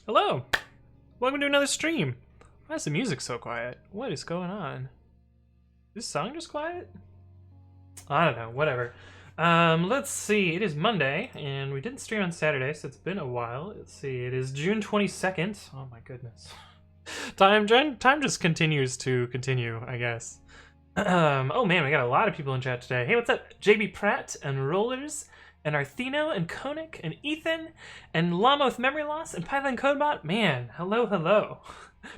Hello! Welcome to another stream! Why is the music so quiet? What is going on? Is this song just quiet? I don't know, whatever. Let's see, it is Monday, and we didn't stream on Saturday, so it's been a while. Let's see, it is June 22nd. Oh my goodness. Time just continues to continue, I guess. Oh man, we got a lot of people in chat today. Hey, what's up? JB Pratt and Rollers, and Arthino, and Konik, and Ethan, and Llama with Memory Loss, and Python Codebot. Man, hello, hello.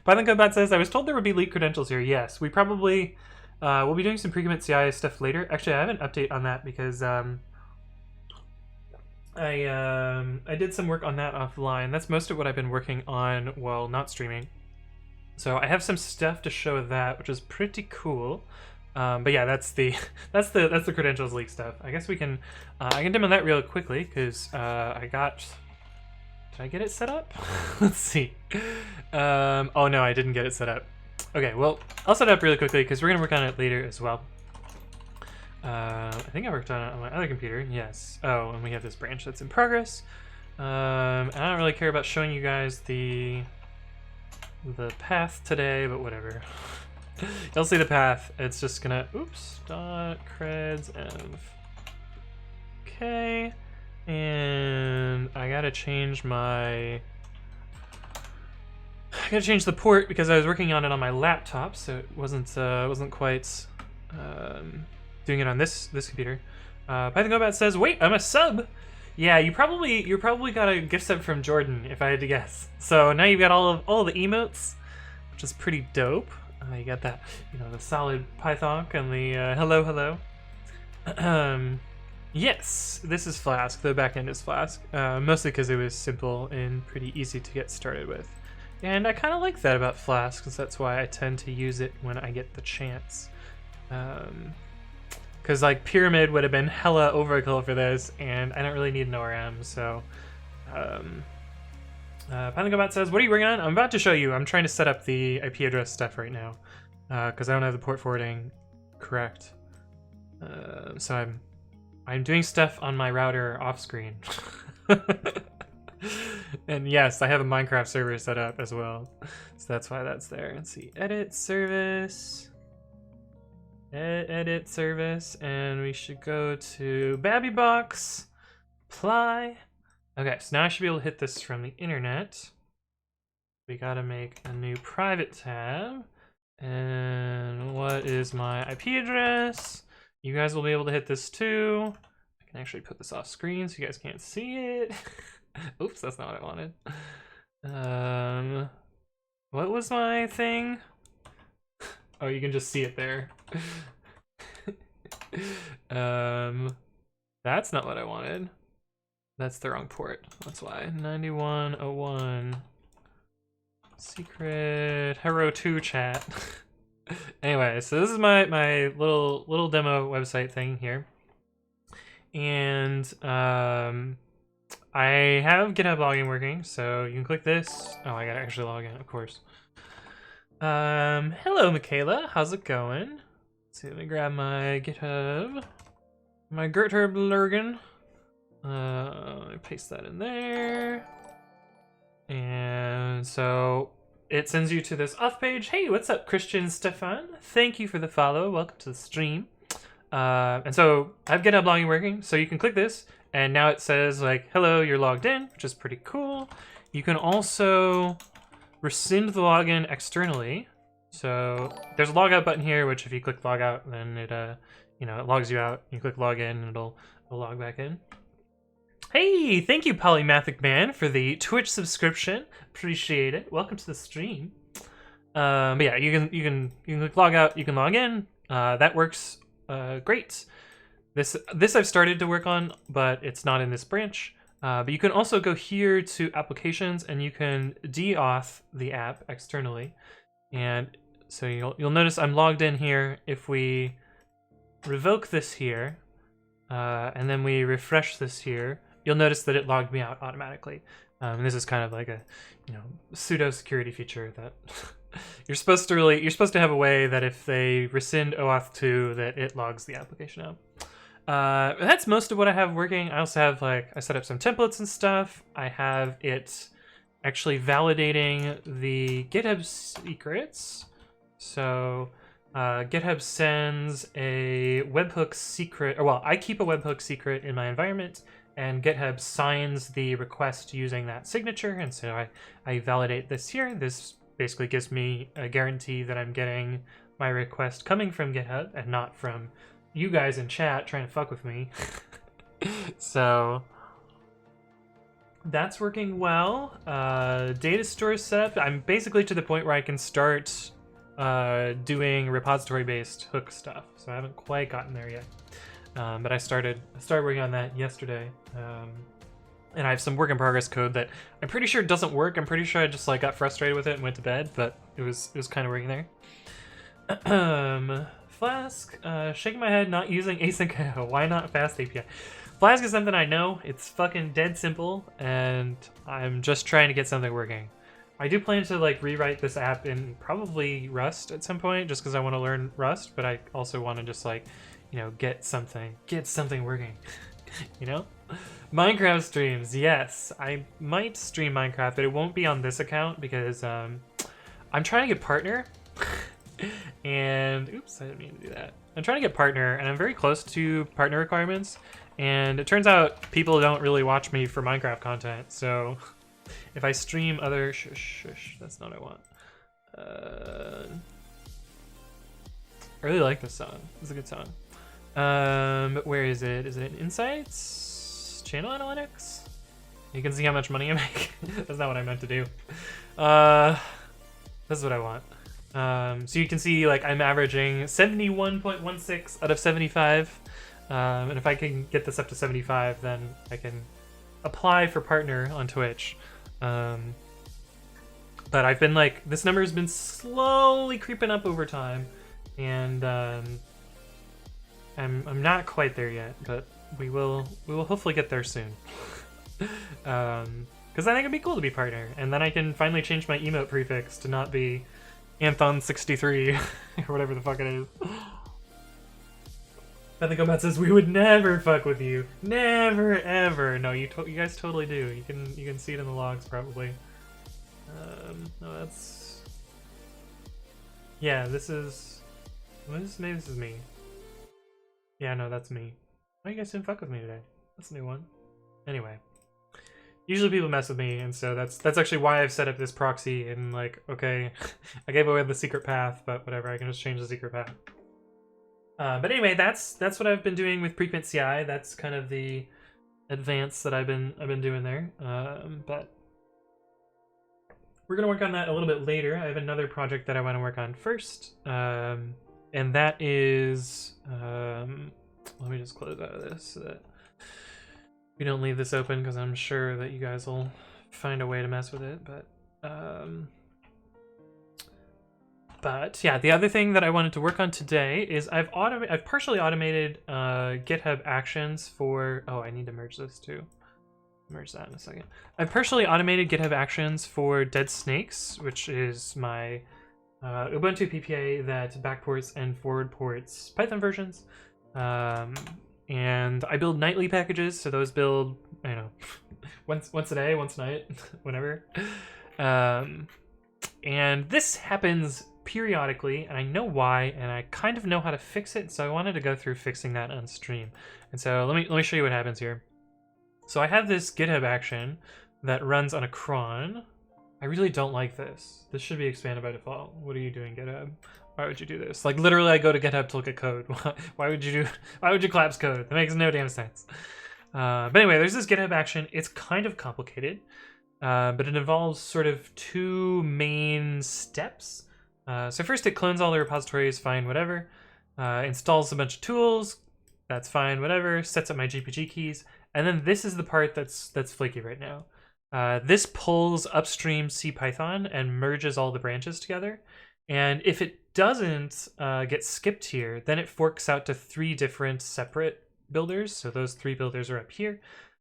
Python Codebot says, I was told there would be leaked credentials here. Yes, we probably, we'll be doing some pre-commit.ci stuff later. Actually, I have an update on that because I did some work on that offline. That's most of what I've been working on while not streaming. So I have some stuff to show that, which is pretty cool. But yeah, that's the credentials leak stuff. I guess we can I can demo that real quickly because did I get it set up? Let's see. Oh no, I didn't get it set up. Okay, well I'll set it up really quickly because we're gonna work on it later as well. I think I worked on it on my other computer. Yes. Oh, and we have this branch that's in progress. I don't really care about showing you guys the path today, but whatever. You'll see the path. It's just gonna dot creds env. Okay, and I gotta change the port because I was working on it on my laptop, so it wasn't quite doing it on this computer. Python Codebot says, "Wait, I'm a sub." Yeah, you probably got a gift sub from Jordan, if I had to guess. So now you've got all the emotes, which is pretty dope. You got that, the solid Python and the hello. Yes, this is Flask. The backend is Flask, mostly because it was simple and pretty easy to get started with. And I kind of like that about Flask, because that's why I tend to use it when I get the chance. Because like Pyramid would have been hella overkill for this, and I don't really need an ORM, so... Python Codebot says, what are you working on? I'm about to show you. I'm trying to set up the IP address stuff right now, because I don't have the port forwarding correct. So I'm doing stuff on my router off screen. And yes, I have a Minecraft server set up as well, so that's why that's there. Let's see, edit service, edit service, and we should go to BabbyBox, apply. Okay, so now I should be able to hit this from the internet. We gotta make a new private tab. And what is my IP address? You guys will be able to hit this too. I can actually put this off screen so you guys can't see it. Oops, that's not what I wanted. What was my thing? Oh, you can just see it there. That's not what I wanted. That's the wrong port. That's why. 9101. Secret Hero 2 chat. Anyway, so this is my little demo website thing here. And I have GitHub login working, so you can click this. Oh, I gotta actually log in, of course. Hello Michaela, how's it going? Let's see, let me grab my GitHub. My Gertherb Lurgan. Let me paste that in there. And so it sends you to this off page. Hey, what's up, Christian Stefan? Thank you for the follow. Welcome to the stream. And so I have GitHub login working, so you can click this, and now it says like, hello, you're logged in, which is pretty cool. You can also rescind the login externally. So there's a logout button here, which if you click logout, then it it logs you out. You click login, and it'll log back in. Hey, thank you, Polymathic Man, for the Twitch subscription. Appreciate it. Welcome to the stream. But yeah, you can click log out. You can log in. That works great. This I've started to work on, but it's not in this branch. But you can also go here to applications, and you can deauth the app externally. And so you'll notice I'm logged in here. If we revoke this here, and then we refresh this here, you'll notice that it logged me out automatically. And this is kind of like a, pseudo security feature that you're supposed to have a way that if they rescind OAuth 2, that it logs the application out. That's most of what I have working. I also have I set up some templates and stuff. I have it actually validating the GitHub secrets. So GitHub sends a webhook secret, or well, I keep a webhook secret in my environment, and GitHub signs the request using that signature, and so I validate this here. This basically gives me a guarantee that I'm getting my request coming from GitHub and not from you guys in chat trying to fuck with me. So that's working well. Data store setup. I'm basically to the point where I can start doing repository-based hook stuff. So I haven't quite gotten there yet. But I started working on that yesterday. And I have some work in progress code that I'm pretty sure doesn't work. I'm pretty sure I just like got frustrated with it and went to bed, but it was kind of working there. Flask, shaking my head, not using async. Why not fast API? Flask is something I know. It's fucking dead simple, and I'm just trying to get something working. I do plan to like rewrite this app in probably Rust at some point, just because I want to learn Rust, but I also want to just like, you know, get something working. You know? Minecraft streams, yes. I might stream Minecraft, but it won't be on this account because I'm trying to get partner. And oops, I didn't mean to do that. I'm trying to get partner, and I'm very close to partner requirements. And it turns out people don't really watch me for Minecraft content, so if I stream other shush, that's not what I want. I really like this song. It's a good song. But where is it? Is it in Insights? Channel Analytics? You can see how much money I make. That's not what I meant to do. This is what I want. So you can see like I'm averaging 71.16 out of 75. And if I can get this up to 75, then I can apply for partner on Twitch. But I've been like, this number has been slowly creeping up over time, and I'm not quite there yet, but we will hopefully get there soon. Because I think it'd be cool to be partner, and then I can finally change my emote prefix to not be Anthon63 or whatever the fuck it is. I think Omat says we would never fuck with you, never ever. No, you guys totally do. You can see it in the logs probably. No, that's yeah. This is maybe this is me. Yeah, no, that's me. Why you guys didn't fuck with me today? That's a new one. Anyway, usually people mess with me, and so that's actually why I've set up this proxy. And like, okay, I gave away the secret path, but whatever. I can just change the secret path. But anyway, that's what I've been doing with pre-commit.ci. That's kind of the advance that I've been doing there. But we're gonna work on that a little bit later. I have another project that I want to work on first, and that is let me just close out of this so that we don't leave this open, because I'm sure that you guys will find a way to mess with it. But yeah, the other thing that I wanted to work on today is I've partially automated GitHub Actions for. Oh, I need to merge this too. Merge that in a second. I've partially automated GitHub Actions for deadsnakes, which is my Ubuntu PPA that backports and forward ports Python versions. And I build nightly packages, so those build, I don't know, once a day, once a night, whenever. And this happens periodically, and I know why, and I kind of know how to fix it, so I wanted to go through fixing that on stream. And so let me show you what happens here. So I have this GitHub action that runs on a cron. I really don't like this. This should be expanded by default. What are you doing, GitHub? Why would you do this? Like literally I go to GitHub to look at code. Why would you collapse code? That makes no damn sense. But anyway, there's this GitHub action. It's kind of complicated, but it involves sort of two main steps. So first it clones all the repositories, fine, whatever. Installs a bunch of tools, that's fine, whatever. Sets up my GPG keys. And then this is the part that's flaky right now. This pulls upstream CPython and merges all the branches together. And if it doesn't get skipped here, then it forks out to 3 different separate builders. So those 3 builders are up here: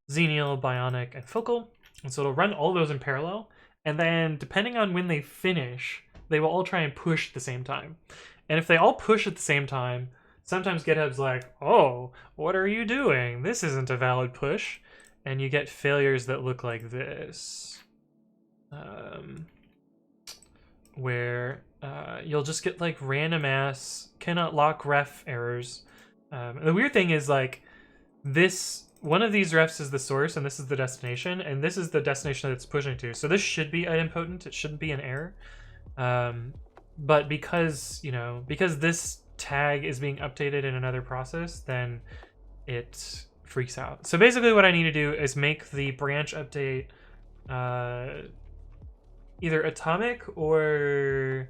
Xenial, Bionic, and Focal. And so it'll run all those in parallel. And then depending on when they finish, they will all try and push at the same time. And if they all push at the same time, sometimes GitHub's like, oh, what are you doing? This isn't a valid push. And you get failures that look like this. where you'll just get like random ass cannot lock ref errors. The weird thing is like one of these refs is the source and this is the destination, and this is the destination that it's pushing to. So this should be idempotent. It shouldn't be an error. But because this tag is being updated in another process, then it freaks out. So basically what I need to do is make the branch update either atomic or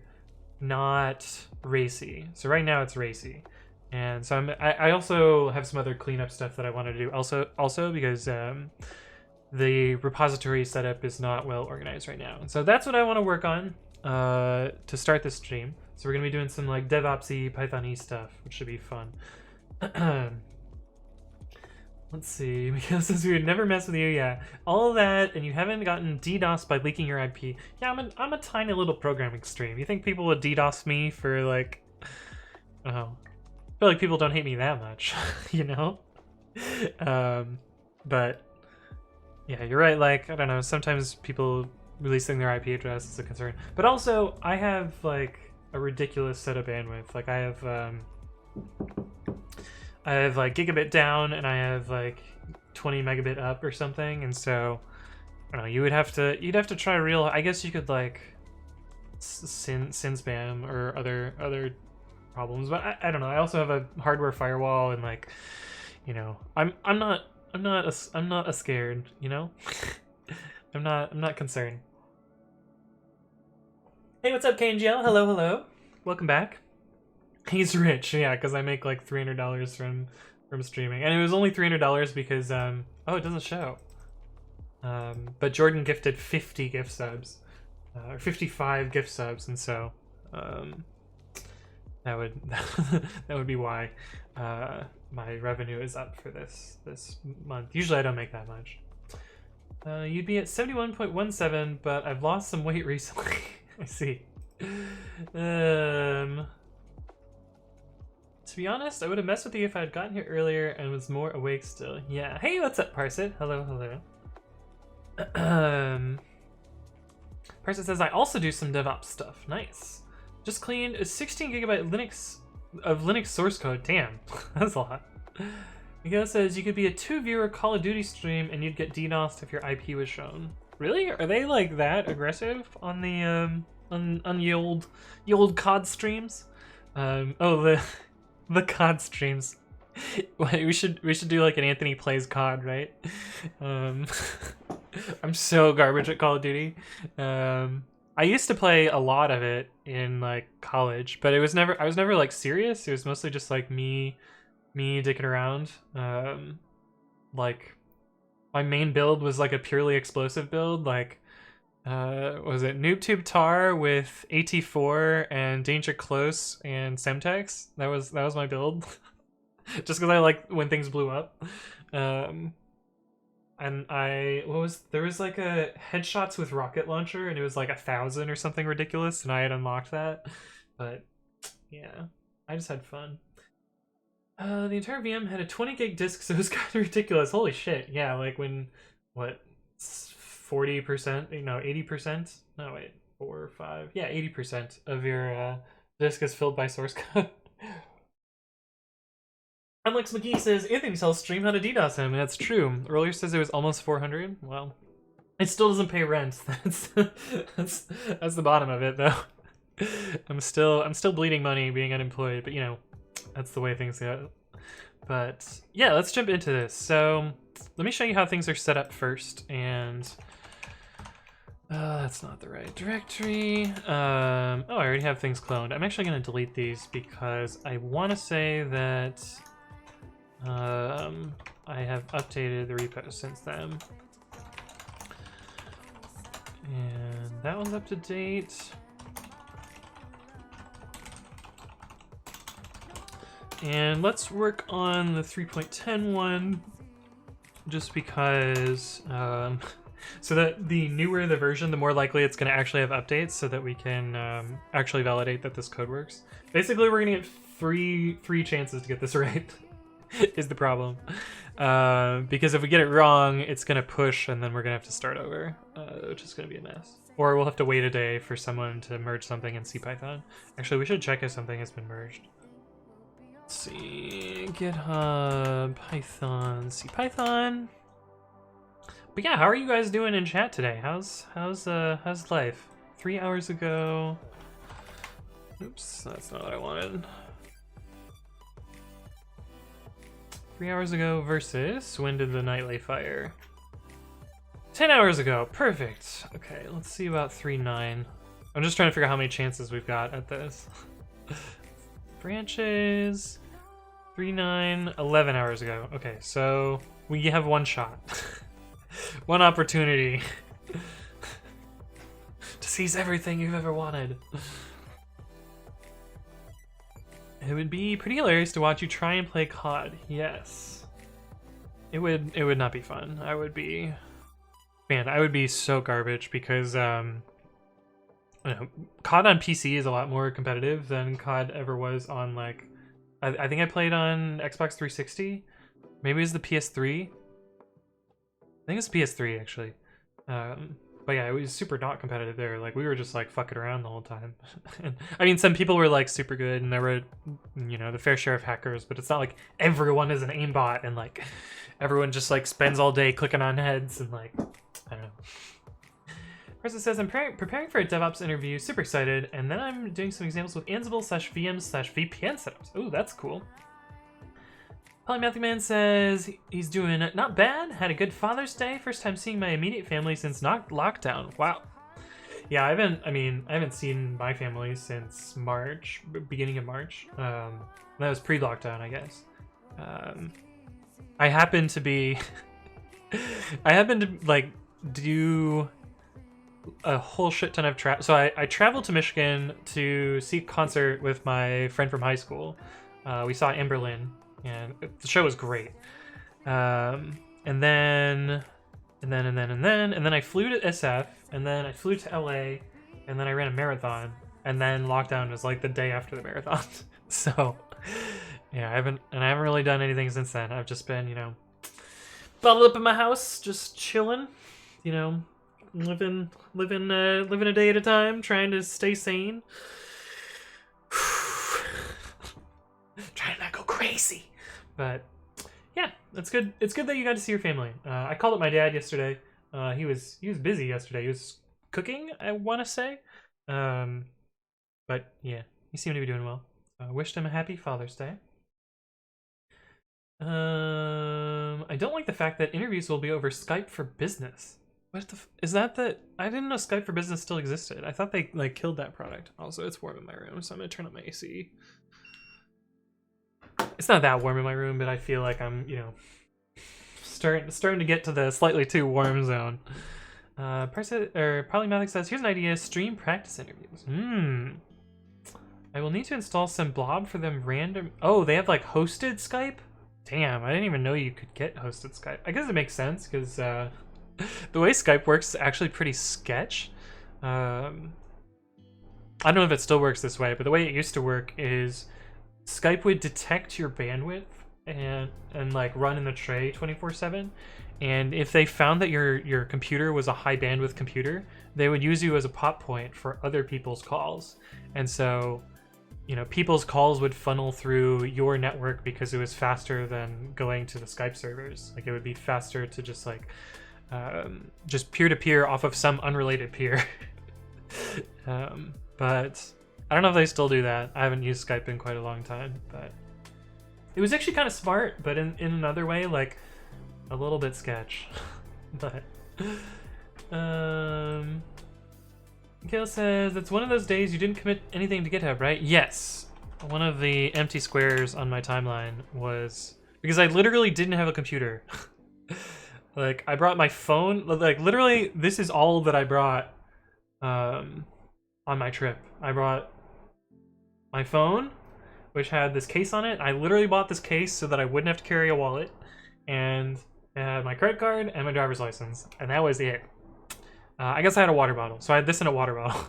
not racy. So right now it's racy. And so I also have some other cleanup stuff that I want to do also because the repository setup is not well organized right now. And so that's what I want to work on to start this stream. So we're going to be doing some like DevOpsy, Python-y stuff, which should be fun. Let's see, because since we would never mess with you, yeah. All of that, and you haven't gotten DDoS by leaking your IP. Yeah, I'm a tiny little programming stream. You think people would DDoS me for like, oh, I feel like people don't hate me that much, you know? But yeah, you're right. Like, I don't know, sometimes people releasing their IP address is a concern. But also, I have like a ridiculous set of bandwidth. Like I have like gigabit down and I have like 20 megabit up or something, and so I don't know, you'd have to try real. I guess you could like sin spam or other problems, but I don't know. I also have a hardware firewall, and like, you know, I'm not a scared, you know. I'm not concerned. Hey, what's up, KNGL? Hello. Welcome back. He's rich, yeah, because I make like $300 from streaming, and it was only $300 because oh, it doesn't show. But Jordan gifted 50 gift subs, or 55 gift subs, and so that would be why my revenue is up for this month. Usually I don't make that much. You'd be at 71.17, but I've lost some weight recently. I see. To be honest, I would have messed with you if I had gotten here earlier and was more awake still. Yeah. Hey, what's up, Parsit? Hello. Parsit says, I also do some DevOps stuff. Nice. Just cleaned a 16 gigabyte Linux source code. Damn, that's a lot. Miguel says, you could be a 2-viewer Call of Duty stream and you'd get DDoSed if your IP was shown. Really? Are they like that aggressive on the on the old COD streams? Oh, the COD streams. We should do like an Anthony Plays COD, right? I'm so garbage at Call of Duty. I used to play a lot of it in like college, but I was never like serious. It was mostly just like me dicking around. Like my main build was like a purely explosive build, like was it NoobTube Tar with AT4 and Danger Close and Semtex? That was my build. Just because I like when things blew up. And there was like a headshots with rocket launcher, and it was like 1,000 or something ridiculous, and I had unlocked that. But yeah, I just had fun. The entire VM had a 20 gig disk, so it was kind of ridiculous. Holy shit! Yeah, like when 40%, 80%? No, wait, 4 or 5. Yeah, 80% of your disk is filled by source code. Alex McGee says, Anthony tells stream how to DDoS him. That's true. Earlier says it was almost 400. Well, it still doesn't pay rent. That's the bottom of it, though. I'm still bleeding money being unemployed, but you know, that's the way things go. But yeah, let's jump into this. So let me show you how things are set up first, and that's not the right directory. Oh, I already have things cloned. I'm actually going to delete these because I want to say that I have updated the repo since then. And that one's up to date. And let's work on the 3.10 one, just because so that the newer the version, the more likely it's going to actually have updates, so that we can actually validate that this code works. Basically, we're going to get three chances to get this right. Is the problem. Because if we get it wrong, it's going to push, and then we're going to have to start over, which is going to be a mess. Or we'll have to wait a day for someone to merge something in CPython. Actually, we should check if something has been merged. Let's see, GitHub, Python, CPython. But yeah, how are you guys doing in chat today? How's life? 3 hours ago. Oops, that's not what I wanted. 3 hours ago versus when did the nightly fire? 10 hours ago. Perfect. Okay, let's see about 3.9. I'm just trying to figure out how many chances we've got at this. Branches. 3.9. 11 hours ago. Okay, so we have one shot. One opportunity to seize everything you've ever wanted. It would be pretty hilarious to watch you try and play COD. Yes. It would not be fun. I would be so garbage because COD on PC is a lot more competitive than COD ever was on, like, I think I played on Xbox 360. Maybe it was the PS3. I think it's PS3 actually. But yeah, it was super not competitive there. Like, we were just like fucking around the whole time. And, I mean, some people were like super good, and there were, you know, the fair share of hackers. But it's not like everyone is an aimbot, and like everyone just like spends all day clicking on heads and like, I don't know. Person says, I'm preparing for a DevOps interview, super excited, and then I'm doing some examples with Ansible/VMs/VPN setups. Ooh, that's cool. Polymathic Man says he's doing not bad. Had a good Father's Day. First time seeing my immediate family since lockdown. Wow. Yeah, I haven't seen my family since March, beginning of March. That was pre-lockdown, I guess. I happened to like do a whole shit ton of travel. So I traveled to Michigan to see a concert with my friend from high school. We saw Amberlin. And the show was great. And then I flew to SF, and then I flew to LA, and then I ran a marathon, and then lockdown was like the day after the marathon. So yeah, I haven't really done anything since then. I've just been, you know, bottled up in my house, just chilling, you know, living a day at a time, trying to stay sane. Trying to not go crazy. But yeah, that's good. It's good that you got to see your family. I called up my dad yesterday. He was busy yesterday. He was cooking, I want to say. But yeah, he seemed to be doing well. I wished him a happy Father's Day. I don't like the fact that interviews will be over Skype for Business. What the is that? I didn't know Skype for Business still existed. I thought they like killed that product. Also, it's warm in my room, so I'm gonna turn up my AC. It's not that warm in my room, but I feel like I'm, you know, starting to get to the slightly too warm zone. Polymathic says, here's an idea, stream practice interviews. I will need to install some blob for them random. Oh, they have like hosted Skype? Damn, I didn't even know you could get hosted Skype. I guess it makes sense because the way Skype works is actually pretty sketch. I don't know if it still works this way, but the way it used to work is Skype would detect your bandwidth and like run in the tray 24/7, and if they found that your computer was a high bandwidth computer, they would use you as a pop point for other people's calls. And so, you know, people's calls would funnel through your network because it was faster than going to the Skype servers. Like, it would be faster to just like just peer-to-peer off of some unrelated peer. But I don't know if they still do that. I haven't used Skype in quite a long time, but it was actually kind of smart, but in another way, like a little bit sketch. But Kale says, it's one of those days you didn't commit anything to GitHub, right? Yes. One of the empty squares on my timeline was because I literally didn't have a computer. Like, I brought my phone, like literally this is all that I brought on my trip. I brought my phone, which had this case on it. I literally bought this case so that I wouldn't have to carry a wallet, and I had my credit card and my driver's license, and that was it. I guess I had a water bottle, so I had this in a water bottle.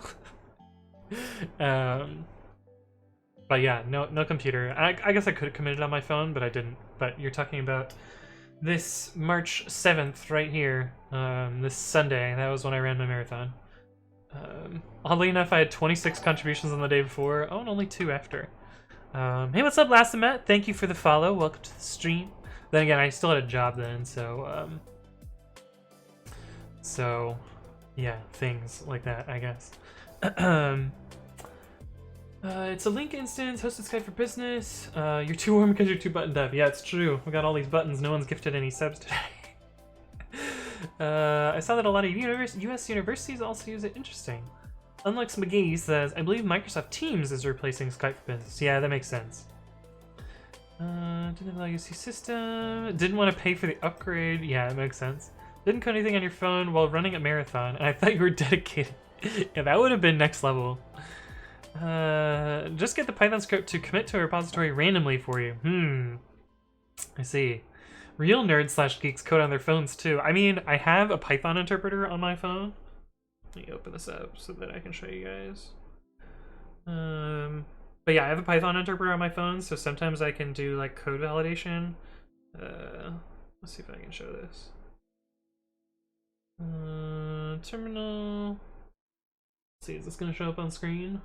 But yeah, no computer. I guess I could have committed on my phone, but I didn't. But you're talking about this March 7th right here, this Sunday. That was when I ran my marathon. Oddly enough, I had 26 contributions on the day before. Oh, and only 2 after. Hey, what's up, Lastimet? Thank you for the follow. Welcome to the stream. Then again, I still had a job then, so yeah, things like that, I guess. It's a link instance, hosted Skype for Business. You're too warm because you're too buttoned up. Yeah, it's true. We got all these buttons. No one's gifted any subs today. I saw that a lot of US universities also use it. Interesting. Unlux McGee says, I believe Microsoft Teams is replacing Skype for Business. Yeah, that makes sense. Didn't have a legacy system. Didn't want to pay for the upgrade. Yeah, it makes sense. Didn't code anything on your phone while running a marathon. And I thought you were dedicated. Yeah, that would have been next level. Just get the Python script to commit to a repository randomly for you. I see. Real nerds / geeks code on their phones too. I mean, I have a Python interpreter on my phone. Let me open this up so that I can show you guys. But yeah, I have a Python interpreter on my phone, so sometimes I can do like code validation. Let's see if I can show this. Terminal. Let's see, is this gonna show up on screen?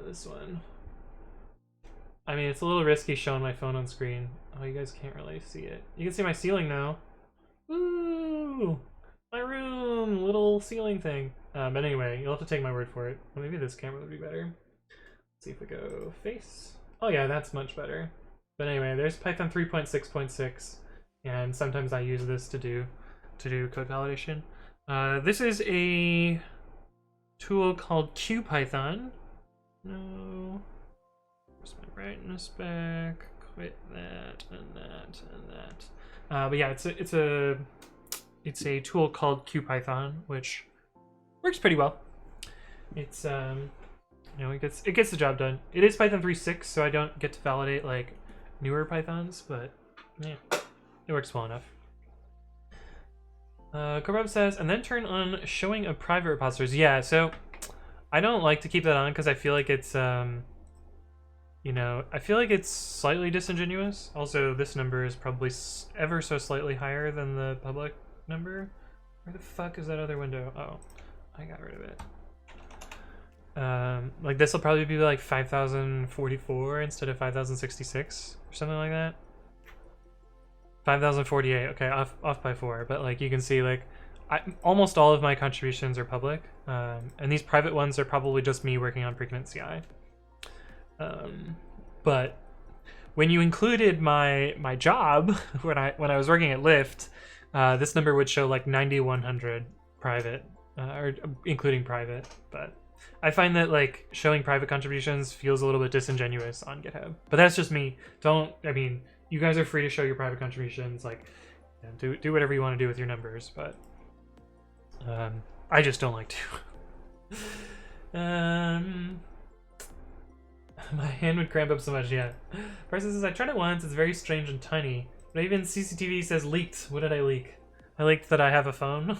This one. I mean, it's a little risky showing my phone on screen. Oh, you guys can't really see it. You can see my ceiling now. Woo! My room! Little ceiling thing. But anyway, you'll have to take my word for it. Well, maybe this camera would be better. Let's see if we go face. Oh yeah, that's much better. But anyway, there's Python 3.6.6, and sometimes I use this to do code validation. This is a tool called QPython. No. Where's my brightness back? Quit that and that and that. But yeah, it's a tool called QPython, which works pretty well. It's you know, it gets the job done. It is Python 3.6, so I don't get to validate like newer Pythons, but yeah, it works well enough. Korab says, and then turn on showing of private repositories. Yeah, so I don't like to keep that on because I feel like it's you know, I feel like it's slightly disingenuous. Also, this number is probably ever so slightly higher than the public number. Where the fuck is that other window? Oh, I got rid of it. Like this will probably be like 5,044 instead of 5,066 or something like that. 5,048. Okay, off by 4. But like you can see, like almost all of my contributions are public, and these private ones are probably just me working on pre-commit.ci. But when you included my job when I was working at Lyft, this number would show like 9,100 private, or including private. But I find that like showing private contributions feels a little bit disingenuous on GitHub. But that's just me. I mean, you guys are free to show your private contributions. Like, you know, do whatever you want to do with your numbers. But I just don't like to. My hand would cramp up so much, yeah. Person says, I tried it once, it's very strange and tiny. But even CCTV says leaked. What did I leak? I leaked that I have a phone.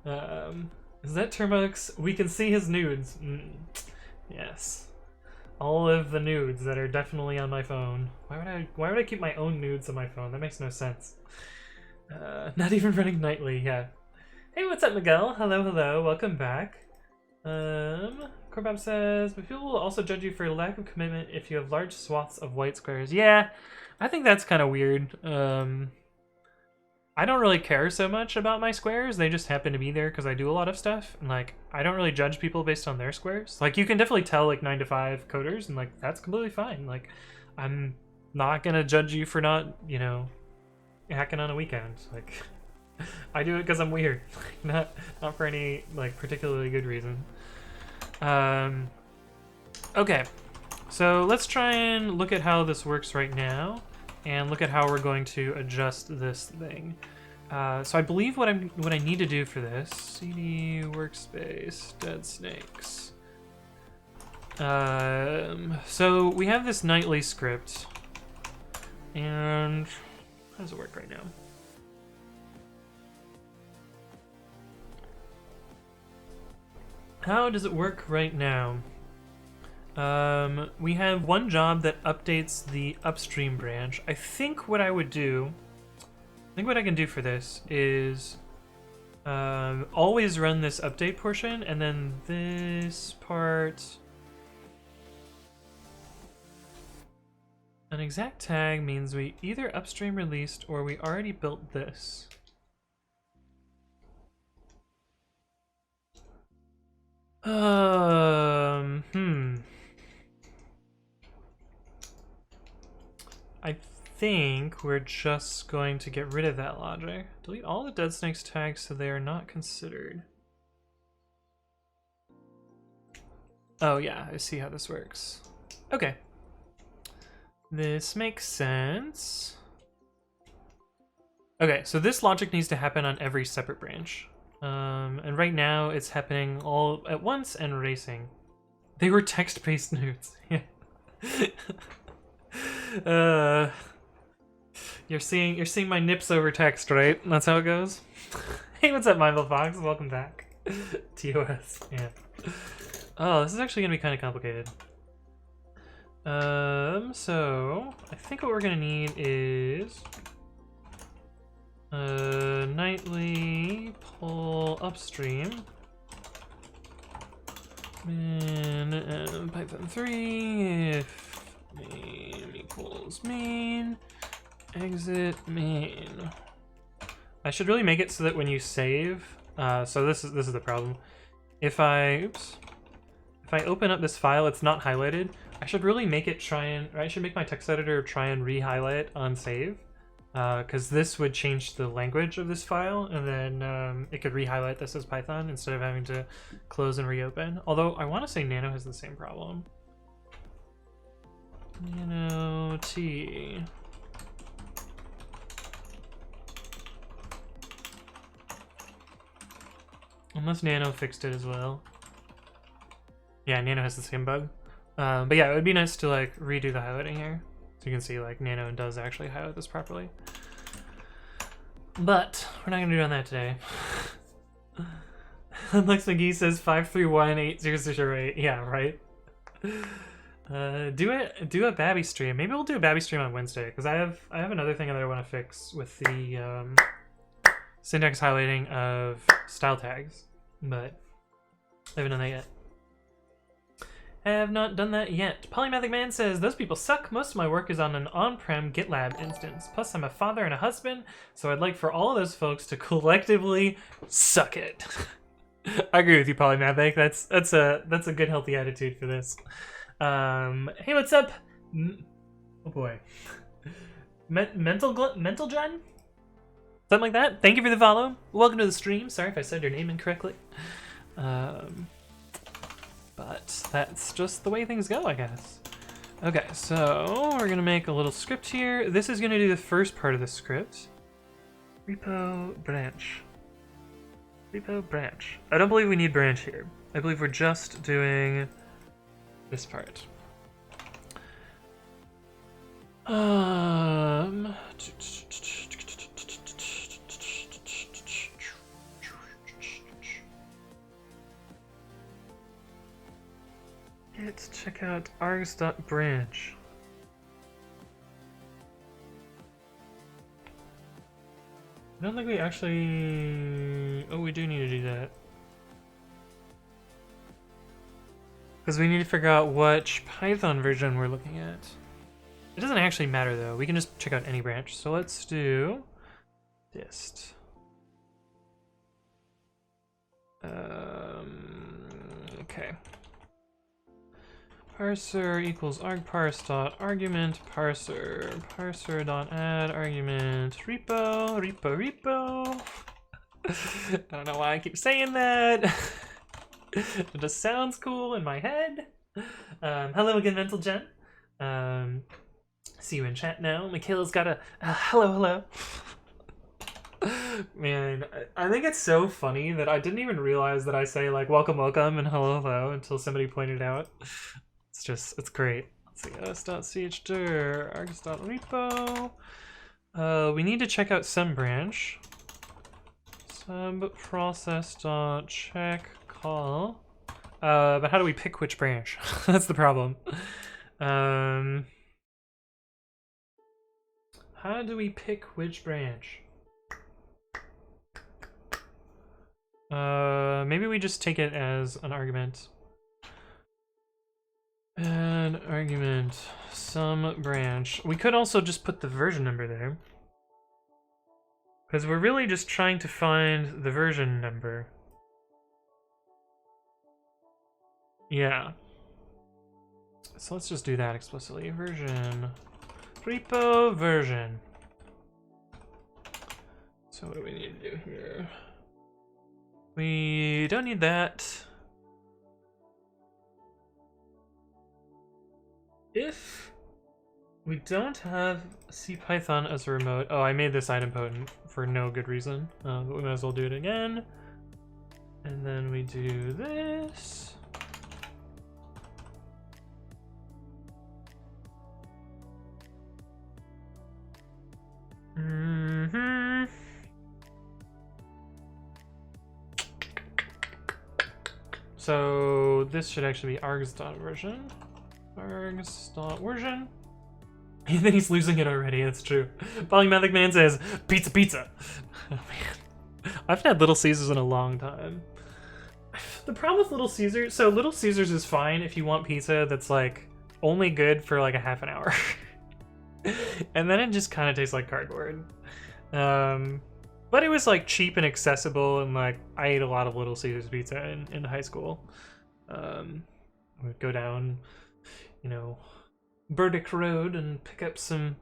Is that Termux? We can see his nudes. Yes. All of the nudes that are definitely on my phone. Why would I keep my own nudes on my phone? That makes no sense. Not even running nightly, yeah. Hey, what's up, Miguel? Hello, hello, welcome back. Corbab says, but people will also judge you for lack of commitment if you have large swaths of white squares. Yeah, I think that's kind of weird. I don't really care so much about my squares. They just happen to be there because I do a lot of stuff. And like, I don't really judge people based on their squares. Like, you can definitely tell like 9 to 5 coders, and like that's completely fine. Like, I'm not gonna judge you for not, you know, hacking on a weekend. Like, I do it because I'm weird. not for any like particularly good reason. Okay, so let's try and look at how this works right now, and look at how we're going to adjust this thing. So I believe what I need to do for this, cd workspace deadsnakes. So we have this nightly script, and how does it work right now? How does it work right now? We have one job that updates the upstream branch. I think what I can do for this is always run this update portion, and then this part. An exact tag means we either upstream released or we already built this. I think we're just going to get rid of that logic. Delete all the deadsnakes tags so they are not considered. Oh yeah, I see how this works. Okay. This makes sense. Okay, so this logic needs to happen on every separate branch. And right now it's happening all at once and racing. They were text-based nodes. Yeah. You're seeing my nips over text, right? That's how it goes. Hey, what's up, Mindful Fox? Welcome back. TOS. Yeah. Oh, this is actually gonna be kind of complicated. So I think what we're gonna need is nightly pull upstream and Python 3 if main equals main exit main. I should really make it so that when you save, so this is the problem. If I open up this file, it's not highlighted. I should really make it I should make my text editor try and re-highlight on save, because this would change the language of this file, and then it could re-highlight this as Python instead of having to close and reopen. Although I want to say Nano has the same problem. Nano T. Unless Nano fixed it as well. Yeah, Nano has the same bug. But yeah, it would be nice to like redo the highlighting here. So you can see like Nano does actually highlight this properly. But we're not gonna do on that today. Lex McGee says 5318008. Yeah, right. Do a Babby stream. Maybe we'll do a Babby stream on Wednesday, because I have another thing that I want to fix with the syntax highlighting of style tags, but I haven't done that yet. Have not done that yet. Polymathic Man says, those people suck. Most of my work is on an on-prem GitLab instance. Plus, I'm a father and a husband, so I'd like for all of those folks to collectively suck it. I agree with you, Polymathic. That's a good, healthy attitude for this. Hey, what's up? Oh boy. Mental John? Something like that. Thank you for the follow. Welcome to the stream. Sorry if I said your name incorrectly. But that's just the way things go, I guess. Okay, so we're gonna make a little script here. This is gonna do the first part of the script. Repo branch. Repo branch. I don't believe we need branch here. I believe we're just doing this part. Let's check out args.branch. I don't think we actually... Oh, we do need to do that. Because we need to figure out which Python version we're looking at. It doesn't actually matter though, we can just check out any branch. So let's do dist. Okay. Parser equals argparse.argument parser.add argument repo. I don't know why I keep saying that. It just sounds cool in my head. Hello again, Mental Jen. See you in chat now. Michaela's got a hello. Man, I think it's so funny that I didn't even realize that I say like welcome and hello until somebody pointed out. It's great. Let's see, os.chdr, args.repo. We need to check out some branch. Subprocess.check call. But how do we pick which branch? That's the problem. How do we pick which branch? Maybe we just take it as an argument. An argument, some branch. We could also just put the version number there. Because we're really just trying to find the version number. Yeah. So let's just do that explicitly. Version. Repo version. So what do we need to do here? We don't need that. If we don't have CPython as a remote... Oh, I made this idempotent for no good reason. But we might as well do it again. And then we do this. So this should actually be args.version. Args.version. I think he's losing it already, that's true. Polymathic Man says, pizza, pizza. Oh man. I haven't had Little Caesars in a long time. The problem with Little Caesars, so Little Caesars is fine if you want pizza that's like only good for like a half an hour. And then it just kind of tastes like cardboard. But it was like cheap and accessible, and like I ate a lot of Little Caesars pizza in high school. I would go down, you know, Burdick Road and pick up some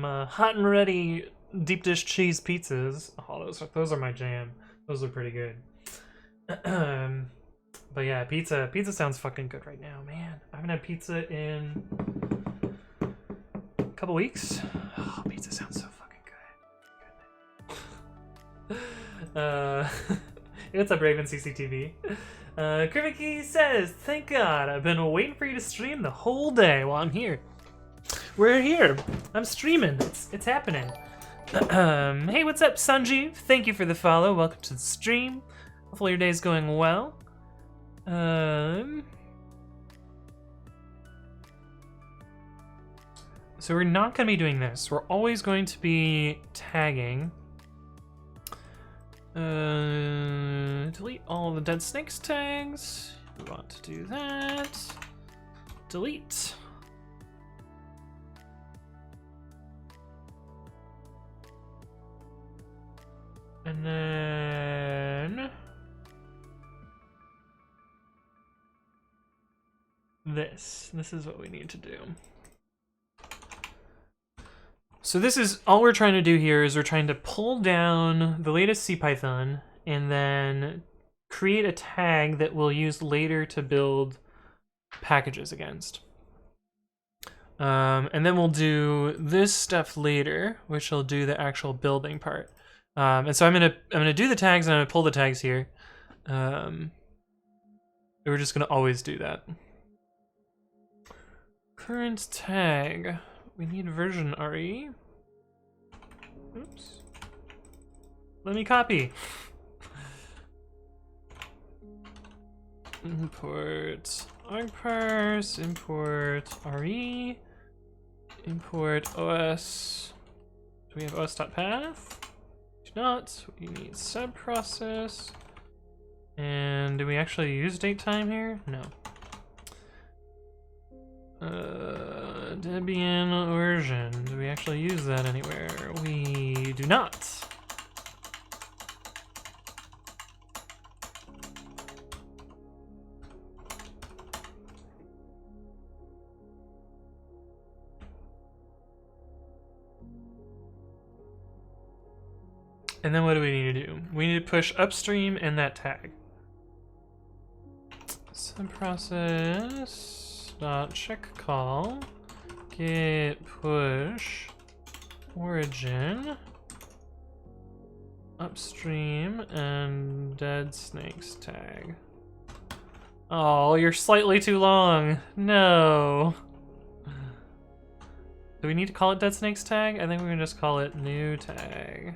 hot and ready deep dish cheese pizzas. Oh, those are my jam. Those are pretty good. But yeah, pizza sounds fucking good right now, man. I haven't had pizza in a couple weeks. Oh, pizza sounds so fucking good. What's up, Raven CCTV? Kriviki says, thank God, I've been waiting for you to stream the whole day while I'm here. We're here. I'm streaming. It's happening. Hey, what's up, Sanjeev? Thank you for the follow. Welcome to the stream. Hopefully your day's going well. So we're not going to be doing this. We're always going to be tagging. Delete all the dead snakes tags. We want to do that. Delete. And then this is what we need to do. So this is all we're trying to do here is we're trying to pull down the latest CPython and then create a tag that we'll use later to build packages against. And then we'll do this stuff later, which will do the actual building part. And so I'm gonna do the tags and I'm gonna pull the tags here. We're just gonna always do that. Current tag. We need version RE. Oops. Let me copy. Import argparse, import RE, import OS. Do we have os.path? Do not. We need subprocess. And do we actually use datetime here? No. Debian version. Do we actually use that anywhere? We do not. And then what do we need to do? We need to push upstream and that tag. Subprocess. Check call git push origin upstream and dead snakes tag. Oh, you're slightly too long. No. Do we need to call it dead snakes tag? I think we're gonna just call it new tag.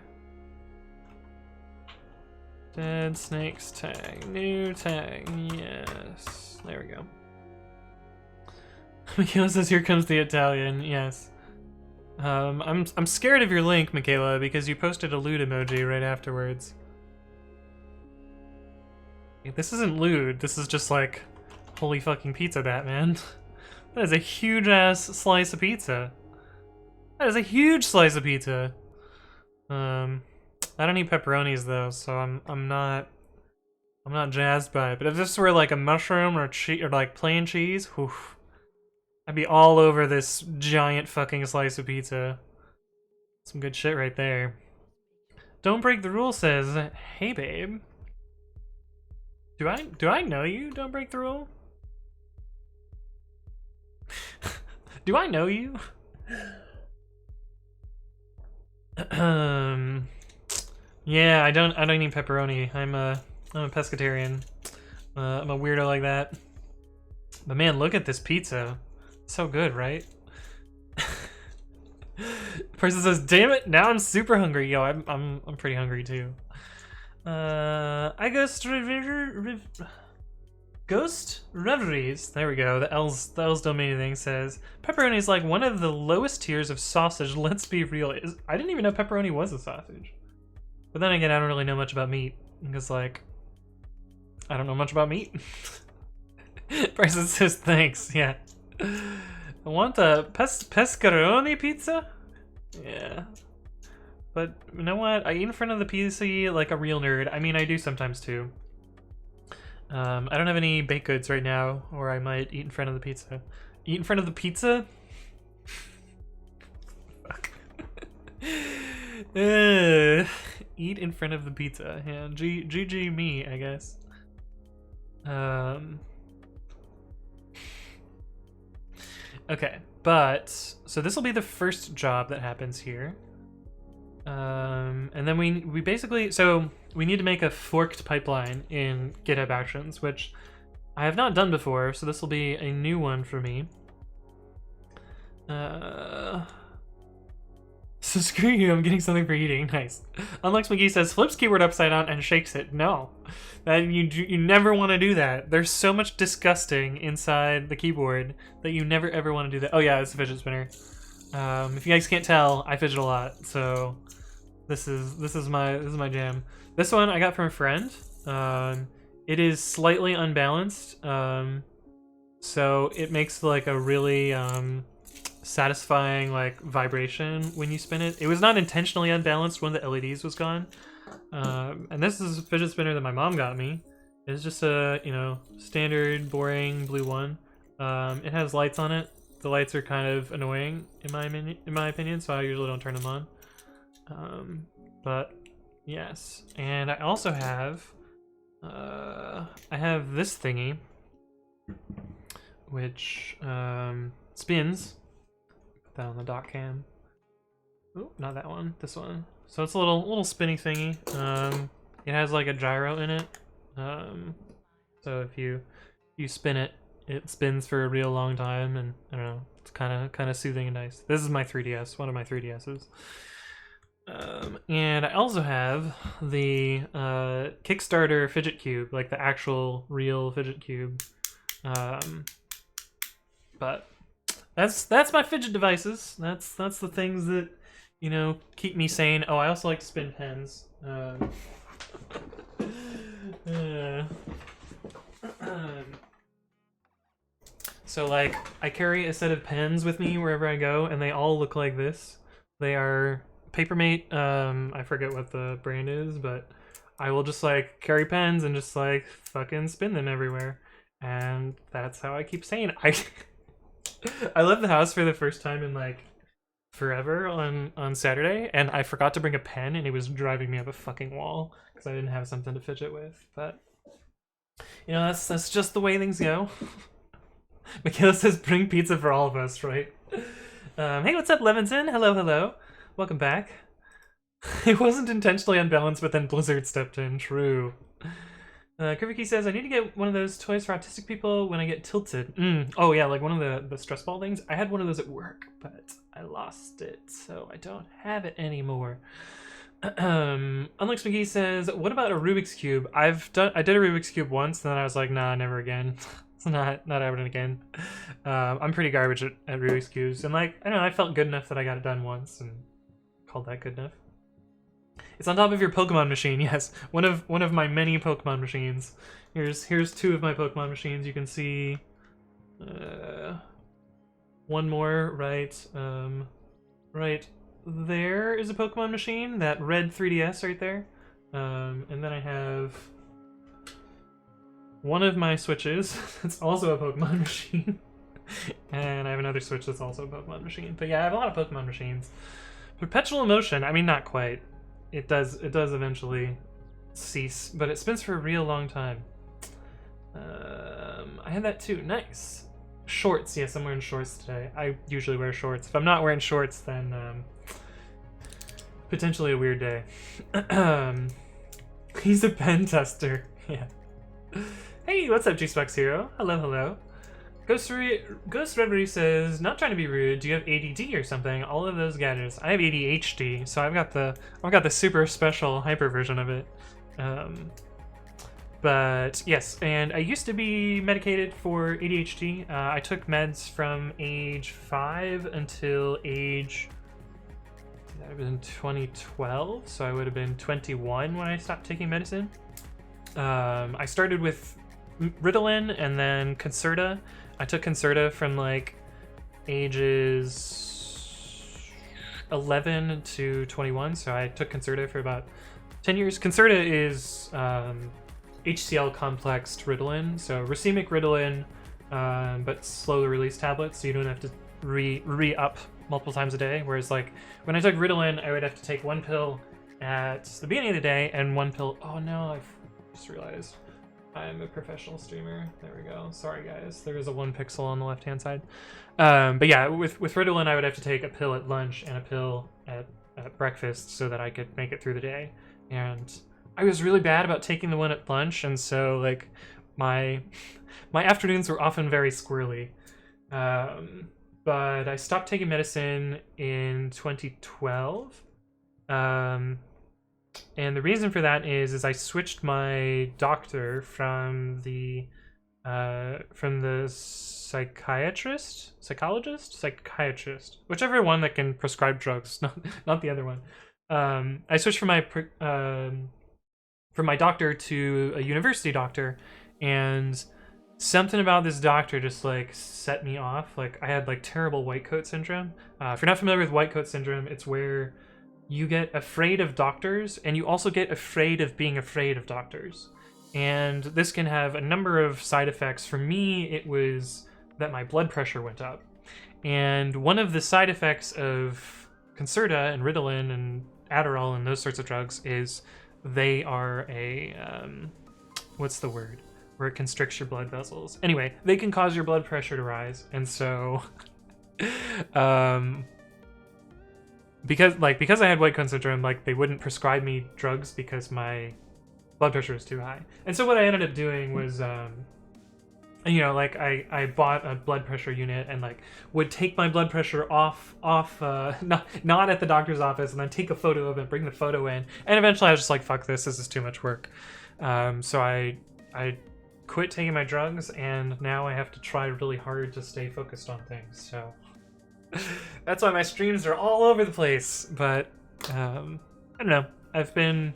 Dead snakes tag, new tag. Yes, there we go. Michaela says, "Here comes the Italian." Yes. I'm scared of your link, Michaela, because you posted a lewd emoji right afterwards. This isn't lewd. This is just like, holy fucking pizza, Batman. That is a huge ass slice of pizza. That is a huge slice of pizza. I don't eat pepperonis though, so I'm not jazzed by it. But if this were like a mushroom or like plain cheese, whew, I'd be all over this giant fucking slice of pizza. Some good shit right there. Don't break the rule says, hey babe. Do I know you? Don't break the rule? Do I know you? Yeah, I don't eat pepperoni. I'm a pescatarian. I'm a weirdo like that. But man, look at this pizza. So good, right? Person says, "Damn it! Now I'm super hungry." Yo, I'm pretty hungry too. I Ghost Reveries. There we go. The L's don't mean anything. Says pepperoni is like one of the lowest tiers of sausage. Let's be real. I didn't even know pepperoni was a sausage. But then again, I don't really know much about meat because like I don't know much about meat. Person says thanks. Yeah. I want a pescaroni pizza? Yeah. But you know what? I eat in front of the PC like a real nerd. I mean, I do sometimes too. I don't have any baked goods right now, or I might eat in front of the pizza. Eat in front of the pizza? Fuck. Eat in front of the pizza. Yeah, GG me, I guess. Okay, but so this will be the first job that happens here. And then we basically, so we need to make a forked pipeline in GitHub Actions, which I have not done before, so this will be a new one for me. So screw you, I'm getting something for eating. Nice. Unlex McGee says, flips keyboard upside down and shakes it. No, that you never want to do that. There's so much disgusting inside the keyboard that you never ever want to do that. Oh yeah, it's a fidget spinner. If you guys can't tell, I fidget a lot, so this is my jam. This one I got from a friend. It is slightly unbalanced, so it makes like a really satisfying like vibration when you spin it. It was not intentionally unbalanced when the LEDs was gone. And this is a fidget spinner that my mom got me. It's just a, you know, standard boring blue one. It has lights on it. The lights are kind of annoying in my opinion, so I usually don't turn them on. But yes, and I also have I have this thingy which spins. Put that on the dock cam. Oh, not that one, this one. So it's a little spinny thingy. It has like a gyro in it. So if you spin it, it spins for a real long time, and I don't know, it's kind of soothing and nice. This is my 3DS, one of my 3DSs. And I also have the Kickstarter fidget cube, like the actual real fidget cube. But that's my fidget devices. That's the things that, you know, keep me sane. Oh, I also like to spin pens. So like I carry a set of pens with me wherever I go, and they all look like this. They are Papermate. I forget what the brand is, but I will just like carry pens and just like fucking spin them everywhere, and that's how I keep sane. I left the house for the first time in like forever on Saturday, and I forgot to bring a pen, and it was driving me up a fucking wall because I didn't have something to fidget with. But you know, that's just the way things go. Michaela says, "Bring pizza for all of us," right? Hey, what's up, Levinson? Hello. Welcome back. It wasn't intentionally unbalanced, but then Blizzard stepped in. True. Kriviki says, I need to get one of those toys for autistic people when I get tilted. Oh yeah, like one of the stress ball things. I had one of those at work, but I lost it, so I don't have it anymore. Unlex McGee says, what about a Rubik's Cube? I did a Rubik's Cube once, and then I was like, nah, never again. It's not happening again. I'm pretty garbage at Rubik's Cubes, and like, I don't know, I felt good enough that I got it done once, and called that good enough. It's on top of your Pokemon machine. Yes, one of my many Pokemon machines. Here's two of my Pokemon machines. You can see one more right there is a Pokemon machine. That red 3DS right there. And then I have one of my Switches. It's also a Pokemon machine. And I have another Switch that's also a Pokemon machine. But yeah, I have a lot of Pokemon machines. Perpetual motion, I mean, not quite. It does eventually cease, but it spins for a real long time. I had that too. Nice. Shorts, yes, I'm wearing shorts today. I usually wear shorts. If I'm not wearing shorts, then potentially a weird day. He's a pen tester. Yeah. Hey, what's up, G-Specs Hero? Hello, hello. Ghost Reverie says, not trying to be rude, do you have ADD or something? All of those gadgets. I have ADHD, so I've got the super special hyper version of it. But yes, and I used to be medicated for ADHD. I took meds from age 5 until age, that would have been 2012, so I would have been 21 when I stopped taking medicine. I started with Ritalin and then Concerta. I took Concerta from like ages 11 to 21, so I took Concerta for about 10 years. Concerta is HCl complexed Ritalin, so racemic Ritalin, but slowly release tablets, so you don't have to re-up multiple times a day. Whereas like when I took Ritalin, I would have to take one pill at the beginning of the day and one pill. Oh no, I just realized I'm a professional streamer. There we go. Sorry guys, there is a 1 pixel on the left hand side. But yeah, with Ritalin, I would have to take a pill at lunch and a pill at breakfast so that I could make it through the day. And I was really bad about taking the one at lunch, and so like my afternoons were often very squirrely. But I stopped taking medicine in 2012. And the reason for that is I switched my doctor from the psychiatrist, whichever one that can prescribe drugs, not the other one. I switched from my doctor to a university doctor, and something about this doctor just like set me off. Like I had like terrible white coat syndrome. If you're not familiar with white coat syndrome, it's where you get afraid of doctors, and you also get afraid of being afraid of doctors. And this can have a number of side effects. For me, it was that my blood pressure went up. And one of the side effects of Concerta and Ritalin and Adderall and those sorts of drugs is they are a, what's the word? Where it constricts your blood vessels. Anyway, they can cause your blood pressure to rise. And so, because I had white coat syndrome, like they wouldn't prescribe me drugs because my blood pressure was too high. And so what I ended up doing was, you know, like I bought a blood pressure unit and like would take my blood pressure off not at the doctor's office, and then take a photo of it, bring the photo in, and eventually I was just like, fuck this is too much work. So I quit taking my drugs, and now I have to try really hard to stay focused on things. So that's why my streams are all over the place. But I don't know. I've been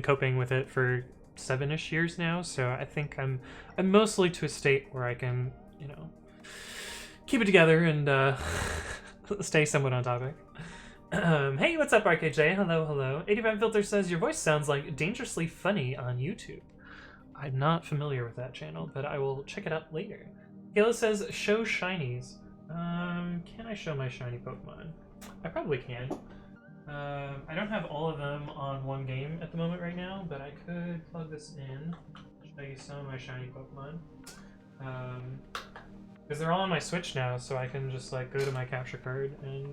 coping with it for 7-ish years now, so I think I'm mostly to a state where I can, keep it together and stay somewhat on topic. Hey, what's up, RKJ? Hello, hello. 85 Filter says, your voice sounds like dangerously funny on YouTube. I'm not familiar with that channel, but I will check it out later. Kayla says, show shinies. Can I show my shiny Pokemon? I probably can. I don't have all of them on one game at the moment right now, but I could plug this in, show you some of my shiny Pokemon. Because they're all on my Switch now, so I can just like go to my capture card and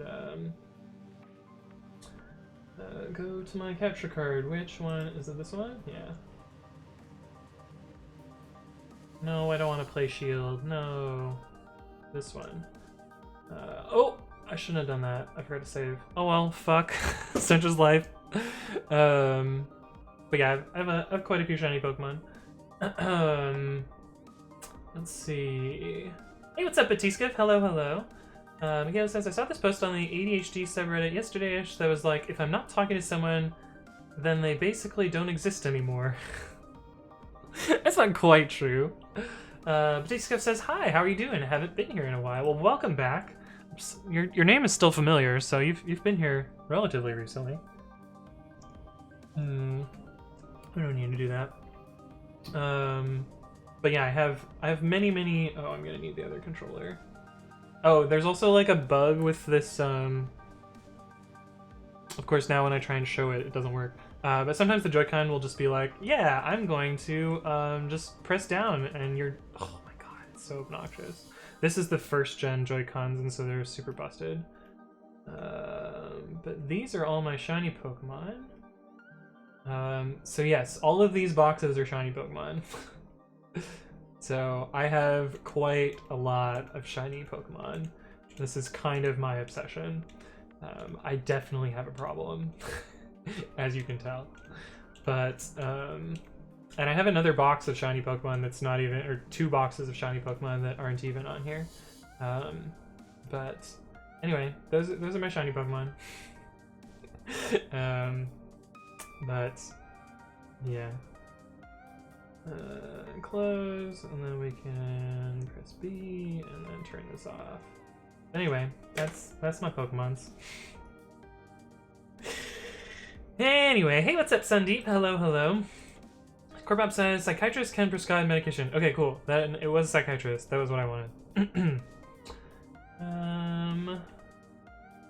go to my capture card. Which one? Is it this one? Yeah. No, I don't want to play Shield. No. This one. Oh! I shouldn't have done that. I forgot to save. Oh well, fuck. Such is life. But yeah, I have quite a few shiny Pokemon. Let's see. Hey, what's up, Batiska? Hello, hello. Miguel says, I saw this post on the ADHD subreddit yesterday-ish that was like, if I'm not talking to someone, then they basically don't exist anymore. That's not quite true. Batista says, hi, how are you doing? I haven't been here in a while. Well, welcome back. Your name is still familiar, so you've been here relatively recently. I don't need to do that. But yeah, I have many. Oh, I'm gonna need the other controller. Oh, there's also like a bug with this. Of course, now when I try and show it, it doesn't work. But sometimes the Joy-Con will just be like, yeah, I'm going to just press down, and you're. Oh my god, it's so obnoxious. This is the first gen Joy-Cons, and so they're super busted. But these are all my shiny Pokemon. So yes, all of these boxes are shiny Pokemon. So I have quite a lot of shiny Pokemon. This is kind of my obsession. I definitely have a problem, as you can tell. But, and I have another box of shiny Pokemon that's not even, or 2 boxes of shiny Pokemon that aren't even on here. But anyway, those are my shiny Pokemon. But yeah. Close, and then we can press B and then turn this off. Anyway, that's my Pokemons. Anyway, hey, what's up, Sundeep? Hello. Corbab says psychiatrist can prescribe medication. Okay, cool. It was a psychiatrist. That was what I wanted.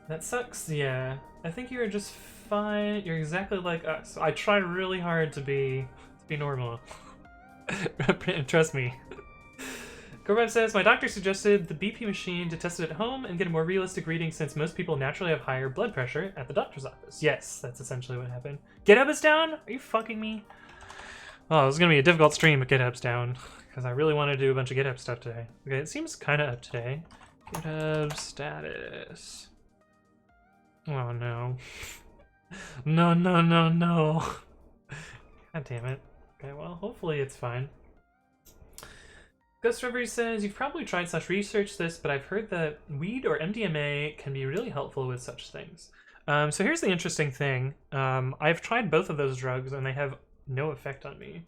That sucks. Yeah, I think you're just fine. You're exactly like us. I try really hard to be normal. Trust me. Corbab says, my doctor suggested the BP machine to test it at home and get a more realistic reading since most people naturally have higher blood pressure at the doctor's office. Yes, that's essentially what happened. GitHub is down? Are you fucking me? Oh, this is going to be a difficult stream, but GitHub's down. Because I really want to do a bunch of GitHub stuff today. Okay, it seems kind of up today. GitHub status. Oh, no. No. God damn it. Okay, well, hopefully it's fine. Ghost Reverie says, you've probably tried / researched this, but I've heard that weed or MDMA can be really helpful with such things. So here's the interesting thing. I've tried both of those drugs and they have no effect on me.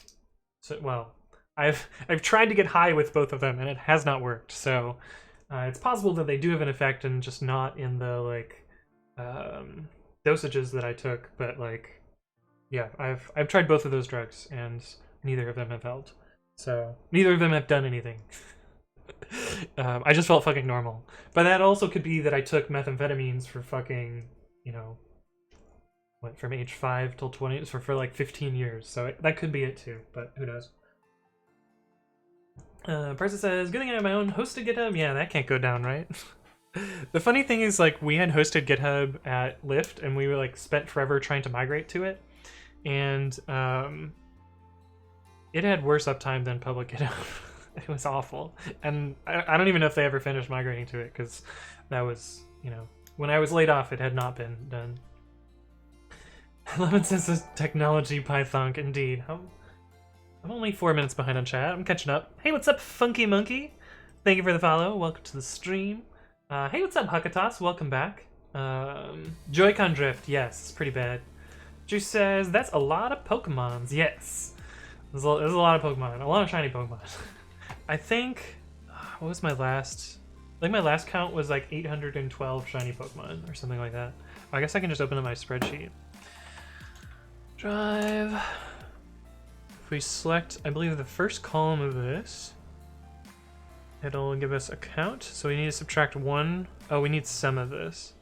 So, well, I've tried to get high with both of them and it has not worked. So it's possible that they do have an effect and just not in the, like, dosages that I took, but, like, yeah, I've tried both of those drugs, and neither of them have helped. So, neither of them have done anything. I just felt fucking normal. But that also could be that I took methamphetamines for fucking, you know, what, from age 5 till 20, for like 15 years. So that could be it too, but who knows. Person says, good thing I have my own hosted GitHub. Yeah, that can't go down, right? The funny thing is, like, we had hosted GitHub at Lyft, and we were, like, spent forever trying to migrate to it. And it had worse uptime than public GitHub. It was awful. And I don't even know if they ever finished migrating to it, because that was, you know, when I was laid off, it had not been done. Lemon says this technology Python, indeed. I'm only 4 minutes behind on chat. I'm catching up. Hey, what's up, Funky Monkey? Thank you for the follow. Welcome to the stream. Hey, what's up, Hakatos? Welcome back. Joy-Con drift. Yes, it's pretty bad. Juice says, that's a lot of Pokemons. Yes. There's a lot of Pokemon. A lot of shiny Pokemon. I think... What was my last... Like, my last count was, like, 812 shiny Pokemon, or something like that. I guess I can just open up my spreadsheet. Drive... If we select, I believe, the first column of this, it'll give us a count. So we need to subtract 1. Oh, we need some of this.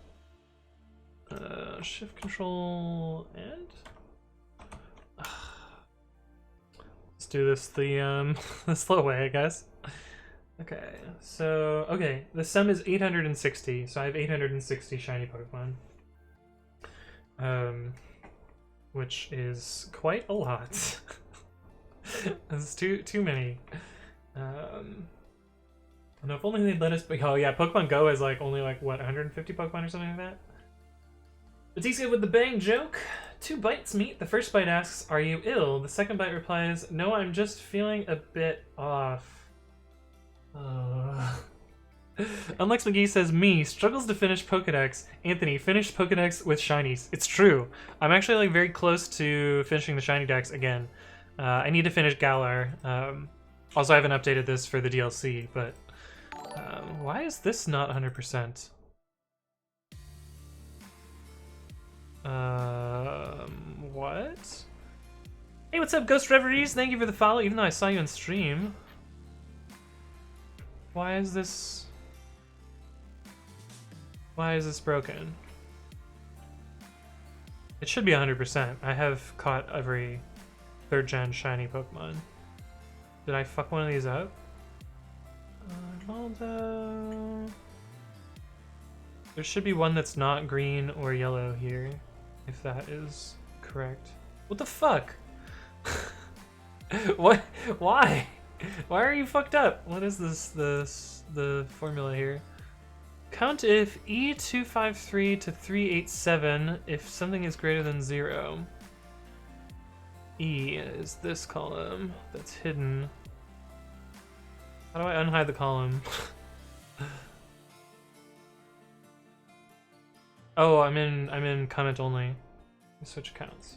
Shift Control and let's do this the slow way, I guess. Okay, so the sum is 860. So I have 860 shiny Pokemon, which is quite a lot. That's too many. I don't know, if only they'd let us. Oh yeah, Pokemon Go is like only like what 150 Pokemon or something like that. Batista with the bang joke. 2 bites meet. The first bite asks, "Are you ill?" The second bite replies, "No, I'm just feeling a bit off." Unlex McGee says, me, struggles to finish Pokedex. Anthony, finished Pokedex with shinies. It's true. I'm actually like very close to finishing the shiny dex again. I need to finish Galar. Also, I haven't updated this for the DLC, but why is this not 100%? What? Hey, what's up, Ghost Reveries? Thank you for the follow, even though I saw you on stream. Why is this broken? It should be 100%. I have caught every 3rd gen shiny Pokemon. Did I fuck one of these up? There should be one that's not green or yellow here, if that is correct. What the fuck? What? Why? Why are you fucked up? What is the formula here? Count if E253 to 387 if something is greater than 0. E is this column that's hidden. How do I unhide the column? Oh, I'm in comment only. Switch accounts.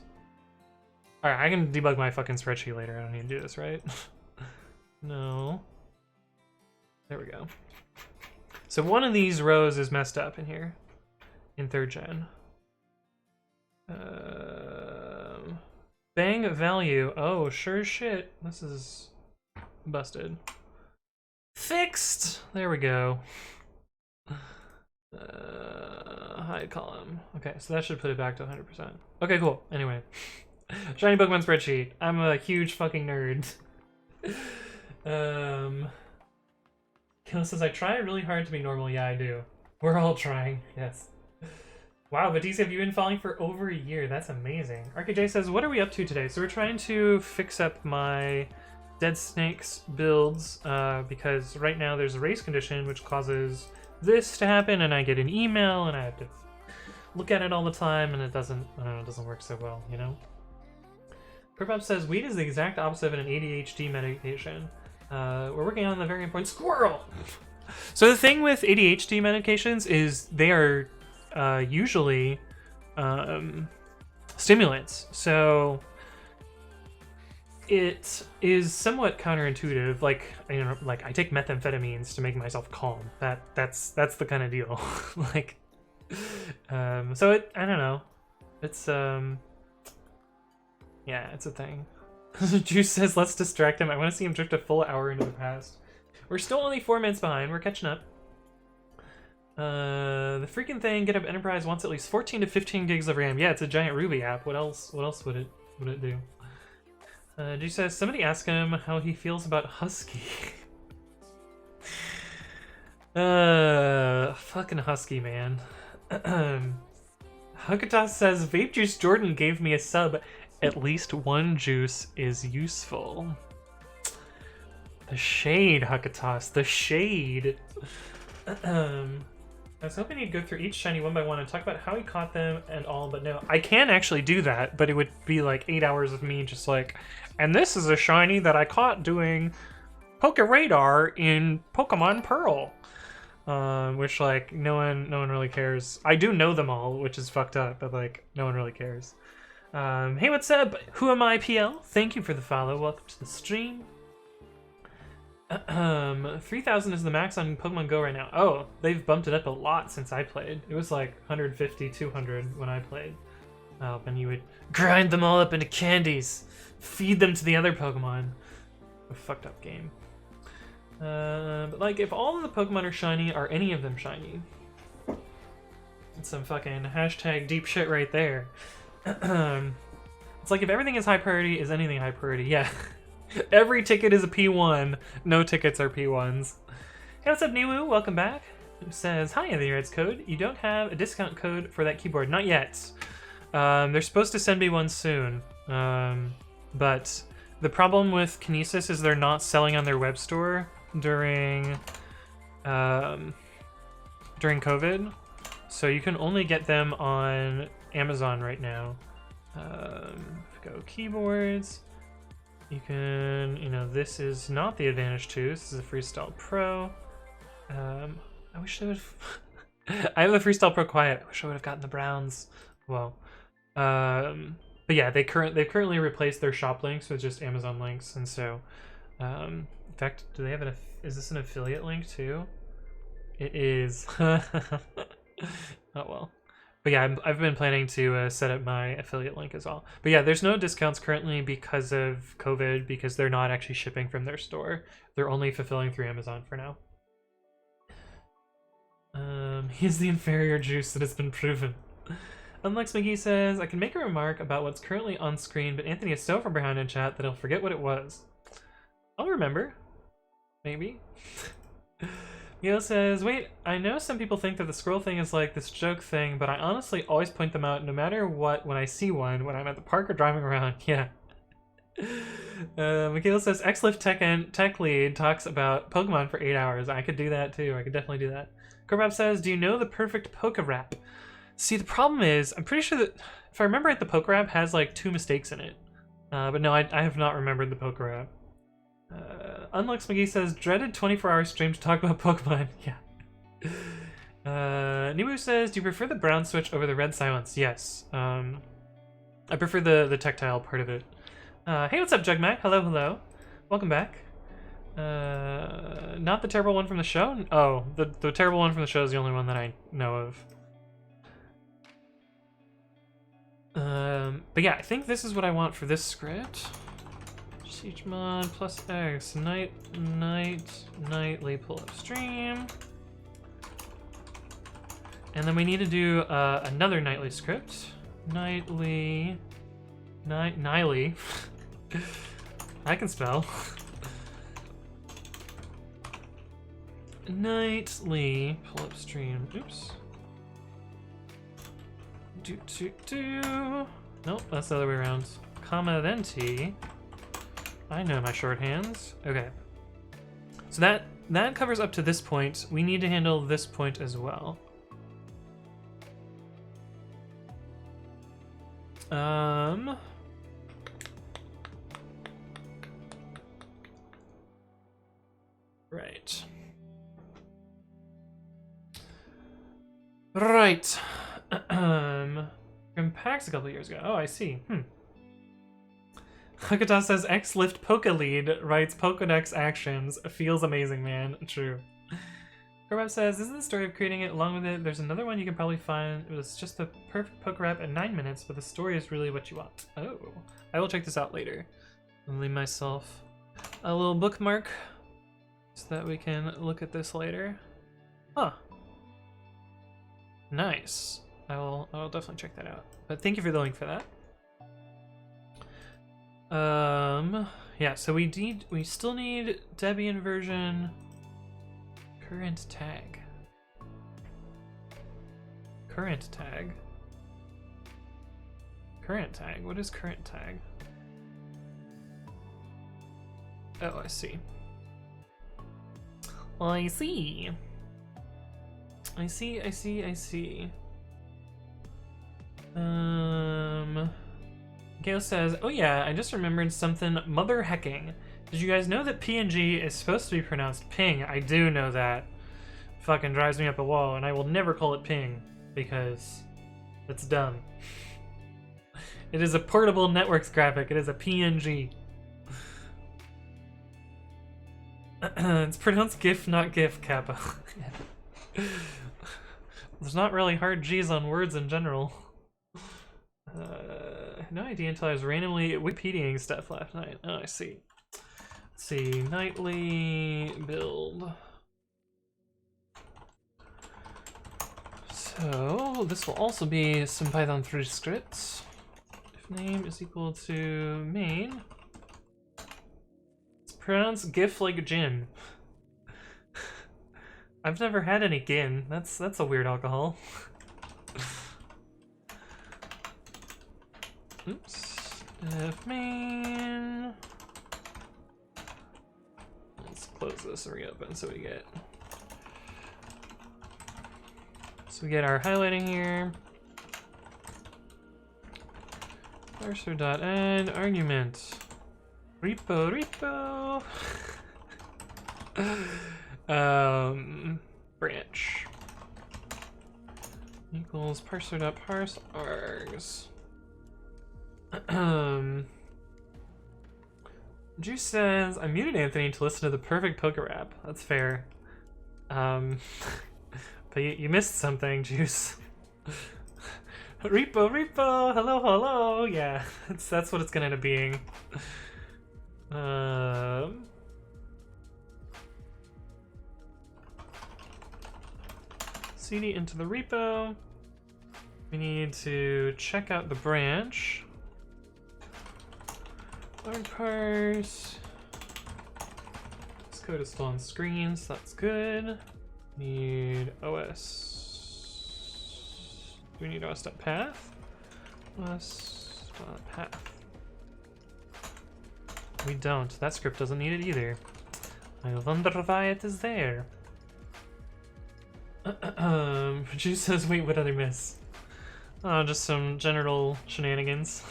Alright, I can debug my fucking spreadsheet later. I don't need to do this, right? No. There we go. So one of these rows is messed up in here. In 3rd gen. Bang value. Oh, sure as shit. This is busted. Fixed! There we go. Hide column. Okay, so that should put it back to 100%. Okay, cool. Anyway. Shiny Pokemon spreadsheet. I'm a huge fucking nerd. Kilo says, I try really hard to be normal. Yeah, I do. We're all trying. Yes. Wow, but DC, have you been following for over a year? That's amazing. RKJ says, what are we up to today? So we're trying to fix up my deadsnakes builds because right now there's a race condition which causes this to happen, and I get an email and I have to look at it all the time, and it doesn't, I don't know, it doesn't work so well, you know? Purpop says, weed is the exact opposite of an ADHD medication. We're working on the very important squirrel! So the thing with ADHD medications is they are usually stimulants. So it is somewhat counterintuitive. Like, you know, like I take methamphetamines to make myself calm. That's the kind of deal. Like, so it, I don't know. It's yeah, it's a thing. Juice says, let's distract him. I want to see him drift a full hour into the past. We're still only 4 minutes behind. We're catching up. The freaking thing, GitHub Enterprise wants at least 14 to 15 gigs of RAM. Yeah, it's a giant Ruby app. What else would it do? Juice says, somebody ask him how he feels about Husky. Fucking Husky, man. Hukatas says, Vape Juice Jordan gave me a sub. At least one juice is useful. The shade, Hukatas, the shade. I was hoping he'd go through each shiny one by one and talk about how he caught them and all, but no. I can actually do that, but it would be like 8 hours of me just like, and this is a shiny that I caught doing Poke Radar in Pokemon Pearl. Which like no one really cares. I do know them all, which is fucked up, but like no one really cares. Hey, what's up? Who am I, PL? Thank you for the follow. Welcome to the stream. 3,000 is the max on Pokemon Go right now. Oh, they've bumped it up a lot since I played. It was like 150, 200 when I played. And you would grind them all up into candies, feed them to the other Pokemon. A fucked up game. But like, if all of the Pokemon are shiny, are any of them shiny? That's some fucking hashtag deep shit right there. It's like if everything is high priority, is anything high priority? Yeah. Every ticket is a P1. No tickets are P1s. Hey, what's up, Niwu? Welcome back. Who says, hi, the Reds Code. You don't have a discount code for that keyboard. Not yet. They're supposed to send me one soon. But the problem with Kinesis is they're not selling on their web store during COVID. So you can only get them on Amazon right now. Go keyboards. You can, you know, this is not the Advantage 2. This is a Freestyle Pro. I wish I would. I have the Freestyle Pro Quiet. I wish I would have gotten the Browns. Well, but yeah, they've currently replaced their shop links with just Amazon links, and so, in fact, do they have is this an affiliate link too? It is. Oh well. But yeah, I've been planning to set up my affiliate link as well. But yeah, there's no discounts currently because of COVID, because they're not actually shipping from their store. They're only fulfilling through Amazon for now. He's the inferior juice that has been proven. Unlex McGee says, I can make a remark about what's currently on screen, but Anthony is so far behind in chat that he'll forget what it was. I'll remember. Maybe. Mio says, wait, I know some people think that the scroll thing is like this joke thing, but I honestly always point them out no matter what when I see one, when I'm at the park or driving around. Yeah. Michaela says, Xlift tech lead talks about Pokemon for 8 hours. I could do that too. I could definitely do that. Korbab says, do you know the perfect Pokerap? See, the problem is, I'm pretty sure that, if I remember right, the Pokerap has like 2 mistakes in it. But no, I have not remembered the Pokerap. Unlux McGee says, dreaded 24-hour stream to talk about Pokemon. Yeah. Nibu says, do you prefer the brown switch over the red silence? Yes. I prefer the tactile part of it. Hey, what's up, Jugmac? Hello, hello. Welcome back. Not the terrible one from the show? Oh, the terrible one from the show is the only one that I know of. But yeah, I think this is what I want for this script. Siegmon plus X, nightly pull up stream. And then we need to do another nightly script. Nightly. I can spell. Nightly pull up stream. Oops. Nope, that's the other way around. Comma then T. I know my shorthands. Okay. So that covers up to this point. We need to handle this point as well. Right. Right. From PAX a couple years ago. Oh, I see. Hakata says, X-Lift Poke Lead writes Pokedex actions. Feels amazing, man. True. Korbab says, this is the story of creating it. Along with it, there's another one you can probably find. It was just the perfect Pokerap in 9 minutes, but the story is really what you want. Oh. I will check this out later. I'll leave myself a little bookmark so that we can look at this later. Huh. Nice. I'll definitely check that out. But thank you for the link for that. Yeah, so we still need Debian version current tag. Current tag. Current tag. What is current tag? Oh, I see. Well, I see. I see. Gail says, oh yeah, I just remembered something mother hecking. Did you guys know that PNG is supposed to be pronounced ping? I do know that. Fucking drives me up a wall, and I will never call it ping, because it's dumb. It is a portable networks graphic. It is a PNG. It's pronounced GIF, not GIF, Kappa. There's not really hard G's on words in general. No idea until I was randomly Wikipediaing stuff last night. Oh, I see. Let's see. Nightly build. So, this will also be some Python 3 scripts. If name is equal to main. It's pronounced GIF like gin. I've never had any gin. That's a weird alcohol. Oops. If main. Let's close this and reopen so we get our highlighting here. Parser.add argument. Repo. branch equals parser.parse args. Juice says, I muted Anthony to listen to the perfect poker rap. That's fair. But you missed something, Juice. Repo, hello. Yeah, that's what it's gonna end up being. CD into the repo. We need to check out the branch. Log parse. This code is still on screen, so that's good. Need OS. Do we need os.path? os.path. We don't. That script doesn't need it either. I wonder why it is there. Juice says, wait, what did I miss? Oh, just some general shenanigans.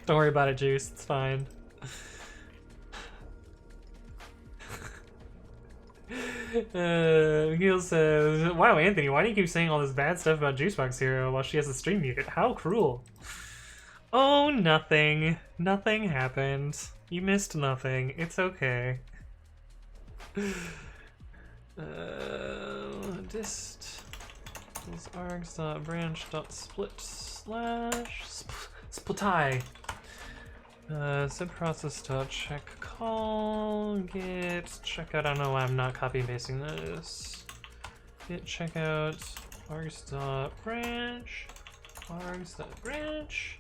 Don't worry about it, Juice. It's fine. Gil says, wow, Anthony, why do you keep saying all this bad stuff about Juicebox Hero while she has the stream muted? How cruel. Oh, nothing. Nothing happened. You missed nothing. It's okay. Dist is args.branch.split slash splitai. Subprocess.check call git checkout. I don't know why I'm not copy and pasting this. Git checkout args.branch args.branch.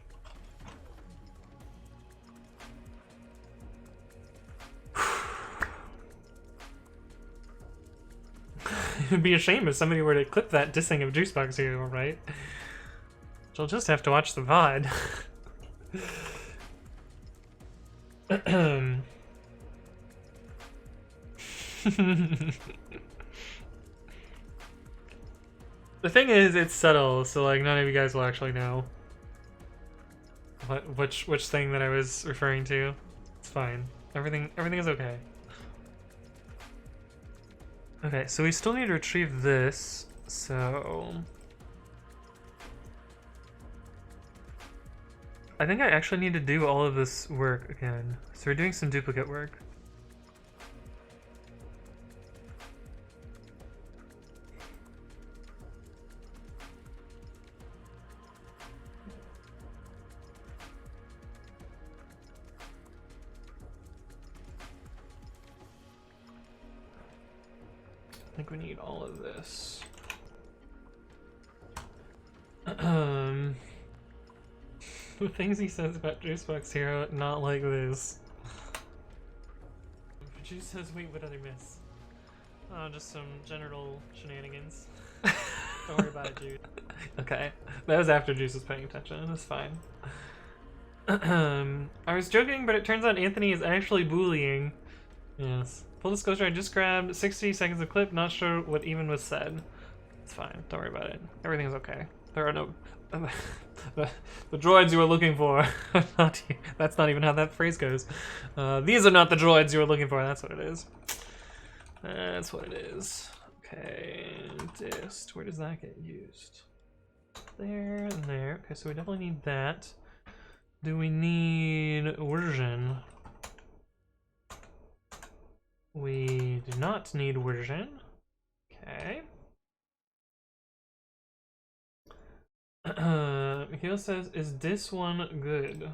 It would be a shame if somebody were to clip that dissing of Juicebox Hero, right? You'll just have to watch the VOD. The thing is, it's subtle, so like none of you guys will actually know which thing that I was referring to. It's fine. Everything is okay. Okay, so we still need to retrieve this, so I think I actually need to do all of this work again. So we're doing some duplicate work. I think we need all of this. The things he says about Juicebox Hero, not like this. Juice says, wait, what did I miss? Oh, just some general shenanigans. Don't worry about it, Juice. Okay, that was after Juice was paying attention. It's fine. I was joking, but it turns out Anthony is actually bullying. Yes. Full disclosure, I just grabbed 60 seconds of clip, not sure what even was said. It's fine, don't worry about it. Everything's okay. There are no... the droids you were looking for. That's not even how that phrase goes. These are not the droids you were looking for, that's what it is. That's what it is. Okay, dist, where does that get used? There and there. Okay, so we definitely need that. Do we need version? We do not need version. Okay. Mikhail says, is this one good?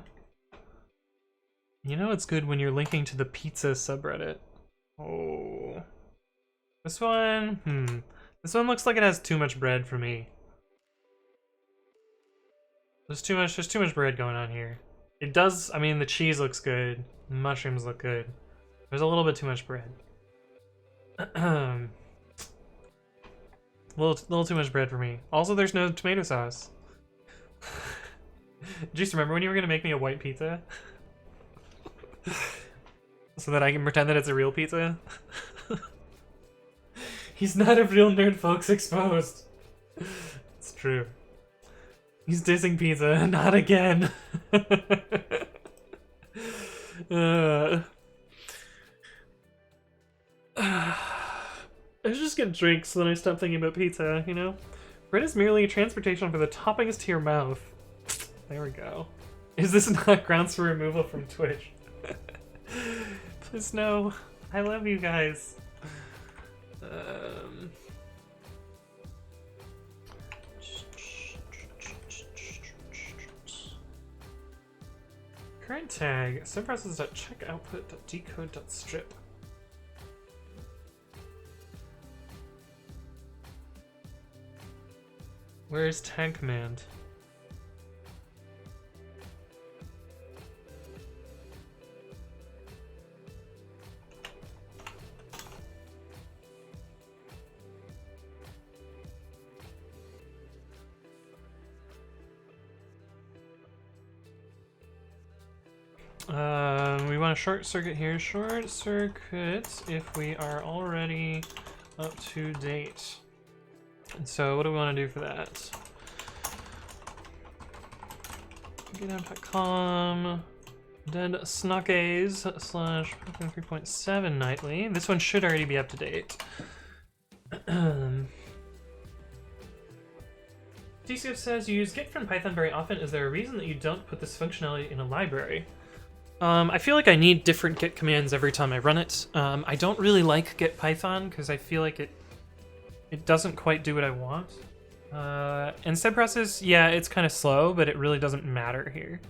You know it's good when you're linking to the pizza subreddit. Oh. This one, This one looks like it has too much bread for me. There's too much bread going on here. It does, I mean, the cheese looks good. The mushrooms look good. There's a little bit too much bread. little too much bread for me. Also, there's no tomato sauce. Just remember when you were gonna make me a white pizza? So that I can pretend that it's a real pizza? He's not a real nerd, folks. Exposed. It's true. He's dissing pizza. Not again. I should just get drinks so then I stop thinking about pizza, you know? Bread is merely transportation for the toppings to your mouth. There we go. Is this not grounds for removal from Twitch? Please no. I love you guys. Current tag, subprocess.checkoutput.decode.strip. Where's tag command? We want a short circuit here. Short circuit if we are already up to date. And so what do we want to do for that? Github.com deadsnakes slash 3.7 nightly. This one should already be up to date. DCF says you use Git from Python very often. Is there a reason that you don't put this functionality in a library? I feel like I need different Git commands every time I run it. I don't really like Git Python because I feel like it doesn't quite do what I want. And subprocess, yeah, it's kind of slow, but it really doesn't matter here.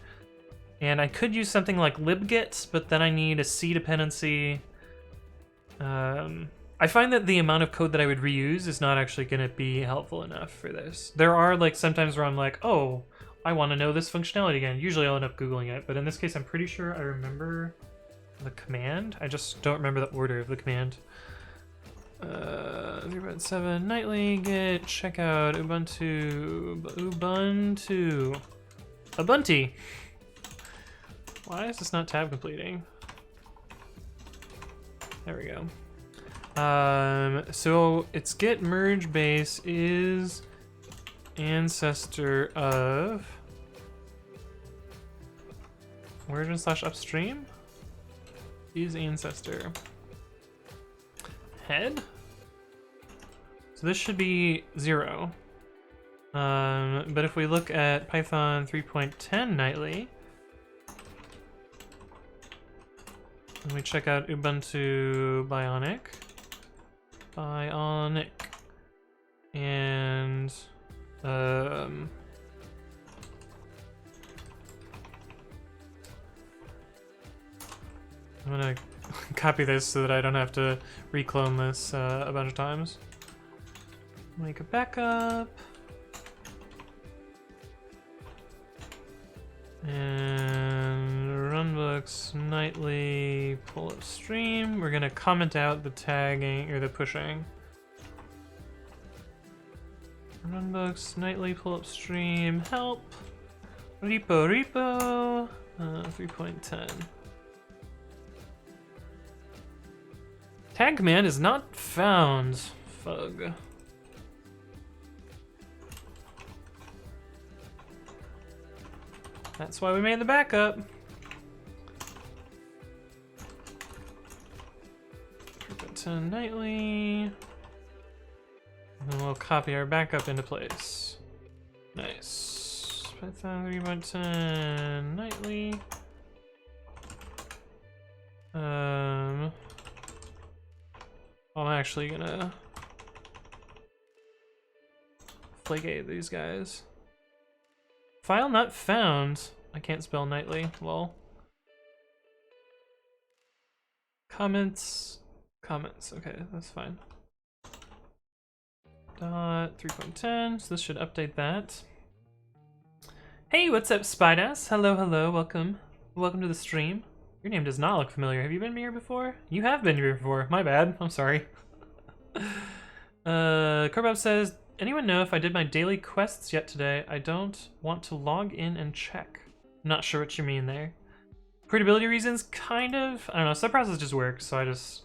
And I could use something like libgit, but then I need a C dependency. I find that the amount of code that I would reuse is not actually going to be helpful enough for this. There are like sometimes where I'm like, oh, I want to know this functionality again. Usually I'll end up Googling it, but in this case I'm pretty sure I remember the command. I just don't remember the order of the command. 3.7 nightly git checkout Ubuntu. Why is this not tab completing? There we go. So its git merge base is ancestor of origin / upstream is ancestor head. So this should be 0. But if we look at Python 3.10 nightly and we check out Ubuntu Bionic and I'm gonna copy this so that I don't have to reclone this a bunch of times. Make a backup. And runbooks nightly pull upstream. We're gonna comment out the tagging or the pushing. Runbooks nightly pull upstream help repo 3.10. Tag command is not found. Fug. That's why we made the backup. 3.10 nightly. And we'll copy our backup into place. Nice. Python 3.10 nightly. I'm actually gonna flagate these guys. File not found. I can't spell nightly. Lol. Comments. Okay, that's fine. Dot 3.10. So this should update that. Hey, what's up, Spidas? Hello, welcome. Welcome to the stream. Your name does not look familiar. Have you been here before? You have been here before. My bad. I'm sorry. Korbab says, anyone know if I did my daily quests yet today? I don't want to log in and check. Not sure what you mean there. Credibility reasons, kind of. I don't know. Subprocess just works, so I just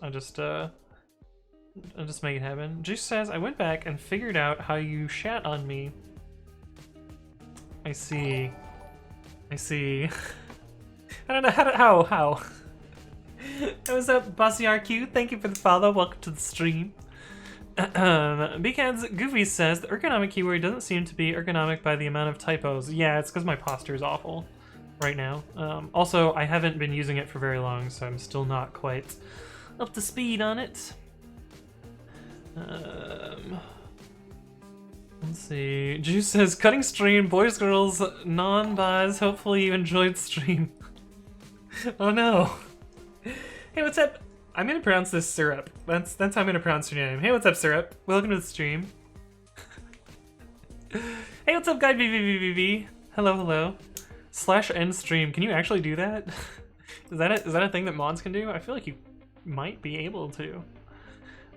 make it happen. Juice says, I went back and figured out how you shat on me. I see. I don't know how. What's up, Bossy RQ? Thank you for the follow. Welcome to the stream. Because Goofy says the ergonomic keyword doesn't seem to be ergonomic by the amount of typos. Yeah, it's because my posture is awful right now. Also, I haven't been using it for very long, so I'm still not quite up to speed on it. Let's see. Juice says, cutting stream, boys, girls, non-bis. Hopefully you enjoyed stream. Oh no. Hey, what's up? I'm gonna pronounce this Syrup. That's how I'm gonna pronounce your name. Hey, what's up, Syrup? Welcome to the stream. Hey, what's up, guy VVVVV? Hello, hello. /end stream. Can you actually do that? Is that a thing that mods can do? I feel like you might be able to.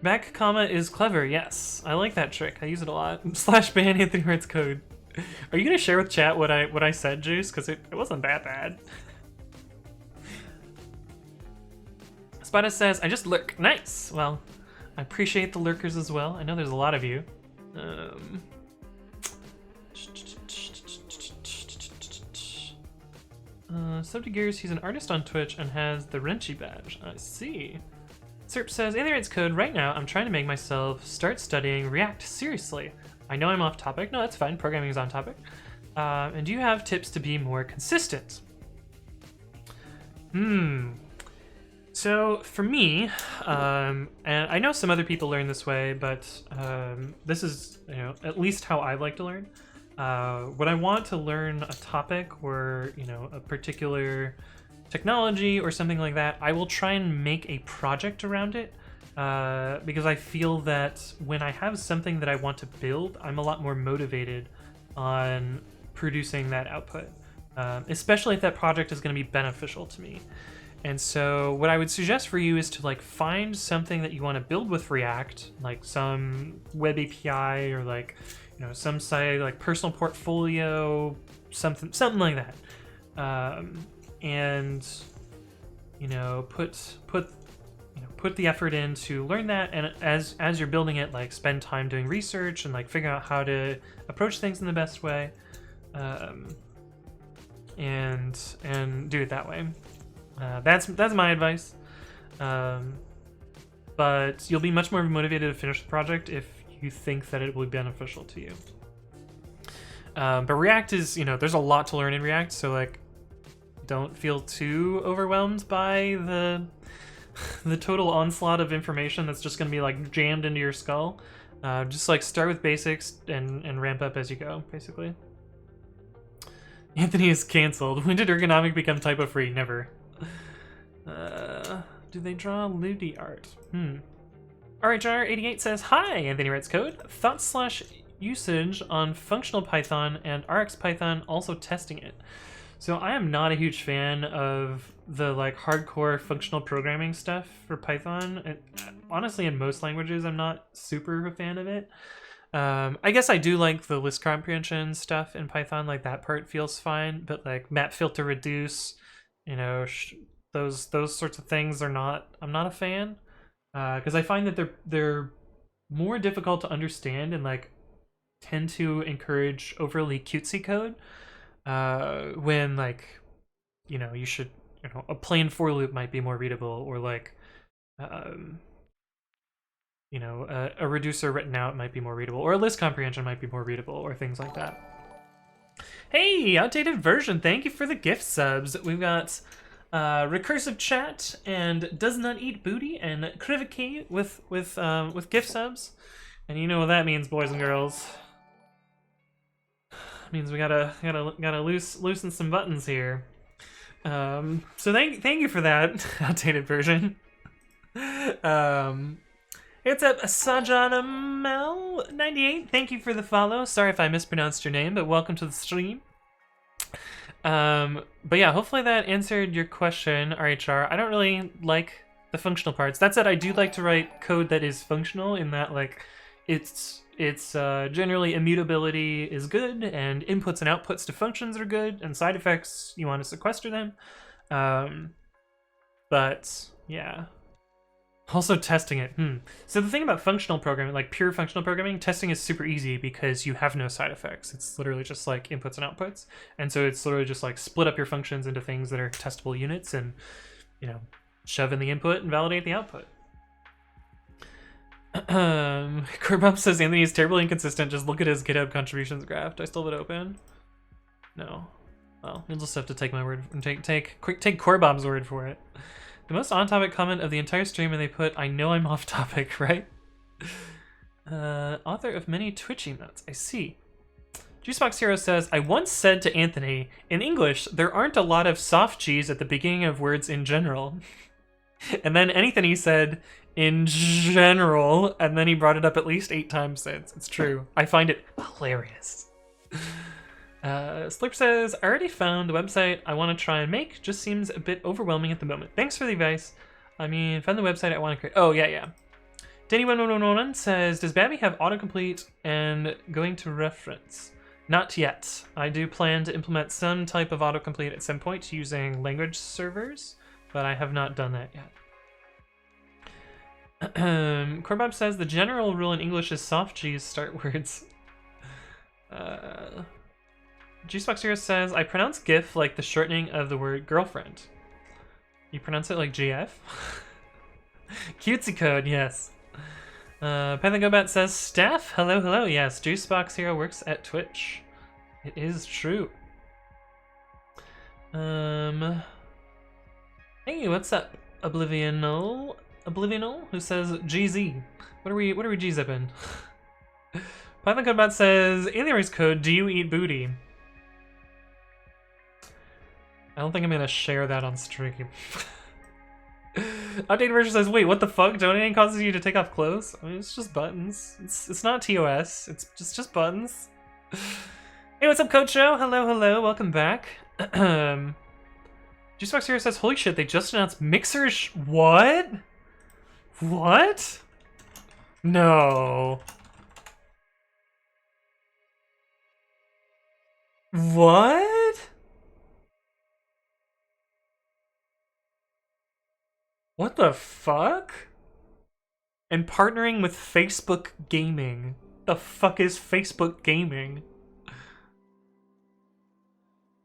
Back comma is clever. Yes, I like that trick. I use it a lot. /ban Anthony writes code. Are you gonna share with chat what I said, Juice? Because it wasn't that bad. Spada says, I just lurk. Nice. Well, I appreciate the lurkers as well. I know there's a lot of you. Subject Gears, he's an artist on Twitch and has the Renchi badge. I see. Serp says, Anthony writes code. Right now, I'm trying to make myself start studying React seriously. I know I'm off topic. No, that's fine. Programming is on topic. And do you have tips to be more consistent? So for me, and I know some other people learn this way, but this is, at least how I like to learn. When I want to learn a topic or, a particular technology or something like that, I will try and make a project around it, because I feel that when I have something that I want to build, I'm a lot more motivated on producing that output, especially if that project is going to be beneficial to me. And so what I would suggest for you is to find something that you want to build with React, like some web API or some site like personal portfolio, something like that. And put the effort in to learn that, and as you're building it, spend time doing research and figure out how to approach things in the best way, and do it that way. That's my advice, but you'll be much more motivated to finish the project if you think that it will be beneficial to you. But React is, there's a lot to learn in React, so don't feel too overwhelmed by the total onslaught of information that's just going to be jammed into your skull. Just start with basics and ramp up as you go, basically. Anthony is canceled. When did ergonomic become typo free? Never. Do they draw Ludi art? RHR88 says, hi, Anthony writes code. Thoughts/usage on functional Python and RX Python, also testing it. So I am not a huge fan of the hardcore functional programming stuff for Python. And honestly, in most languages, I'm not super a fan of it. I guess I do like the list comprehension stuff in Python. That part feels fine, but map filter reduce, those sorts of things I'm not a fan, because I find that they're more difficult to understand and tend to encourage overly cutesy code, when you should, a plain for loop might be more readable, or a reducer written out might be more readable, or a list comprehension might be more readable, or things like that. Hey, Outdated Version, thank you for the gift subs. We've got Recursive Chat and Does Not Eat Booty and Kriviki with gift subs, and you know what that means, boys and girls. It means we gotta loosen some buttons here. So thank you for that, Outdated Version. It's up Sajanamel98. Thank you for the follow. Sorry if I mispronounced your name, but welcome to the stream. But yeah, hopefully that answered your question, RHR. I don't really like the functional parts. That said, I do like to write code that is functional, in that it's generally immutability is good, and inputs and outputs to functions are good, and side effects, you want to sequester them. But yeah. Also testing it. So the thing about functional programming, pure functional programming, testing is super easy because you have no side effects. It's literally just inputs and outputs. And so it's literally just split up your functions into things that are testable units, and, shove in the input and validate the output. Corbump says Anthony is terribly inconsistent. Just look at his GitHub contributions graph. Do I still have it open? No. Well, you'll just have to take my word. Take Corbomb's word for it. The most on-topic comment of the entire stream, and they put, "I know I'm off topic," right? Author of many Twitch emotes. I see. Juicebox Hero says, I once said to Anthony, in English, there aren't a lot of soft G's at the beginning of words in general. And then anything he said, in general, and then he brought it up at least 8 times since. It's true. I find it hilarious. Slurp says, I already found the website I want to try and make. Just seems a bit overwhelming at the moment. Thanks for the advice. I mean, found the website I want to create. Oh, yeah. Danny1111 says, does Babby have autocomplete and going to reference? Not yet. I do plan to implement some type of autocomplete at some point using language servers, but I have not done that yet. Corbob says the general rule in English is soft G's start words. Juicebox Hero says, I pronounce GIF like the shortening of the word girlfriend. You pronounce it like GF? Cutesy code, yes. Python Gobat says, staff, hello, yes, Juicebox Hero works at Twitch. It is true. Hey, what's up, Oblivional, who says GZ. What are we G-zipping? Python Gobat says, Alienrace code, do you eat booty? I don't think I'm gonna share that on stream. Updated version says, wait, what the fuck? Donating causes you to take off clothes? I mean, it's just buttons. It's not TOS. It's just buttons. Hey, what's up, Coach Joe? Hello, welcome back. Juicebox Hero says, holy shit, they just announced Mixer what? What? No. What? What the fuck? And partnering with Facebook Gaming. The fuck is Facebook Gaming?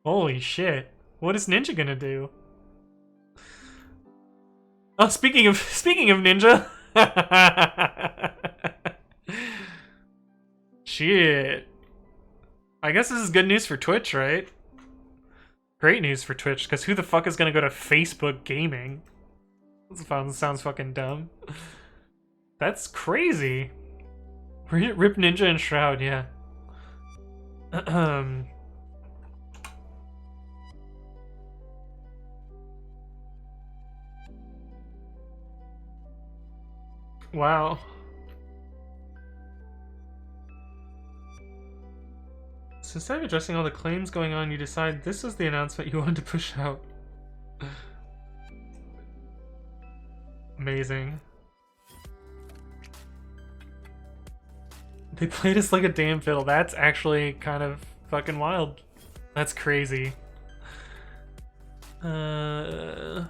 Holy shit. What is Ninja gonna do? Oh, speaking of Ninja. Shit. I guess this is good news for Twitch, right? Great news for Twitch, because who the fuck is gonna go to Facebook Gaming? This sounds fucking dumb. That's crazy. Rip Ninja and Shroud, yeah. Wow. So instead of addressing all the claims going on, you decide this is the announcement you wanted to push out. Amazing. They played us like a damn fiddle. That's actually kind of fucking wild. That's crazy. Shroud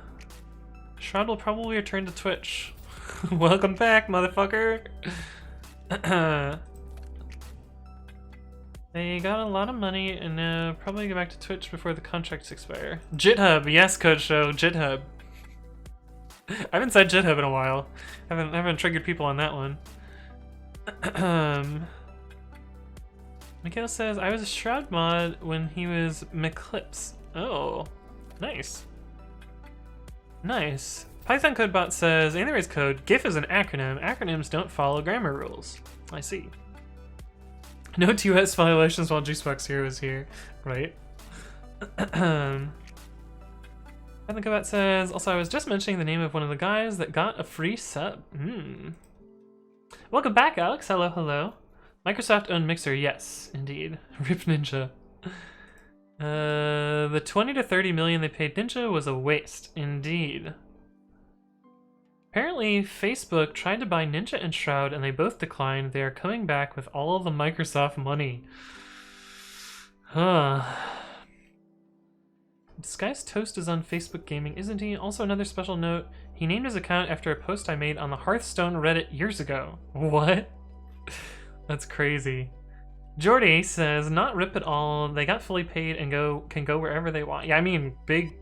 will probably return to Twitch. Welcome back, motherfucker. They got a lot of money and probably go back to Twitch before the contracts expire. Github, yes, Code Show, Github. I haven't said Github in a while. I haven't triggered people on that one. Mikhail says, I was a Shroud mod when he was Meclipse. Oh, nice. Nice. Python Codebot says, Anyways code, GIF is an acronym. Acronyms don't follow grammar rules. I see. No TOS violations while Juicebox Hero is here. Right. Python Codebot says, also I was just mentioning the name of one of the guys that got a free sub. Welcome back, Alex. Hello. Microsoft owned Mixer, yes, indeed. Rip Ninja. The 20 to 30 million they paid Ninja was a waste, indeed. Apparently, Facebook tried to buy Ninja and Shroud and they both declined. They are coming back with all of the Microsoft money. Disguised Toast is on Facebook Gaming, isn't he? Also, another special note, he named his account after a post I made on the Hearthstone Reddit years ago. What? That's crazy. Jordy says, not rip at all. They got fully paid and can go wherever they want. Yeah, I mean, big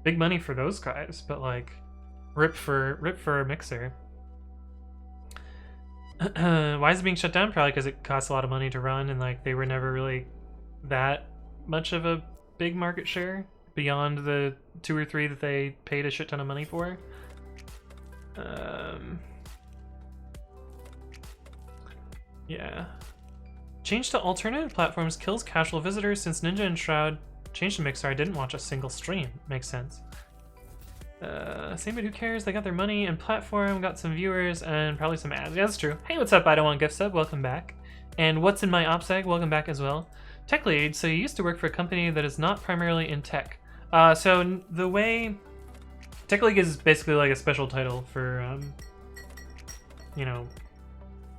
money for those guys, but like, rip for a Mixer. Why is it being shut down? Probably because it costs a lot of money to run, and like they were never really that much of a big market share beyond the 2 or 3 that they paid a shit ton of money for. Yeah. Change to alternative platforms kills casual visitors. Since Ninja and Shroud changed to Mixer, I didn't watch a single stream. Makes sense. Same, but who cares? They got their money and platform, got some viewers, and probably some ads. Yeah, that's true. Hey, what's up? I don't want gift sub. Welcome back. And what's in my OPSEG? Welcome back as well. Tech lead. So you used to work for a company that is not primarily in tech. So the way Tech League is basically like a special title for, you know,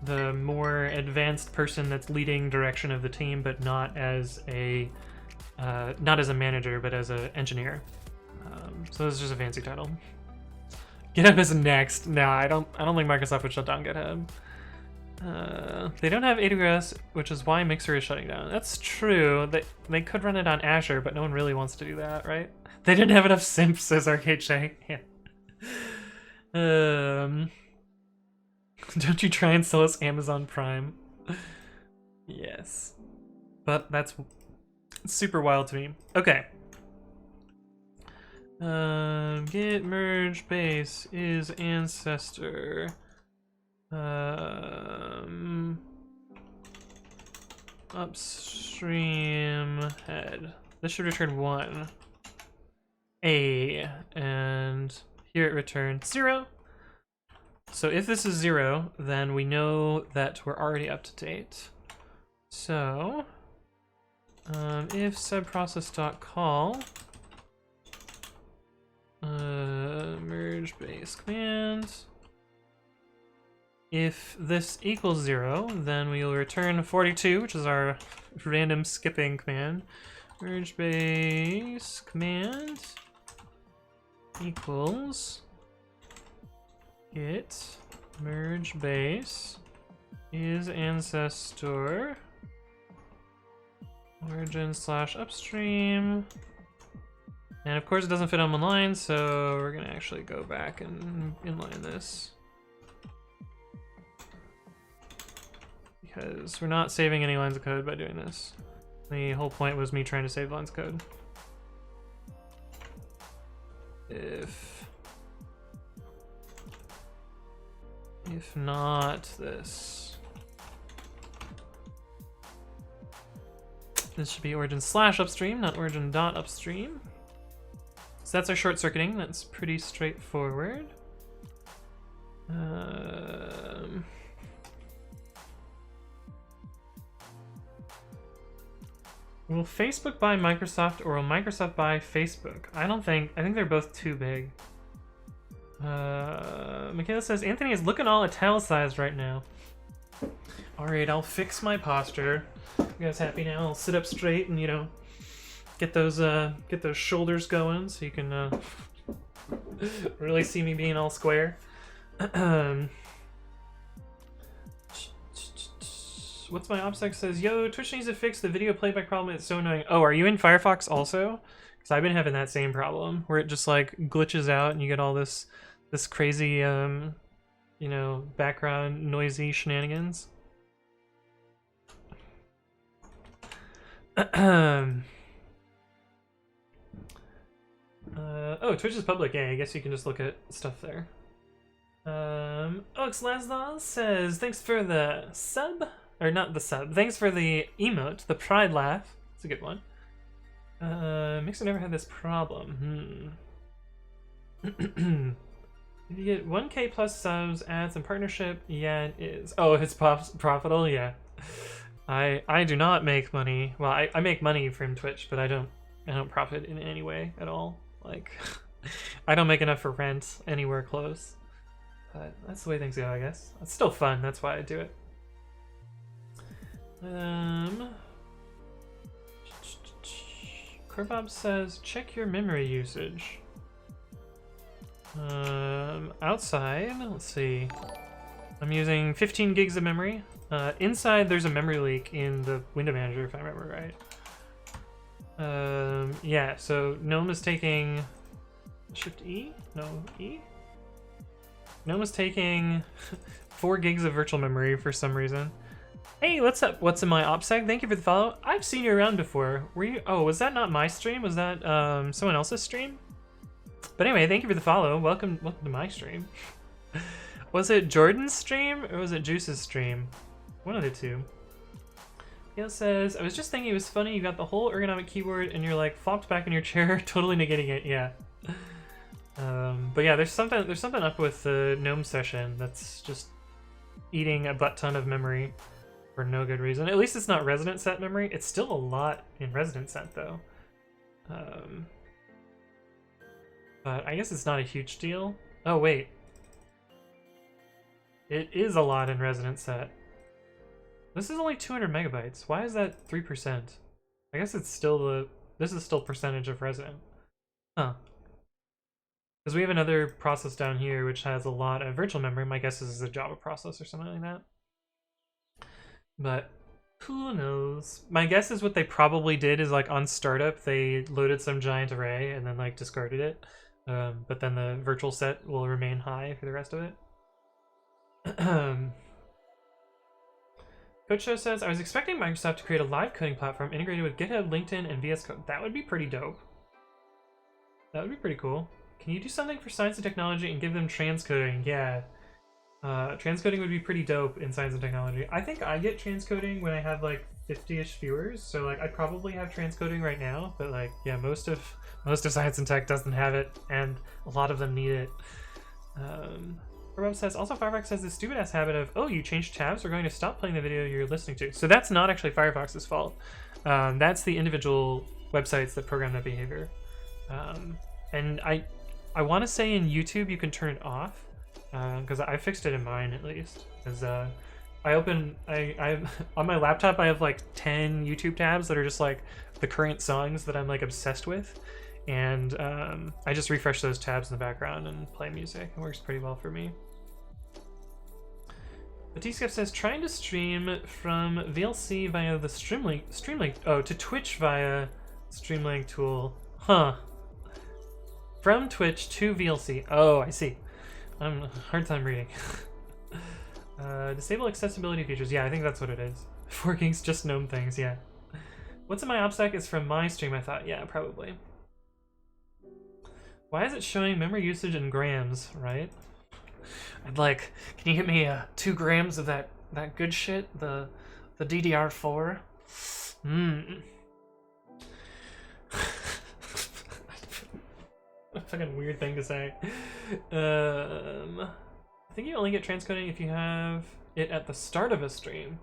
the more advanced person that's leading direction of the team, but not as a manager, but as an engineer. So this is just a fancy title. GitHub is next. No, I don't think Microsoft would shut down GitHub. They don't have AWS, which is why Mixer is shutting down. That's true. They could run it on Azure, but no one really wants to do that, right? They didn't have enough simps, says Arcade Shay. Yeah. Don't you try and sell us Amazon Prime? Yes. But that's super wild to me. Okay. Git merge base is ancestor. Upstream head. This should return 1. And here it returned 0. So if this is 0, then we know that we're already up to date. So if subprocess.call merge base command. If this equals 0, then we will return 42, which is our random skipping command. Merge base command equals git merge base is ancestor origin / upstream. And of course it doesn't fit on one line, so we're gonna actually go back and inline this. Because we're not saving any lines of code by doing this. The whole point was me trying to save lines of code. If not this. This should be origin / upstream, not origin.upstream. So that's our short circuiting. That's pretty straightforward. Will Facebook buy Microsoft or will Microsoft buy Facebook? I think they're both too big. Michaela says, Anthony is looking all italicized right now. Alright, I'll fix my posture. You guys happy now? I'll sit up straight and, you know, get those shoulders going so you can really see me being all square. What's my OPSEC says, yo, Twitch needs to fix the video playback problem. It's so annoying. Oh, are you in Firefox also? Because I've been having that same problem where it just like glitches out and you get all this crazy, you know, background noisy shenanigans. Oh, Twitch is public. Yeah, I guess you can just look at stuff there. Ox Laszlo says, thanks for the sub. Or not the sub. Thanks for the emote, the pride laugh. It's a good one. Mixer never had this problem. If you get 1K plus subs, ads, and partnership, yeah, it is. Oh, it's profitable? Yeah. I do not make money. Well, I make money from Twitch, but I don't profit in any way at all. Like, I don't make enough for rent anywhere close. But that's the way things go, I guess. It's still fun, that's why I do it. Korbob says, check your memory usage. Outside, let's see. I'm using 15 gigs of memory. Inside, there's a memory leak in the window manager, if I remember right. Yeah, so GNOME is taking Shift E? No, E? GNOME is taking 4 gigs of virtual memory for some reason. Hey, what's up? What's in my OPSEC? Thank you for the follow. I've seen you around before. Were you? Oh, was that not my stream? Was that someone else's stream? But anyway, thank you for the follow. Welcome to my stream. Was it Jordan's stream or was it Juice's stream? One of the two. Gail says, I was just thinking it was funny you got the whole ergonomic keyboard and you're like flopped back in your chair, totally negating it. Yeah. But yeah, there's something up with the GNOME session that's just eating a butt ton of memory for no good reason. At least it's not resident set memory. It's still a lot in resident set though. But I guess it's not a huge deal. Oh wait. It is a lot in resident set. This is only 200 megabytes. Why is that 3%? I guess it's still this is still percentage of resident. Huh. Because we have another process down here which has a lot of virtual memory. My guess is a Java process or something like that. But who knows? My guess is what they probably did is like on startup they loaded some giant array and then like discarded it. But then the virtual set will remain high for the rest of it. Coach Show says, I was expecting Microsoft to create a live coding platform integrated with GitHub, LinkedIn, and VS Code. That would be pretty dope. That would be pretty cool. Can you do something for science and technology and give them transcoding? Yeah. Transcoding would be pretty dope in science and technology. I think I get transcoding when I have like 50-ish viewers, so like I probably have transcoding right now, but like yeah, most of science and tech doesn't have it, and a lot of them need it. Rob says, also Firefox has this stupid ass habit of, oh, you changed tabs, we're going to stop playing the video you're listening to. So that's not actually Firefox's fault. That's the individual websites that program that behavior. And I want to say in YouTube you can turn it off, because I fixed it in mine at least. Because I on my laptop I have like 10 YouTube tabs that are just like the current songs that I'm like obsessed with. And I just refresh those tabs in the background and play music. It works pretty well for me. The T-Scap says, trying to stream from VLC via the Streamlink. Oh, to Twitch via Streamlink tool. Huh. From Twitch to VLC. Oh, I see. I'm a hard time reading. Disable accessibility features. Yeah, I think that's what it is. 4 gigs, just GNOME things, yeah. What's in my OPSEC is from my stream, I thought. Yeah, probably. Why is it showing memory usage in grams, right? I'd like, can you get me 2 grams of that good shit? The DDR4? A fucking weird thing to say. I think you only get transcoding if you have it at the start of a stream.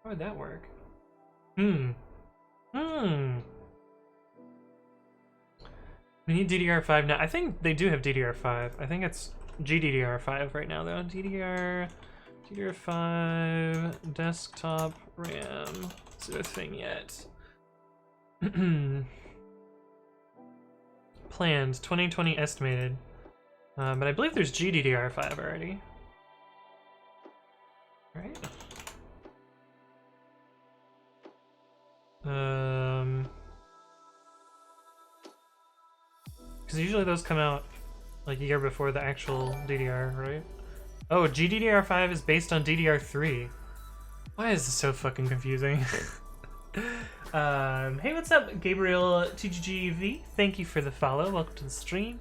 How would that work? We need DDR5 now. I think they do have DDR5. I think it's GDDR5 right now though. DDR5 desktop RAM. Is it a thing yet? Planned 2020 estimated, but I believe there's GDDR5 already. Right? Because usually those come out like a year before the actual DDR, right? Oh, GDDR5 is based on DDR3. Why is this so fucking confusing? Hey, what's up, Gabriel TGGV? Thank you for the follow. Welcome to the stream.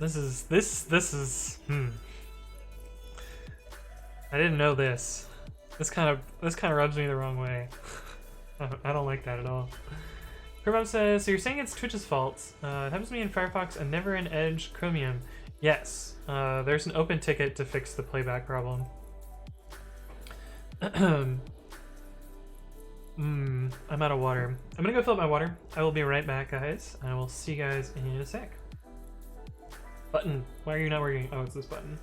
This is I didn't know this. This kind of rubs me the wrong way. I don't like that at all. Kerbob says, so you're saying it's Twitch's fault. It happens to me in Firefox and never in Edge Chromium. Yes, there's an open ticket to fix the playback problem. I'm out of water. I'm gonna go fill up my water. I will be right back, guys. I will see you guys in a sec. Button. Why are you not working? Oh, it's this button.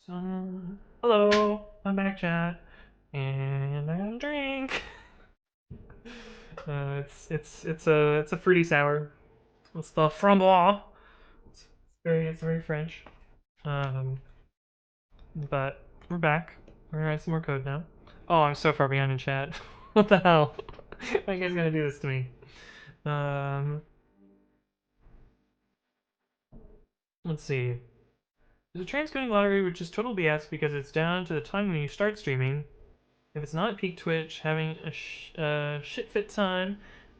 Hello, I'm back, chat, and I got a drink. It's a fruity sour. It's the framboise. It's very French. Um, but we're back. We're gonna write some more code now. Oh, I'm so far behind in chat. What the hell? Why are you guys gonna do this to me? Let's see. There's a transcoding lottery which is total BS because it's down to the time when you start streaming. If it's not at peak Twitch having a shit fit time,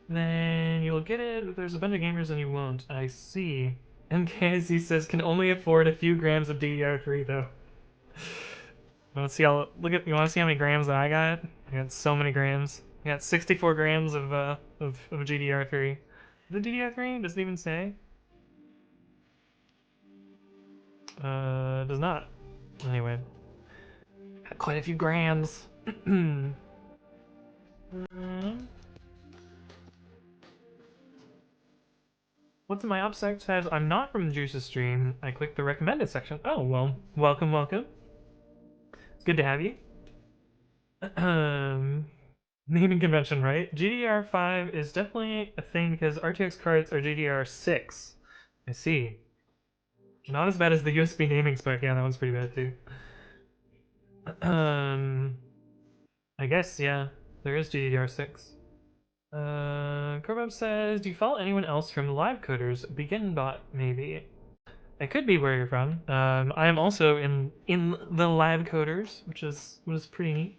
then you'll get it. If there's a bunch of gamers, then you won't. I see. MKSC says can only afford a few grams of DDR3 though. You want to see how you want to see how many grams that I got? I got so many grams. I got 64 grams of GDR3. The DDR3 doesn't even say. Does not. Anyway, got quite a few grams. What's in my upsec says I'm not from the Juice's stream. I clicked the recommended section. Oh well, welcome, welcome. It's good to have you. Naming convention, right? GDR5 is definitely a thing because RTX cards are GDR6. I see. Not as bad as the USB naming spec. Yeah, that one's pretty bad too. I guess, yeah. There is GDR6. Corbab says, do you follow anyone else from the live coders? Begin bot, maybe. It could be where you're from. I am also in the live coders, which is pretty neat.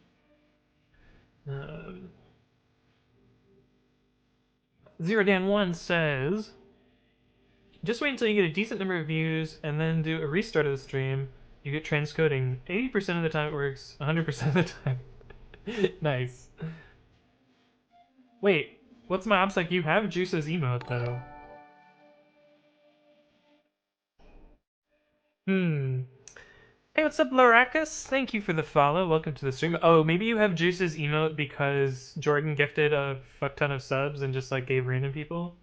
Zero Dan 1 says, just wait until you get a decent number of views and then do a restart of the stream. You get transcoding. 80% of the time it works, 100% of the time. Nice. Wait, what's my ops like? You have Juice's emote though. Hey, what's up, Laracus? Thank you for the follow. Welcome to the stream. Oh, maybe you have Juice's emote because Jordan gifted a fuck ton of subs and just like gave random people.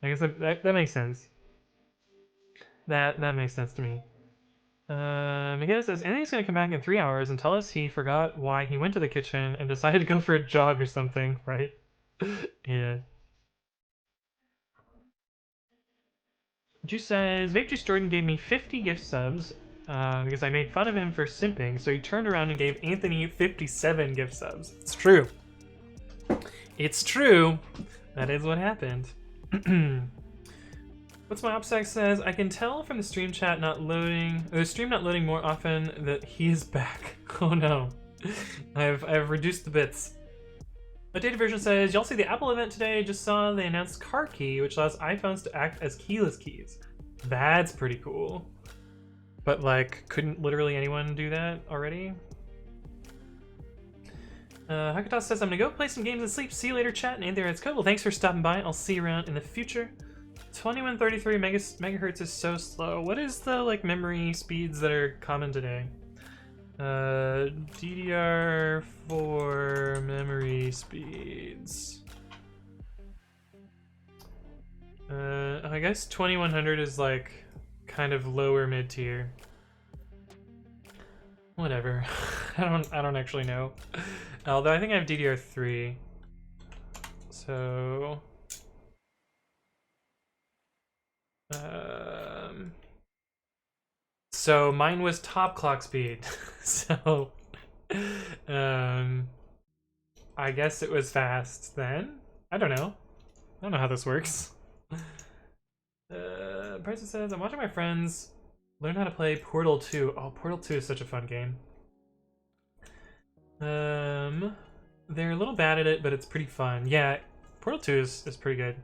I guess that makes sense. That makes sense to me. Miguel says Anthony's gonna come back in 3 hours and tell us he forgot why he went to the kitchen and decided to go for a jog or something, right? Yeah. Juice says Vape Juice Jordan gave me 50 gift subs because I made fun of him for simping, so he turned around and gave Anthony 57 gift subs. It's true. It's true. That is what happened. What's my OPSEC says? I can tell from the stream chat not loading, or the stream not loading more often that he is back. Oh no. I've reduced the bits. Updated version says, y'all see the Apple event today? Just saw they announced Car Key, which allows iPhones to act as keyless keys. That's pretty cool. But like, couldn't literally anyone do that already? Hakatos says, I'm gonna go play some games and sleep. See you later, chat. And Anthony writes code. Well, thanks for stopping by. I'll see you around in the future. 2133 megahertz is so slow. What is the like memory speeds that are common today? DDR4 memory speeds. I guess 2100 is like kind of lower mid tier. Whatever. I don't actually know. Although I think I have DDR3. So so mine was top clock speed. So I guess it was fast then. I don't know how this works. Person says I'm watching my friends learn how to play Portal 2. Oh, Portal 2 is such a fun game. They're a little bad at it, but it's pretty fun. Yeah, Portal 2 is pretty good.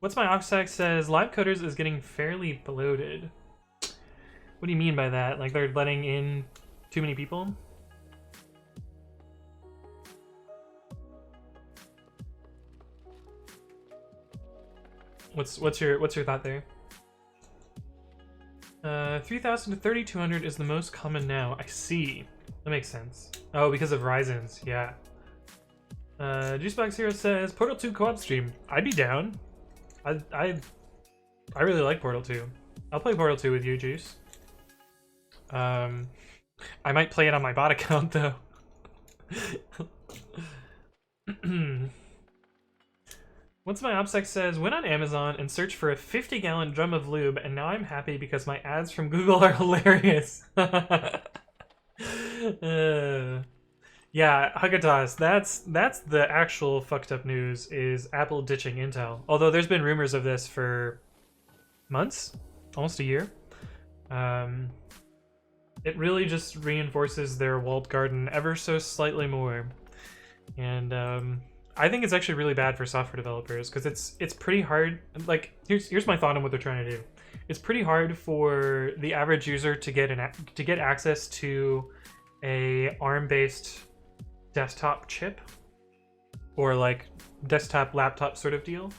What's my Oxac says live coders is getting fairly bloated. What do you mean by that? Like they're letting in too many people? What's your thought there? 3000 to 3200 is the most common now. I see. That makes sense. Oh, because of Ryzen's, yeah. Juicebox Hero says Portal 2 co-op stream. I'd be down. I really like Portal 2. I'll play Portal 2 with you, Juice. I might play it on my bot account though. Once my OPSEC says, went on Amazon and searched for a 50-gallon drum of lube, and now I'm happy because my ads from Google are hilarious. Yeah, Hagatas, that's the actual fucked up news, is Apple ditching Intel. Although there's been rumors of this for months, almost a year. It really just reinforces their walled garden ever so slightly more. And I think it's actually really bad for software developers because it's pretty hard. Like, here's my thought on what they're trying to do. It's pretty hard for the average user to get access to a ARM-based desktop chip or like desktop laptop sort of deal.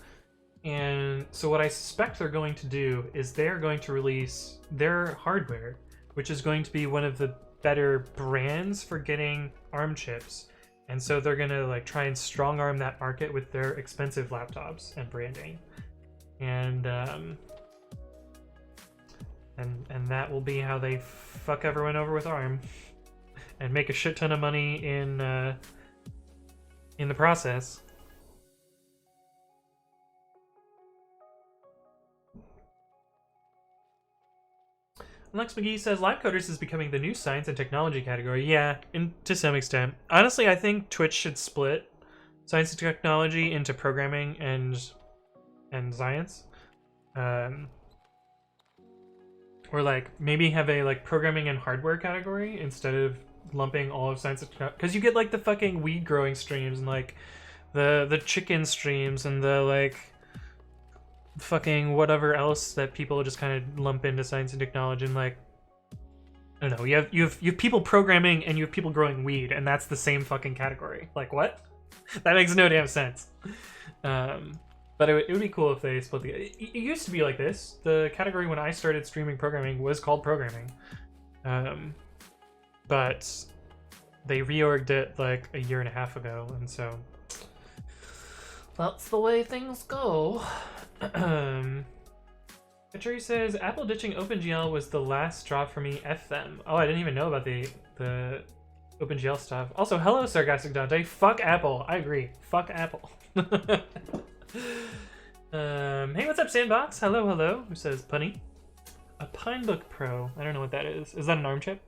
And so what I suspect they're going to do is they're going to release their hardware, which is going to be one of the better brands for getting ARM chips. And so they're gonna like try and strong arm that market with their expensive laptops and branding. And that will be how they fuck everyone over with ARM and make a shit ton of money in the process. Lex McGee says Live Coders is becoming the new science and technology category. Yeah, to some extent. Honestly, I think Twitch should split science and technology into programming and science. Or like maybe have a like programming and hardware category instead of lumping all of science and technology. Because you get like the fucking weed growing streams and like the chicken streams and the like fucking whatever else that people just kind of lump into science and technology, and like I don't know, you have people programming and you have people growing weed, and that's the same fucking category. Like, what? That makes no damn sense. But it would be cool if they split the. It used to be like this. The category when I started streaming programming was called programming, but they reorged it like a year and a half ago, and so that's the way things go. Katri says Apple ditching OpenGL was the last straw for me. F them. Oh, I didn't even know about the OpenGL stuff. Also, hello, Sarcastic Dante. Fuck Apple. I agree. Fuck Apple. Hey, what's up, Sandbox? Hello, hello. Who says Punny? A Pinebook Pro. I don't know what that is. Is that an ARM chip?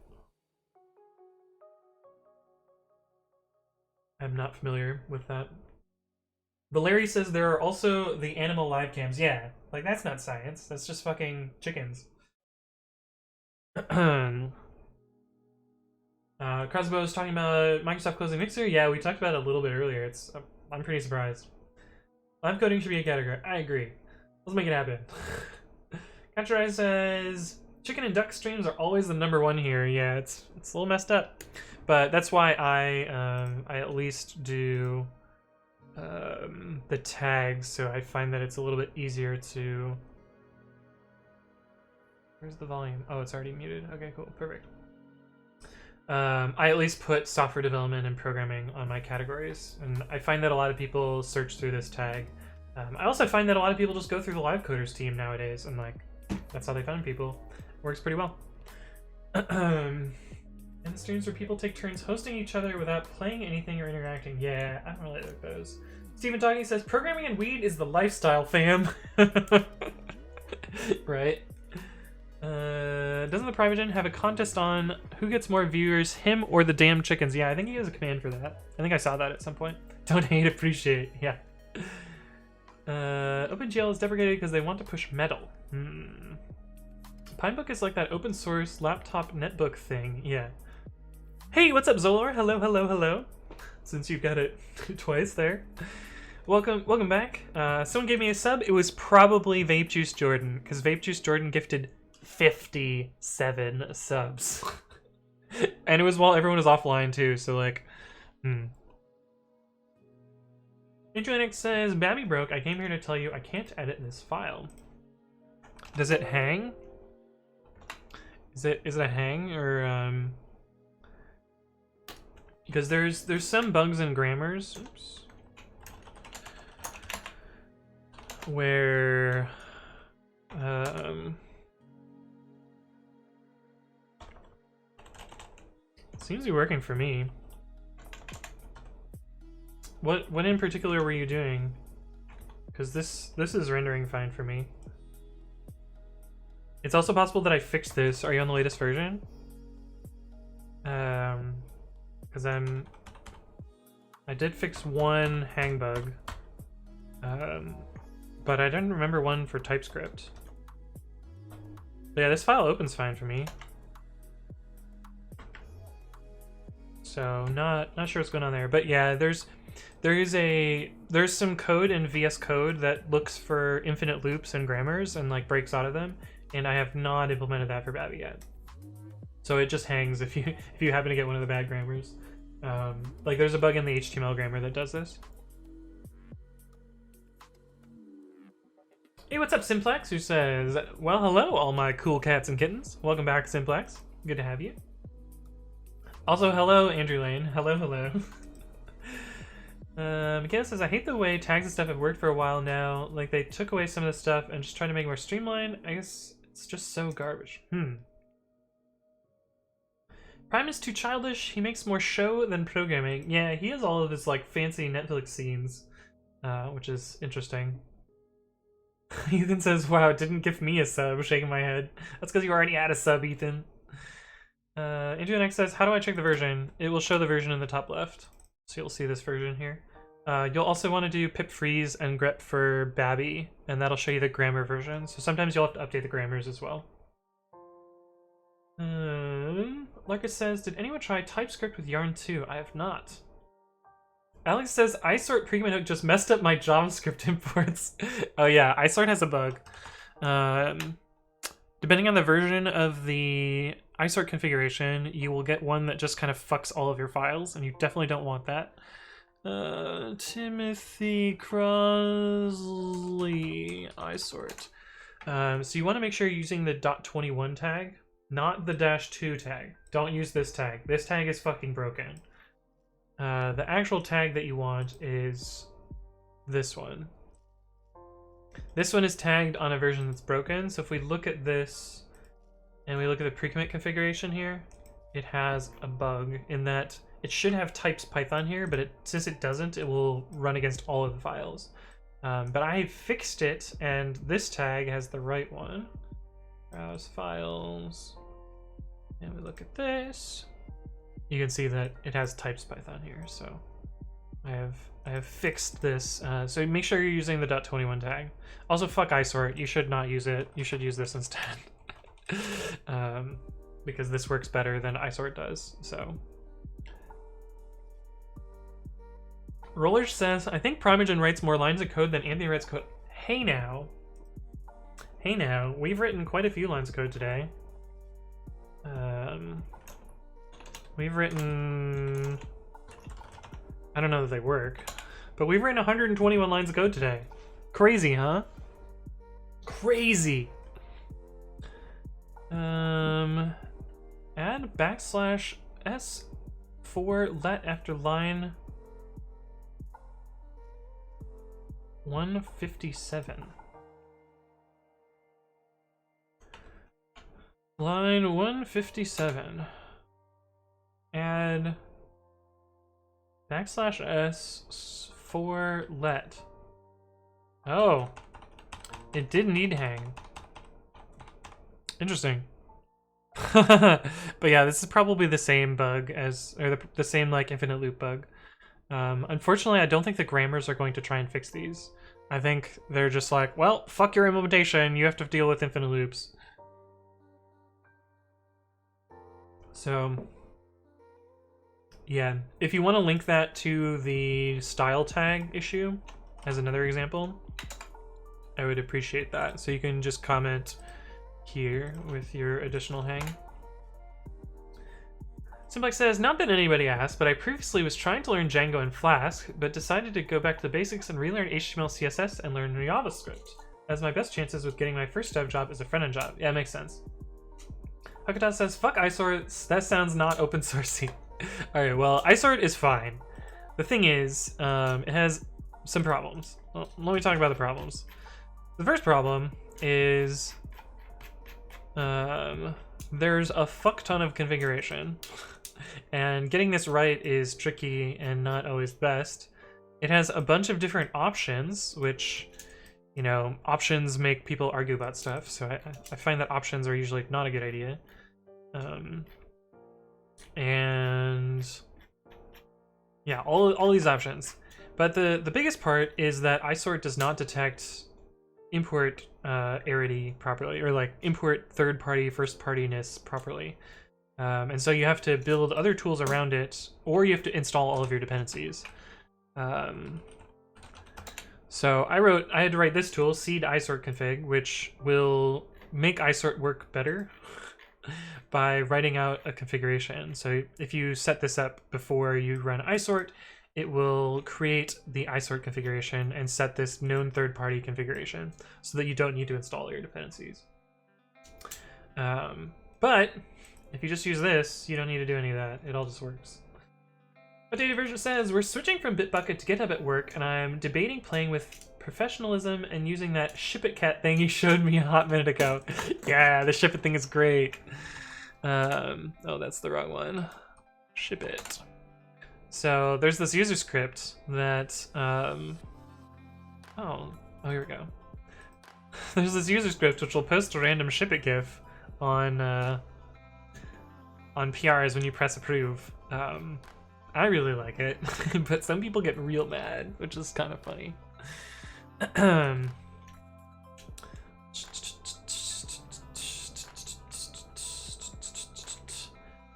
I'm not familiar with that. But Larry says there are also the animal live cams. Yeah, like that's not science. That's just fucking chickens. Crossbow's talking about Microsoft closing Mixer. Yeah, we talked about it a little bit earlier. I'm pretty surprised. Live coding should be a category. I agree. Let's make it happen. Catcher says chicken and duck streams are always the #1 here. Yeah, it's a little messed up, but that's why I at least do the tags, so I find that it's a little bit easier to. Where's the volume? Oh, it's already muted. Okay, cool, perfect. I at least put software development and programming on my categories, and I find that a lot of people search through this tag. I also find that a lot of people just go through the Live Coders team nowadays, and like that's how they find people. Works pretty well. And the streams where people take turns hosting each other without playing anything or interacting. Yeah, I don't really like those. Stephen Talking says programming and weed is the lifestyle, fam. Right. Doesn't the Privagen have a contest on who gets more viewers, him or the damn chickens? Yeah, I think he has a command for that. I think I saw that at some point. Don't hate, appreciate. Yeah. OpenGL is deprecated because they want to push metal. Pinebook is like that open source laptop netbook thing. Yeah. Hey, what's up, Zolor? Hello, hello, hello. Since you've got it twice there. Welcome back. Someone gave me a sub. It was probably Vape Juice Jordan, because Vape Juice Jordan gifted 57 subs. And it was while everyone was offline too, so like, Intralinux says, Babby broke. I came here to tell you I can't edit this file. Does it hang? Is it a hang, or because there's some bugs in grammars. Oops. Where Seems to be working for me. What in particular were you doing? Because this is rendering fine for me. It's also possible that I fixed this. Are you on the latest version? Because I did fix one hang bug. But I didn't remember one for TypeScript. But yeah, this file opens fine for me. So not sure what's going on there. But yeah, there's some code in VS Code that looks for infinite loops and grammars and like breaks out of them, and I have not implemented that for Babby yet. So it just hangs if you happen to get one of the bad grammars. Like there's a bug in the HTML grammar that does this. Hey, what's up, Simplex? Who says, well, hello, all my cool cats and kittens. Welcome back, Simplex. Good to have you. Also, hello, Andrew Lane. Hello, hello. McKenna says, I hate the way tags and stuff have worked for a while now. Like, they took away some of the stuff and just tried to make it more streamlined. I guess it's just so garbage. Prime is too childish. He makes more show than programming. Yeah, he has all of his, like, fancy Netflix scenes, which is interesting. Ethan says, wow, it didn't give me a sub. Shaking my head. That's because you already had a sub, Ethan. Andrew Next says, how do I check the version? It will show the version in the top left. So you'll see this version here. You'll also want to do pip freeze and grep for Babby, and that'll show you the grammar version. So sometimes you'll have to update the grammars as well. Larkus says, did anyone try TypeScript with Yarn 2? I have not. Alex says, isort pre-commit hook just messed up my JavaScript imports. Oh yeah, isort has a bug. Depending on the version of the isort configuration, you will get one that just kind of fucks all of your files, and you definitely don't want that. Timothy Crosley, isort. So you want to make sure you're using the .21 tag, not the -2 tag. Don't use this tag. This tag is fucking broken. The actual tag that you want is this one. This one is tagged on a version that's broken, so if we look at this and we look at the pre-commit configuration here, it has a bug in that it should have types Python here, but since it doesn't, it will run against all of the files. But I fixed it, and this tag has the right one. Browse files, and we look at this. You can see that it has types Python here, so I have fixed this. So make sure you're using the .21 tag. Also, fuck isort. You should not use it. You should use this instead, because this works better than isort does. So, Roller says, I think Primogen writes more lines of code than Anthony writes code. Hey now, we've written quite a few lines of code today. We've written, I don't know that they work, but we've written 121 lines of code today. Crazy, huh? Crazy. Add \s for let after line 157. Line 157. Add \s for let. Oh, it did need hang. Interesting. But yeah, this is probably the same bug as, or the same like infinite loop bug. Unfortunately, I don't think the grammars are going to try and fix these. I think they're just like, well, fuck your implementation. You have to deal with infinite loops. So yeah, if you want to link that to the style tag issue as another example, I would appreciate that. So you can just comment here with your additional hang. Simplex says, not that anybody asked, but I previously was trying to learn Django and Flask, but decided to go back to the basics and relearn HTML, CSS, and learn JavaScript, as my best chances with getting my first dev job is a front-end job. Yeah, it makes sense. Hakata says, fuck isort, that sounds not open sourcey. Alright, well, isort is fine. The thing is, it has some problems. Well, let me talk about the problems. The first problem is there's a fuck ton of configuration. And getting this right is tricky and not always best. It has a bunch of different options, which, you know, options make people argue about stuff, so I find that options are usually not a good idea. And yeah, all these options. But the biggest part is that isort does not detect import arity properly, or like import third-party, first-partiness properly. And so you have to build other tools around it, or you have to install all of your dependencies. So I had to write this tool, seed isort config, which will make isort work better by writing out a configuration. So if you set this up before you run isort, it will create the isort configuration and set this known third-party configuration so that you don't need to install your dependencies. But if you just use this, you don't need to do any of that. It all just works. Updated version says, we're switching from Bitbucket to GitHub at work, and I'm debating playing with professionalism and using that shipit-cat thing you showed me a hot minute ago. Yeah, the shipit thing is great. Oh, that's the wrong one. Shipit. So there's this user script that, oh, here we go. There's this user script which will post a random shipit GIF on PRs when you press approve. I really like it, but some people get real mad, which is kind of funny.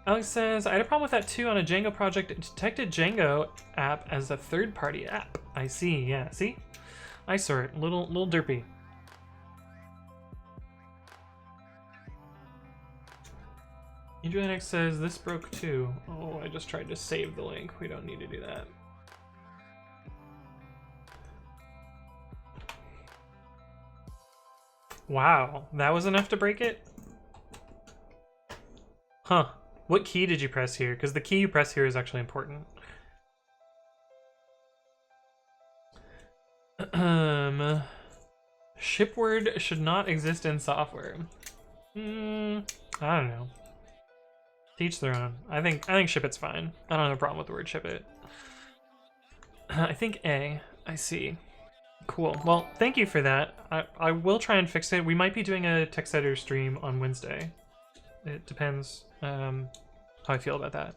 Alex says, I had a problem with that too on a Django project. It detected Django app as a third-party app. I see, yeah, see? Isort, little derpy. Adrianic says, this broke too. Oh, I just tried to save the link. We don't need to do that. Wow, that was enough to break it? Huh. What key did you press here? Because the key you press here is actually important. Shipword should not exist in software. I don't know. Teach their own. I think shipit's fine. I don't have a problem with the word shipit. I think A. I see. Cool. Well, thank you for that. I will try and fix it. We might be doing a text editor stream on Wednesday. It depends how I feel about that.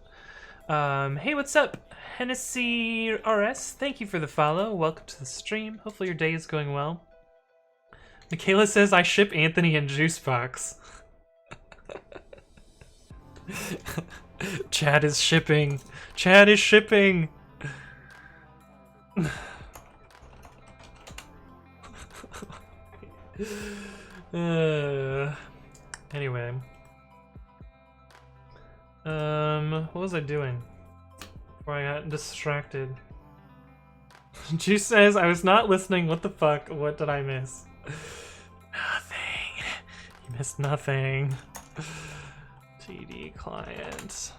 Hey, what's up? Hennessy RS, thank you for the follow. Welcome to the stream. Hopefully your day is going well. Michaela says, I ship Anthony and Juicebox. Chad is shipping. Chad is shipping. Anyway. What was I doing before I got distracted? Juice says, I was not listening. What the fuck? What did I miss? Nothing. You missed nothing. TD client.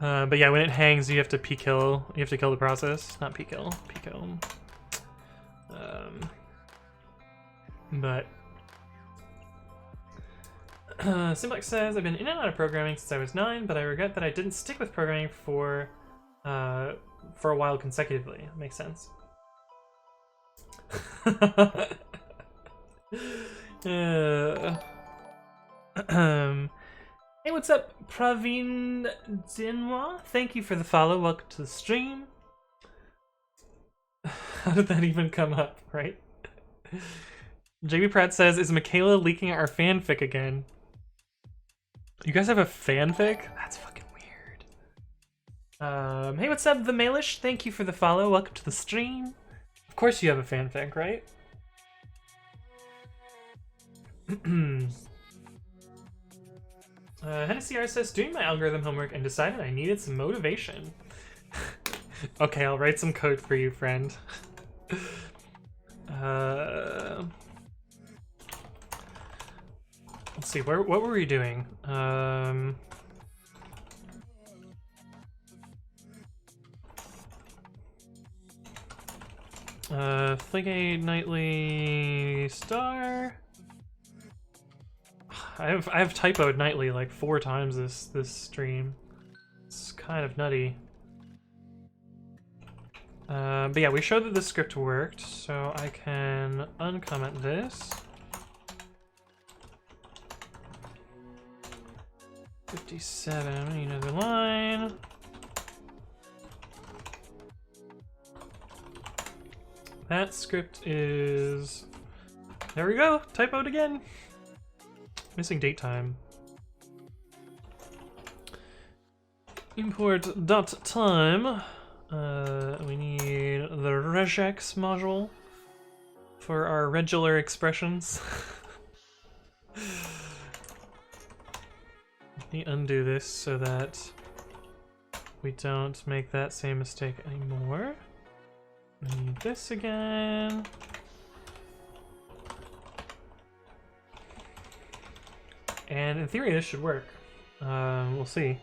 But yeah, when it hangs, you have to p-kill. You have to kill the process. Not p-kill. P-kill. But Simplex says, I've been in and out of programming since I was 9, but I regret that I didn't stick with programming for a while consecutively. Makes sense. Hey, what's up, Praveen Dinwa? Thank you for the follow. Welcome to the stream. How did that even come up, right? JB Pratt says, is Michaela leaking our fanfic again? You guys have a fanfic? That's fucking weird. Hey, what's up, The Mailish? Thank you for the follow. Welcome to the stream. Of course you have a fanfic, right? Hennessy R says, doing my algorithm homework and decided I needed some motivation. Okay, I'll write some code for you, friend. Let's see, what were we doing? Fligate Nightly Star. I have typoed Nightly like 4 times this stream. It's kind of nutty. But yeah, we showed that the script worked, so I can uncomment this. 57, we need another line. That script is... There we go, typoed again. Missing date time. Import dot time. We need the regex module for our regular expressions. Let me undo this so that we don't make that same mistake anymore. We need this again. And in theory, this should work. We'll see.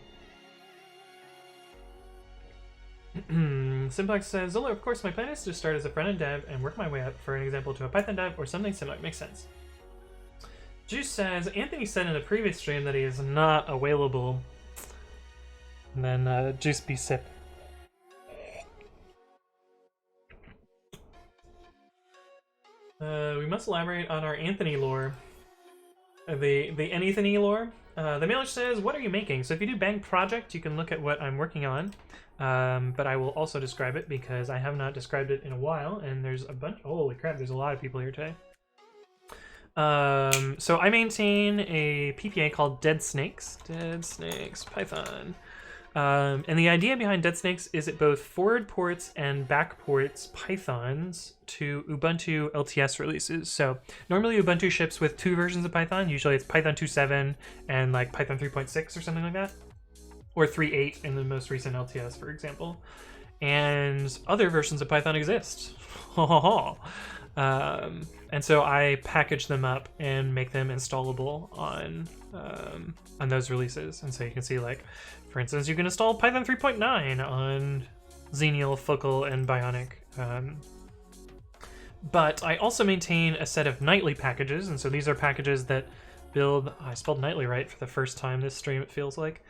Simplex says, Zola, of course, my plan is to start as a front-end dev and work my way up, for an example, to a Python dev or something similar. Makes sense. Juice says, Anthony said in a previous stream that he is not available. And then Juice be sip. We must elaborate on our Anthony lore. The Anythony lore. The mailer says, what are you making? So if you do Bang Project, you can look at what I'm working on. But I will also describe it because I have not described it in a while, and there's a bunch. Holy crap! There's a lot of people here today. So I maintain a PPA called deadsnakes. Deadsnakes Python. And the idea behind deadsnakes is it both forward ports and back ports Pythons to Ubuntu LTS releases. So normally Ubuntu ships with 2 versions of Python. Usually it's Python 2.7 and like Python 3.6 or something like that. Or 3.8 in the most recent LTS, for example. And other versions of Python exist. And so I package them up and make them installable on those releases. And so you can see, like, for instance, you can install Python 3.9 on Xenial, Focal, and Bionic. But I also maintain a set of nightly packages, and so these are packages that build... I spelled nightly right for the first time this stream, it feels like.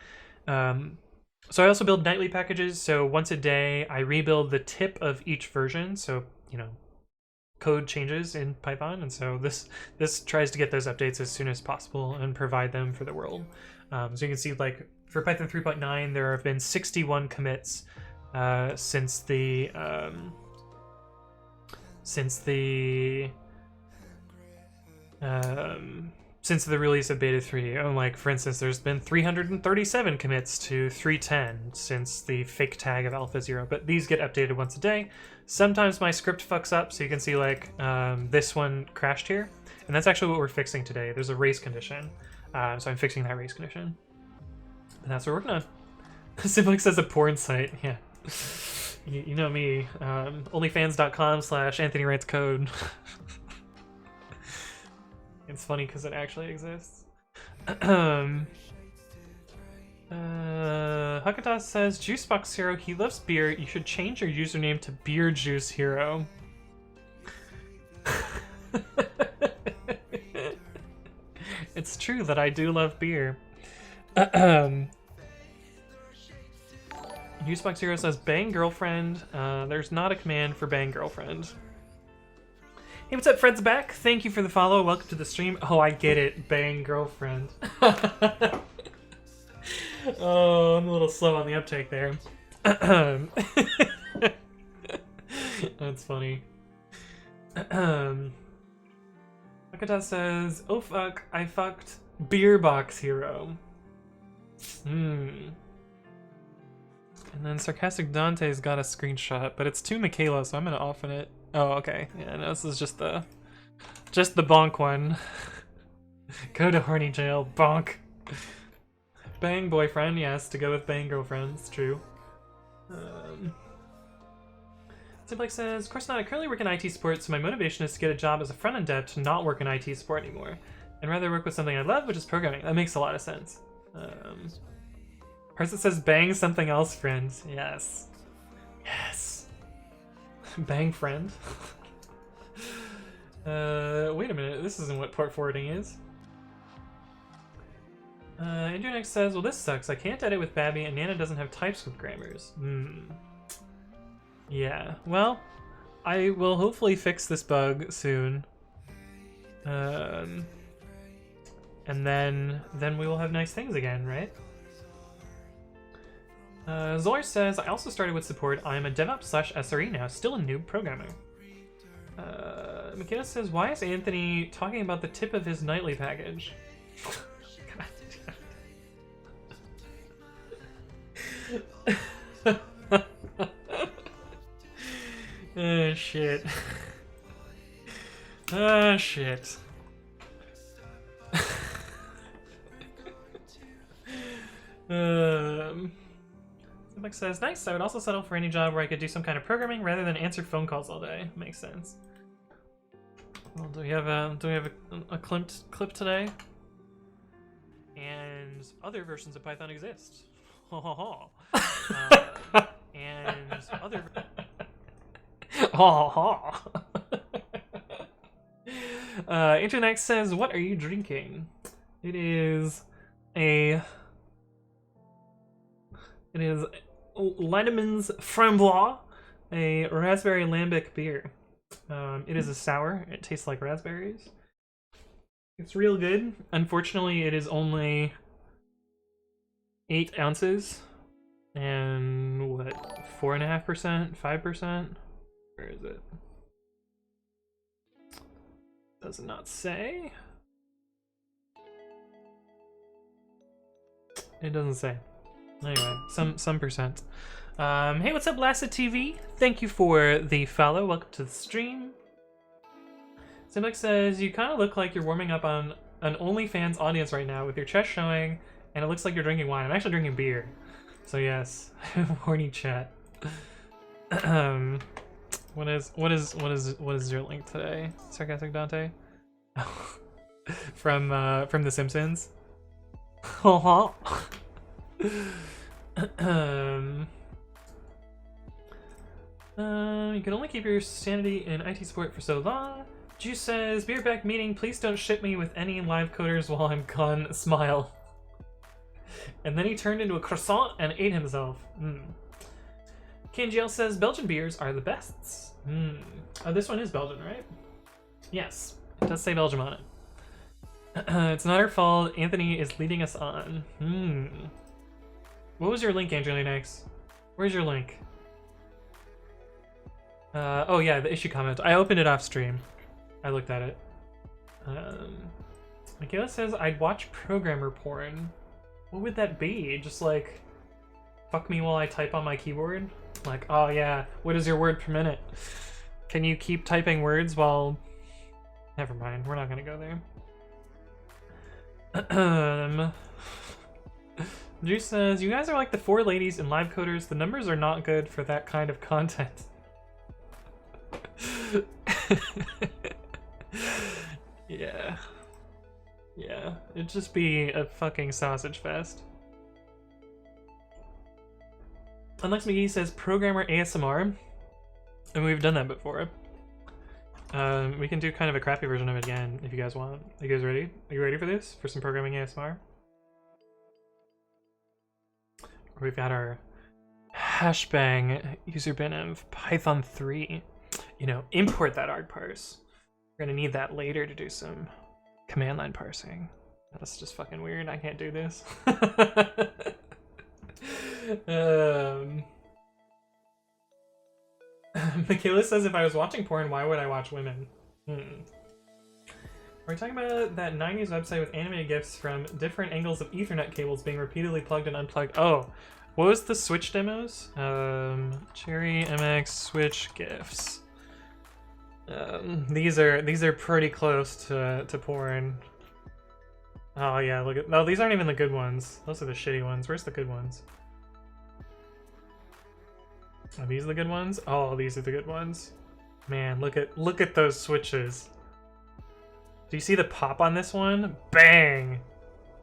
So I also build nightly packages, so once a day I rebuild the tip of each version, so, you know, code changes in Python, and so this tries to get those updates as soon as possible and provide them for the world. So you can see, like, for Python 3.9 there have been 61 commits since the release of beta 3. Like, for instance, there's been 337 commits to 3.10 since the fake tag of alpha 0, but these get updated once a day. Sometimes my script fucks up, so you can see, like, this one crashed here, and that's actually what we're fixing today. There's a race condition, so I'm fixing that race condition. And that's what we're working on. Simplex says a porn site, yeah. You know me, onlyfans.com/AnthonyWritesCode. It's funny because it actually exists. Hakatas says, Juicebox Hero, he loves beer. You should change your username to Beer Juice Hero. It's true that I do love beer. Juicebox Hero says, Bang Girlfriend. There's not a command for Bang Girlfriend. Hey, what's up, Fred's back? Thank you for the follow. Welcome to the stream. Oh, I get it. Bang Girlfriend. Oh, I'm a little slow on the uptake there. That's funny. Akata says, oh fuck, I fucked Beer Box Hero. And then Sarcastic Dante's got a screenshot, but it's to Michaela, so I'm gonna off it. Oh, okay. Yeah, no, this is just the bonk one. Go to horny jail, bonk. Bang boyfriend, yes, to go with bang girlfriend, it's true. Simplex says, of course not, I currently work in IT support, so my motivation is to get a job as a front-end dev to not work in IT support anymore, and rather work with something I love, which is programming. That makes a lot of sense. Person says, bang something else, friends. Yes. Yes. Bang friend. Wait a minute, this isn't what port forwarding is. Internet says, well, this sucks. I can't edit with Babby, and Nana doesn't have TypeScript grammars. Yeah, well, I will hopefully fix this bug soon. And then we will have nice things again, right? Zor says, I also started with support. I am a DevOps/SRE now, still a noob programmer. McKenna says, why is Anthony talking about the tip of his nightly package? Oh, shit. Oh, shit. Somebody says, nice, I would also settle for any job where I could do some kind of programming rather than answer phone calls all day. Makes sense. Well, do we have a clip today? And other versions of Python exist. And other... Internet says, what are you drinking? It is Lindemann's Framboise, a raspberry lambic beer. It is a sour. It tastes like raspberries. It's real good. Unfortunately, it is only 8 ounces. And what, 4.5%? 5%? Where is it? Does not say. It doesn't say. Anyway, some percent. Hey, what's up, Lasted TV? Thank you for the follow. Welcome to the stream. Simbic says, you kind of look like you're warming up on an OnlyFans audience right now with your chest showing, and it looks like you're drinking wine. I'm actually drinking beer. So yes, horny chat. What is your link today? Sarcastic Dante? From The Simpsons? You can only keep your sanity in IT support for so long. Juice says, be right back meeting, please don't ship me with any live coders while I'm gone, smile. And then he turned into a croissant and ate himself. KNGL says, Belgian beers are the best. Oh, this one is Belgian, right? Yes, it does say Belgium on it. It's not our fault, Anthony is leading us on. What was your link, Angelinax? Where's your link? Oh yeah, the issue comment. I opened it off stream. I looked at it. Michaela says, I'd watch programmer porn. What would that be? Just like, fuck me while I type on my keyboard? Like, oh yeah, what is your word per minute? Can you keep typing words while... Never mind, we're not gonna go there. Juice says, you guys are like the 4 ladies in live coders. The numbers are not good for that kind of content. Yeah. Yeah, it'd just be a fucking sausage fest. Unlex McGee says programmer ASMR, and we've done that before. We can do kind of a crappy version of it again if you guys want. Are you guys ready? Are you ready for this? For some programming ASMR? We've got our hashbang user bin of Python 3. You know, import that argparse. We're gonna need that later to do some command line parsing. That's just fucking weird. I can't do this. Michaela says, if I was watching porn, why would I watch women? Are we talking about that 90s website with animated GIFs from different angles of Ethernet cables being repeatedly plugged and unplugged? Oh, what was the Switch demos? Cherry MX Switch GIFs. These are pretty close to porn. Oh yeah, look at... No, these aren't even the good ones. Those are the shitty ones. Where's the good ones? Are these the good ones? Oh, these are the good ones. Man, look at those switches. Do you see the pop on this one? Bang!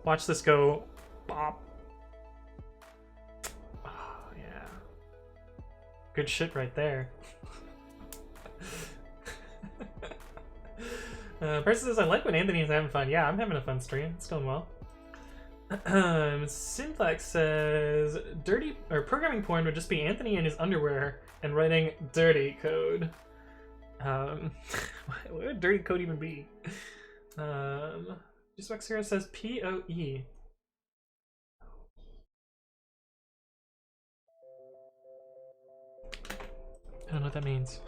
Watch this go pop. Oh, yeah. Good shit right there. Person says, I like when Anthony is having fun. Yeah, I'm having a fun stream. It's going well. Simplex says dirty or programming porn would just be Anthony in his underwear and writing dirty code. What would dirty code even be? Dyslex says POE. I don't know what that means.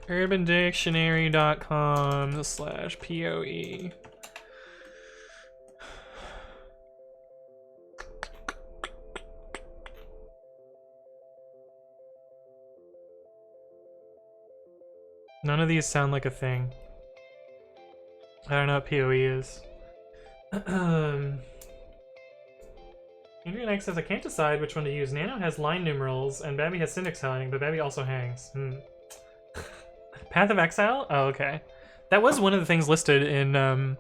UrbanDictionary.com/POE. None of these sound like a thing. I don't know what POE is. Adrian X says, I can't decide which one to use. Nano has line numerals, and Babby has syntax highlighting, but Babby also hangs. Path of Exile? Oh, okay. That was one of the things listed in the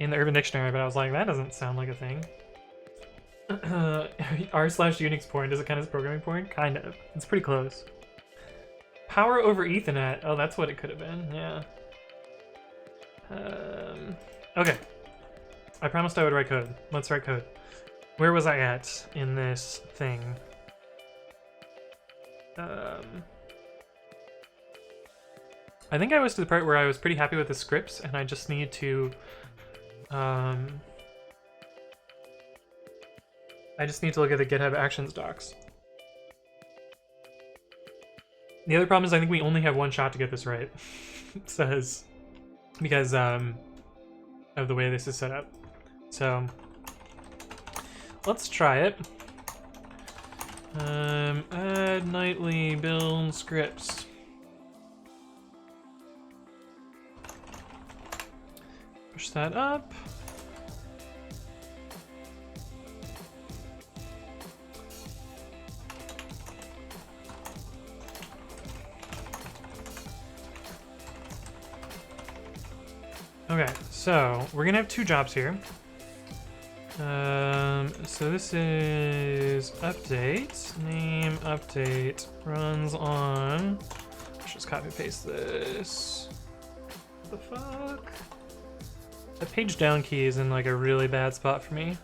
Urban Dictionary, but I was like, that doesn't sound like a thing. R/Unix porn, does it count as programming porn? Kind of. It's pretty close. Power over Ethernet. Oh, that's what it could have been. Yeah. Okay. I promised I would write code. Let's write code. Where was I at in this thing? I think I was to the part where I was pretty happy with the scripts, and I just need to I just need to look at the GitHub Actions docs. The other problem is I think we only have one shot to get this right. It says, because of the way this is set up. So let's try it. Add nightly build scripts. Push that up. Okay, so we're gonna have two jobs here. So this is update, name update, runs on, let's just copy paste this. What the fuck? The page down key is in like a really bad spot for me.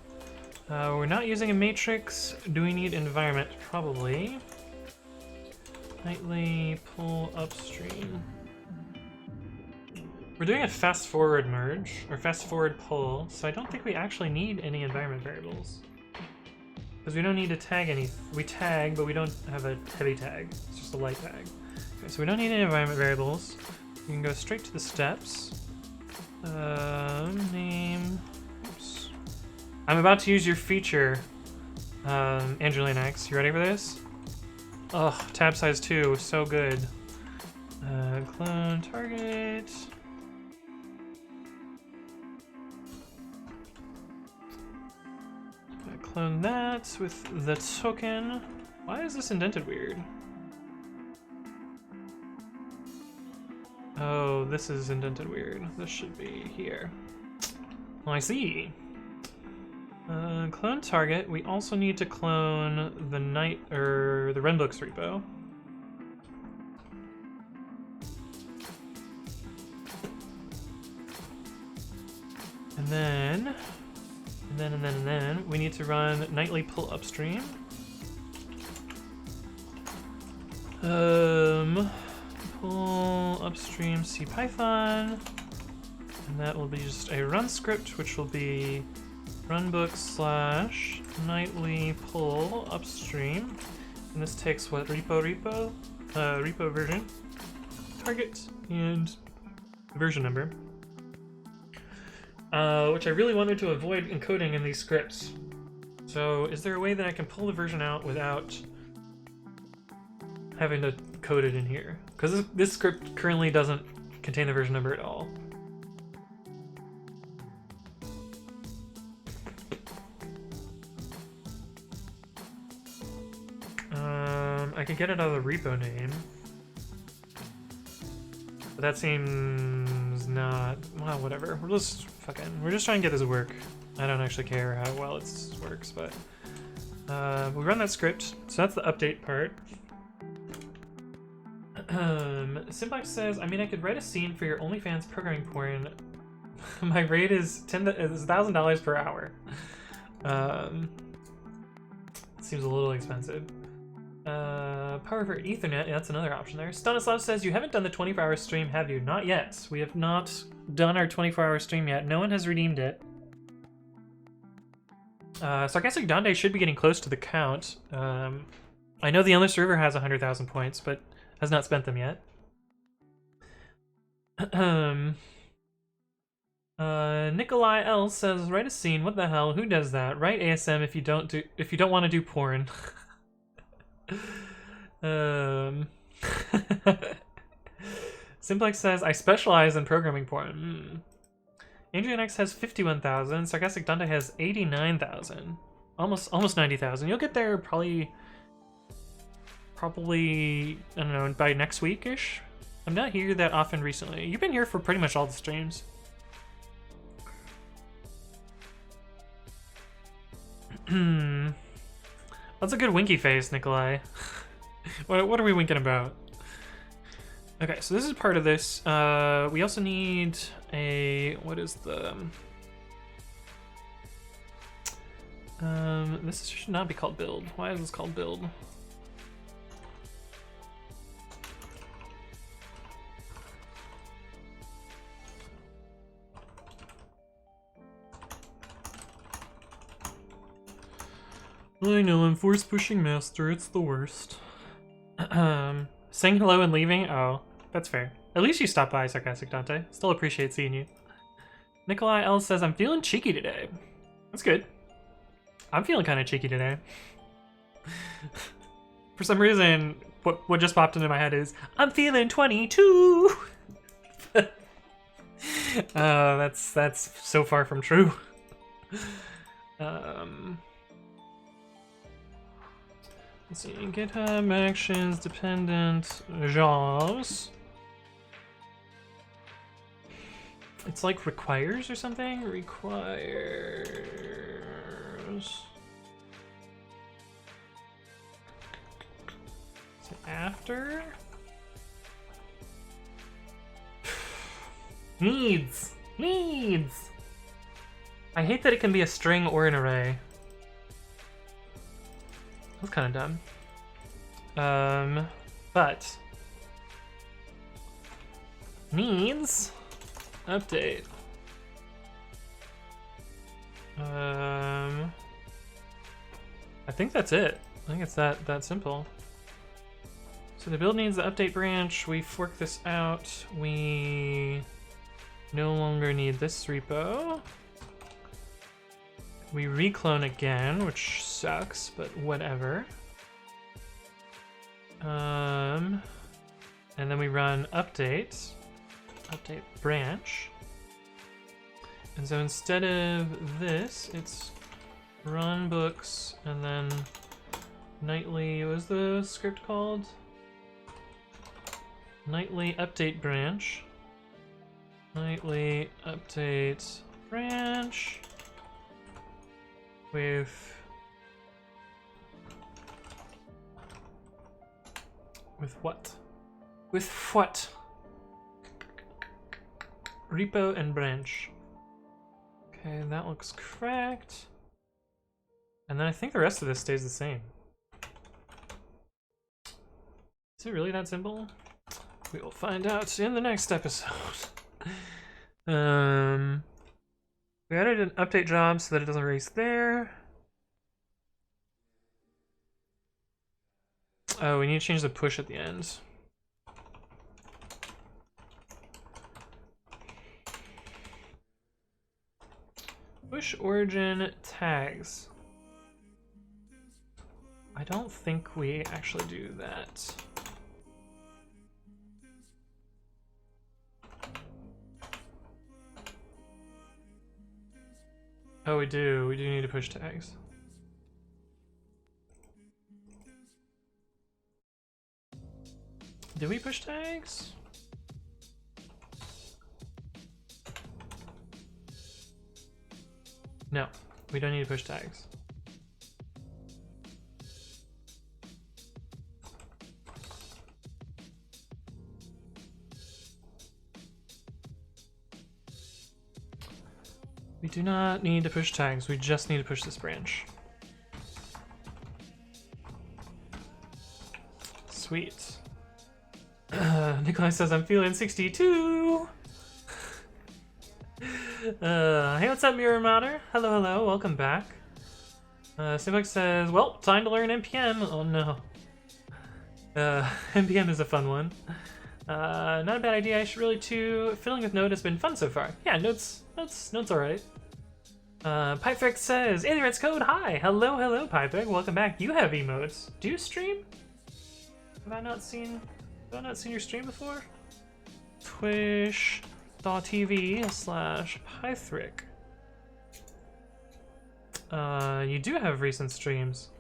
We're not using a matrix. Do we need environment? Probably. Nightly pull upstream. We're doing a fast forward merge, or fast forward pull, so I don't think we actually need any environment variables. Because we don't need to tag any. We tag, but we don't have a heavy tag. It's just a light tag. Okay, so we don't need any environment variables. We can go straight to the steps. Name. Oops. I'm about to use your feature, Andrew Linux. You ready for this? Ugh, tab size 2, so good. Clone target. Clone that with the token. Why is this indented weird? Oh, this is indented weird. This should be here. Oh, I see. Clone target. We also need to clone the the Runbooks repo. And then we need to run nightly pull upstream. Pull upstream CPython, and that will be just a run script, which will be runbook/nightly pull upstream. And this takes what, repo version, target, and version number. Which I really wanted to avoid encoding in these scripts. So is there a way that I can pull the version out without having to code it in here? Because this script currently doesn't contain the version number at all. I could get it out of the repo name. But that seems not... well, whatever. We're just trying to get this to work. I don't actually care how well it works, but... we run that script, so that's the update part. Simplex says, I mean, I could write a scene for your OnlyFans programming porn My rate is $1,000 per hour. Seems a little expensive. Power for Ethernet, yeah, that's another option there. Stanislav says, you haven't done the 24-hour stream, have you? Not yet. We have not done our 24-hour stream yet. No one has redeemed it. Sarcastic Dante should be getting close to the count. I know the other server has 100,000 points, but has not spent them yet. Nikolai L says, write a scene. What the hell? Who does that? Write ASM if you don't want to do porn. Simplex says, I specialize in programming porn. Adrian X has 51,000. Sarcastic Dante has 89,000. Almost 90,000. You'll get there probably, I don't know, by next week-ish? I'm not here that often recently. You've been here for pretty much all the streams. That's a good winky face, Nikolai. What are we winking about? Okay, so this is part of this. We also need a... What is the... this should not be called build. Why is this called build? I know, I'm force pushing master, it's the worst. Saying hello and leaving? Oh, that's fair. At least you stopped by, Sarcastic Dante. Still appreciate seeing you. Nikolai L says, I'm feeling cheeky today. That's good. I'm feeling kind of cheeky today. For some reason, what just popped into my head is, I'm feeling 22! That's so far from true. Let's see, GitHub actions, dependent jobs. It's like requires or something? Requires. Is it after? Needs! Needs! I hate that it can be a string or an array. That's kind of dumb. But needs update. I think that's it. I think it's that simple. So the build needs the update branch. We fork this out. We no longer need this repo. We reclone again, which sucks, but whatever. And then we run update branch. And so instead of this, it's run books and then nightly, what was the script called? Nightly update branch. Nightly update branch. With what? With what? Repo and branch. Okay, that looks correct. And then I think the rest of this stays the same. Is it really that simple? We will find out in the next episode. We added an update job so that it doesn't erase there. Oh, we need to change the push at the end. Push origin tags. I don't think we actually do that. Oh, we do. We do need to push tags. Did we push tags? No, we don't need to push tags. do not need to push tags, we just need to push this branch. Sweet. Nikolai says, I'm feeling 62! Hey, what's up, Mirror Matter? Hello, hello, welcome back. Simplex says, well, time to learn NPM. Oh no. NPM is a fun one. Not a bad idea, I should really too. Fiddling with Node has been fun so far. Yeah, Node's alright. Pipefix says, Ignorance Code, hi! Hello, hello, Pipefix, welcome back. You have emotes. Do you stream? Have I not seen your stream before? Twitch.tv/Pythric. You do have recent streams.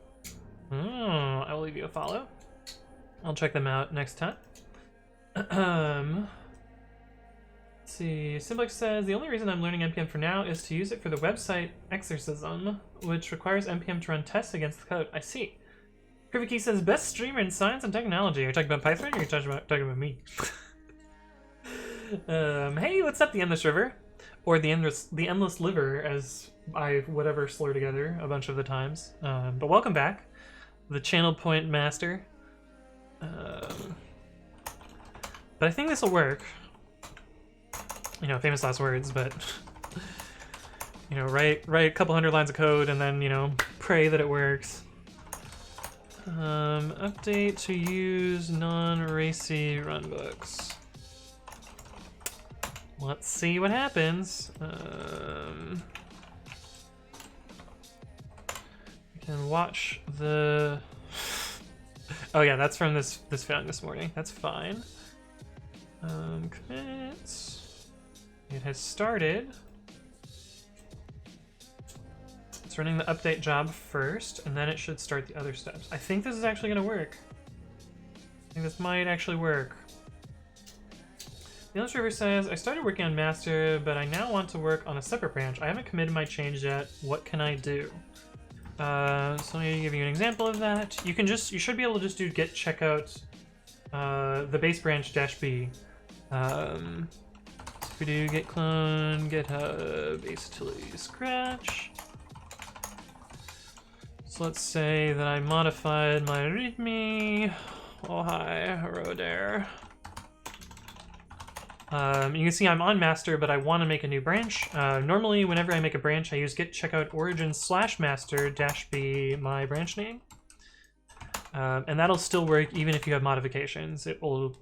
Oh, I will leave you a follow. I'll check them out next time. Let's see. Simplex says, the only reason I'm learning NPM for now is to use it for the website exorcism, which requires NPM to run tests against the code. I see. Kriviki says, best streamer in science and technology. Are you talking about Python or are you talking about me? Hey, what's up, the Endless River? Or the Endless Liver, as I whatever slur together a bunch of the times. But welcome back, the channel point master. But I think this will work. You know, famous last words, but you know, write a couple hundred lines of code and then, you know, pray that it works. Update to use non-racy runbooks. Let's see what happens. We can watch the. Oh yeah, that's from this film this morning. That's fine. Commit. It has started. It's running the update job first, and then it should start the other steps. I think this is actually going to work. I think this might actually work. The Endless River says, I started working on master, but I now want to work on a separate branch. I haven't committed my change yet. What can I do? So let me give you an example of that. You should be able to just do git checkout the base branch -b. If we do git clone, github, ace utility scratch. So let's say that I modified my readme. Oh hi, hello there. You can see I'm on master, but I want to make a new branch. Normally, whenever I make a branch, I use git checkout origin /master -b my branch name. And that'll still work even if you have modifications. It will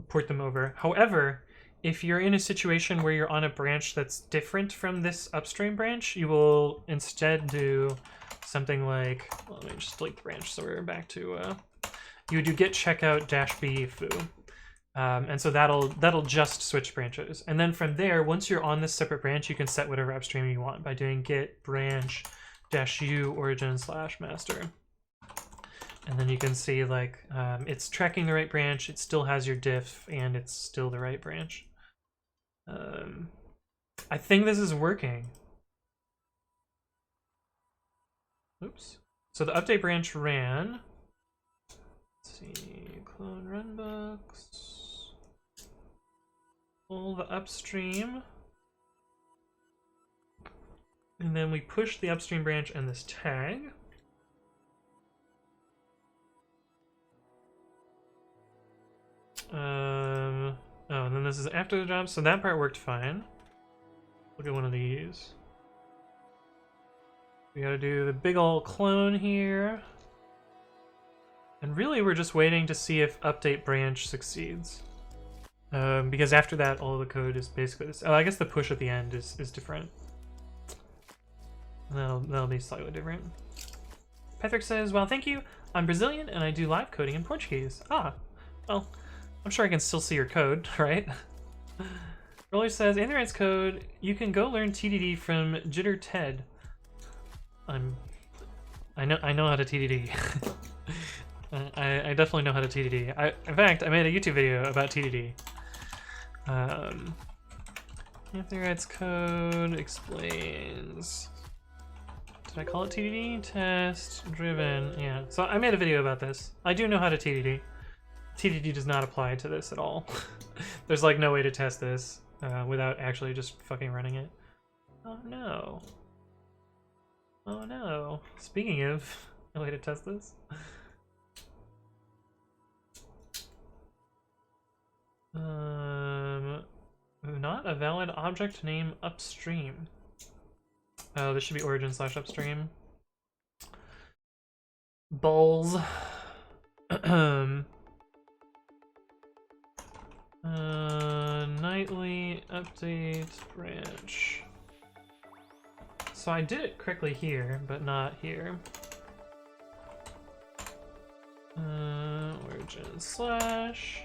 port them over. However, if you're in a situation where you're on a branch that's different from this upstream branch, you will instead do something like, well, let me just delete the branch so we're back to, you would do git checkout -b foo. And so that'll just switch branches. And then from there, once you're on this separate branch, you can set whatever upstream you want by doing git branch -u origin /master. And then you can see like it's tracking the right branch, it still has your diff, and it's still the right branch. I think this is working. Oops. So the update branch ran. Let's see, clone runbooks. Pull the upstream. And then we push the upstream branch and this tag. Oh, and then this is after the job, so that part worked fine. Look at one of these. We gotta do the big ol' clone here. And really we're just waiting to see if update branch succeeds. Because after that, all of the code is basically this. Oh, I guess the push at the end is different. That'll be slightly different. Patrick says, well, thank you. I'm Brazilian and I do live coding in Portuguese. Ah, well, I'm sure I can still see your code, right? Roller says, Android's code, you can go learn TDD from Jitter Ted. I know how to TDD. I definitely know how to TDD. In fact, I made a YouTube video about TDD. Android's code explains. Did I call it TDD? Test driven. Yeah. So I made a video about this. I do know how to TDD. TDD does not apply to this at all. There's like no way to test this without actually just fucking running it. Oh no. Oh no. Speaking of a way to test this. Not a valid object name upstream. Oh, this should be origin/upstream. Balls. Nightly update branch. So I did it correctly here, but not here. Origin slash.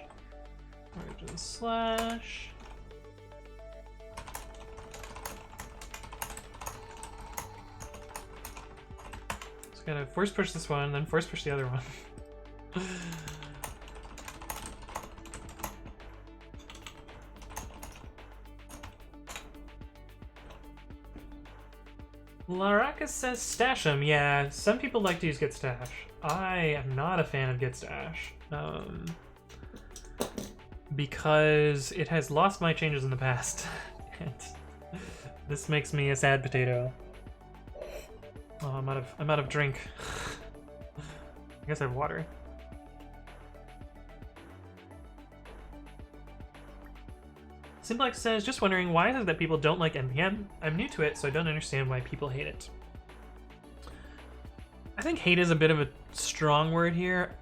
Just gotta force push this one, then force push the other one. Laraka says stash them. Yeah, some people like to use git stash. I am not a fan of git stash. Because it has lost my changes in the past. And this makes me a sad potato. Oh, I'm out of drink. I guess I have water. Simplex says, just wondering, why is it that people don't like NPM? I'm new to it, so I don't understand why people hate it. I think hate is a bit of a strong word here.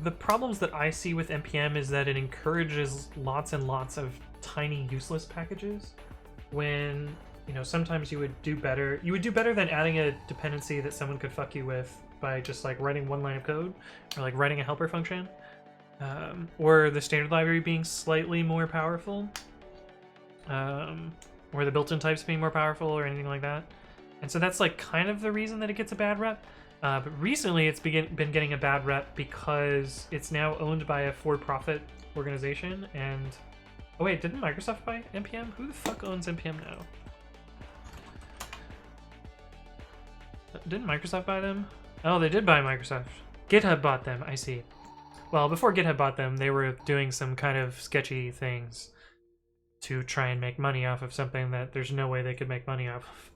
The problems that I see with NPM is that it encourages lots and lots of tiny useless packages when, you know, sometimes you would do better. You would do better than adding a dependency that someone could fuck you with by just like writing one line of code or like writing a helper function, or the standard library being slightly more powerful, or the built-in types being more powerful or anything like that. And so that's like kind of the reason that it gets a bad rep. But recently it's been getting a bad rep because it's now owned by a for-profit organization. And oh wait, didn't Microsoft buy NPM? Who the fuck owns NPM now? Didn't Microsoft buy them? Oh, they did buy Microsoft. GitHub bought them, I see. Well, before GitHub bought them, they were doing some kind of sketchy things to try and make money off of something that there's no way they could make money off of.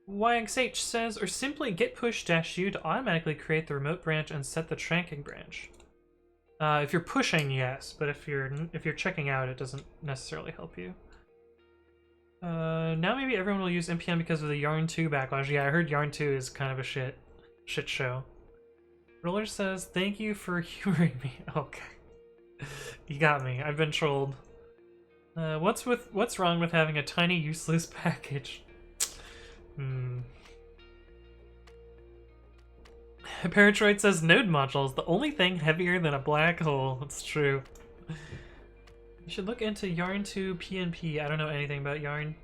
YXH says, or simply git push-u to automatically create the remote branch and set the tracking branch. If you're pushing, yes, but if you're checking out, it doesn't necessarily help you. Now maybe everyone will use NPM because of the Yarn 2 backlash. Yeah, I heard Yarn 2 is kind of a shit show. Roller says, thank you for humoring me. Okay. You got me. I've been trolled. What's wrong with having a tiny useless package? Paratroid says node modules, the only thing heavier than a black hole. It's true. You should look into Yarn 2 PNP. I don't know anything about Yarn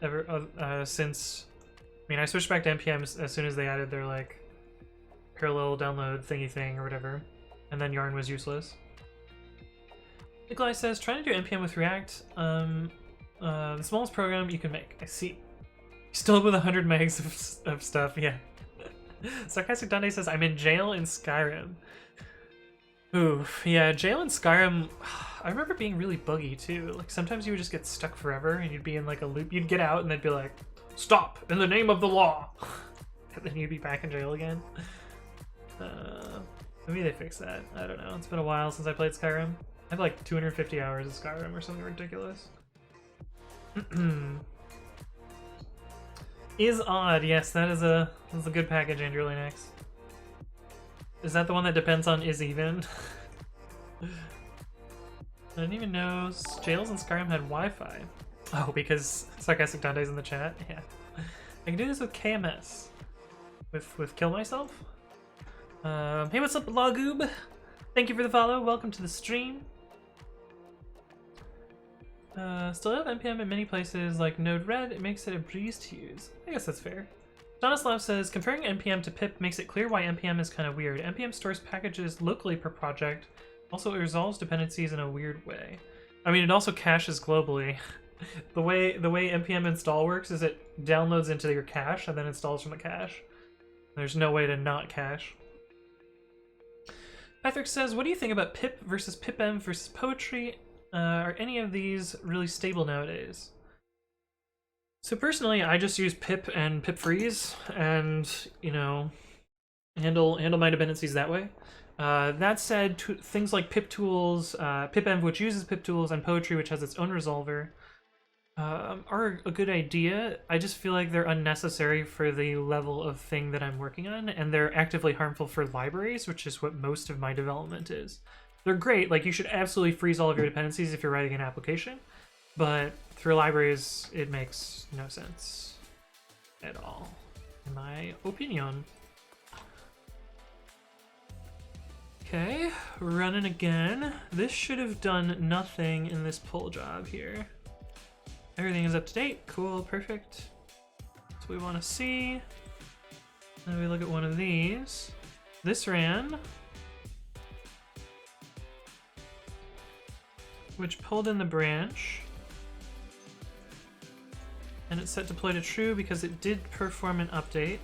ever since. I mean, I switched back to NPM as soon as they added their like parallel download thingy thing or whatever, and then Yarn was useless. Nikolai says, trying to do NPM with React, the smallest program you can make. I see. Still with 100 megs of stuff, yeah. Sarcastic Dante says, I'm in jail in Skyrim. Oof, yeah, jail in Skyrim, I remember being really buggy too. Like sometimes you would just get stuck forever and you'd be in like a loop. You'd get out and they'd be like, stop, in the name of the law. And then you'd be back in jail again. Maybe they fixed that. I don't know. It's been a while since I played Skyrim. I have like 250 hours of Skyrim or something ridiculous. Is odd, yes, that's a good package, Andrew Linux. Is that the one that depends on is even? I didn't even know jails in Skyrim had Wi-Fi. Oh, because Sarcastic Dante's in the chat? Yeah. I can do this with KMS. With Kill Myself? Hey, what's up, Lagoob? Thank you for the follow. Welcome to the stream. Still have NPM in many places like Node-RED. It makes it a breeze to use. I guess that's fair. Donoslav says, comparing NPM to pip makes it clear why NPM is kind of weird. NPM stores packages locally per project. Also, it resolves dependencies in a weird way. I mean, it also caches globally. The way NPM install works is it downloads into your cache and then installs from the cache. There's no way to not cache. Patrick says, what do you think about pip versus pipm versus poetry? Are any of these really stable nowadays? So personally, I just use pip and pip freeze, and you know, handle my dependencies that way. That said, things like pip tools, pipenv, which uses pip tools, and poetry, which has its own resolver, are a good idea. I just feel like they're unnecessary for the level of thing that I'm working on, and they're actively harmful for libraries, which is what most of my development is. They're great, like you should absolutely freeze all of your dependencies if you're writing an application, but through libraries, it makes no sense at all, in my opinion. Okay, running again. This should have done nothing in this pull job here. Everything is up to date. Cool, perfect. That's what we want to see. Then we look at one of these. This ran, which pulled in the branch. And it's set deploy to true because it did perform an update.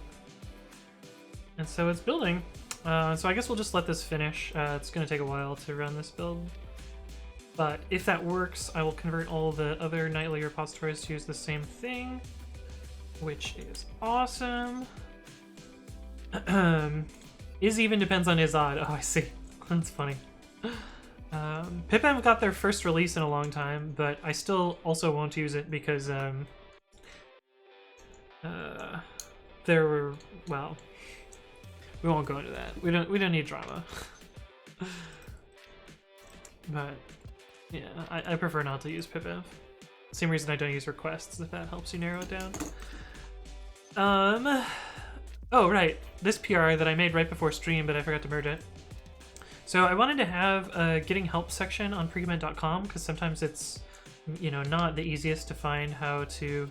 And so it's building. So I guess we'll just let this finish. It's going to take a while to run this build. But if that works, I will convert all the other nightly repositories to use the same thing, which is awesome. Is even depends on is odd. Oh, I see. That's funny. Pipenv got their first release in a long time, but I still also won't use it because there were, well, we won't go into that. We don't need drama. But yeah, I prefer not to use pipenv. Same reason I don't use requests, if that helps you narrow it down. Oh right, this PR that I made right before stream, but I forgot to merge it. So I wanted to have a getting help section on pre-commit.com because sometimes it's, you know, not the easiest to find how to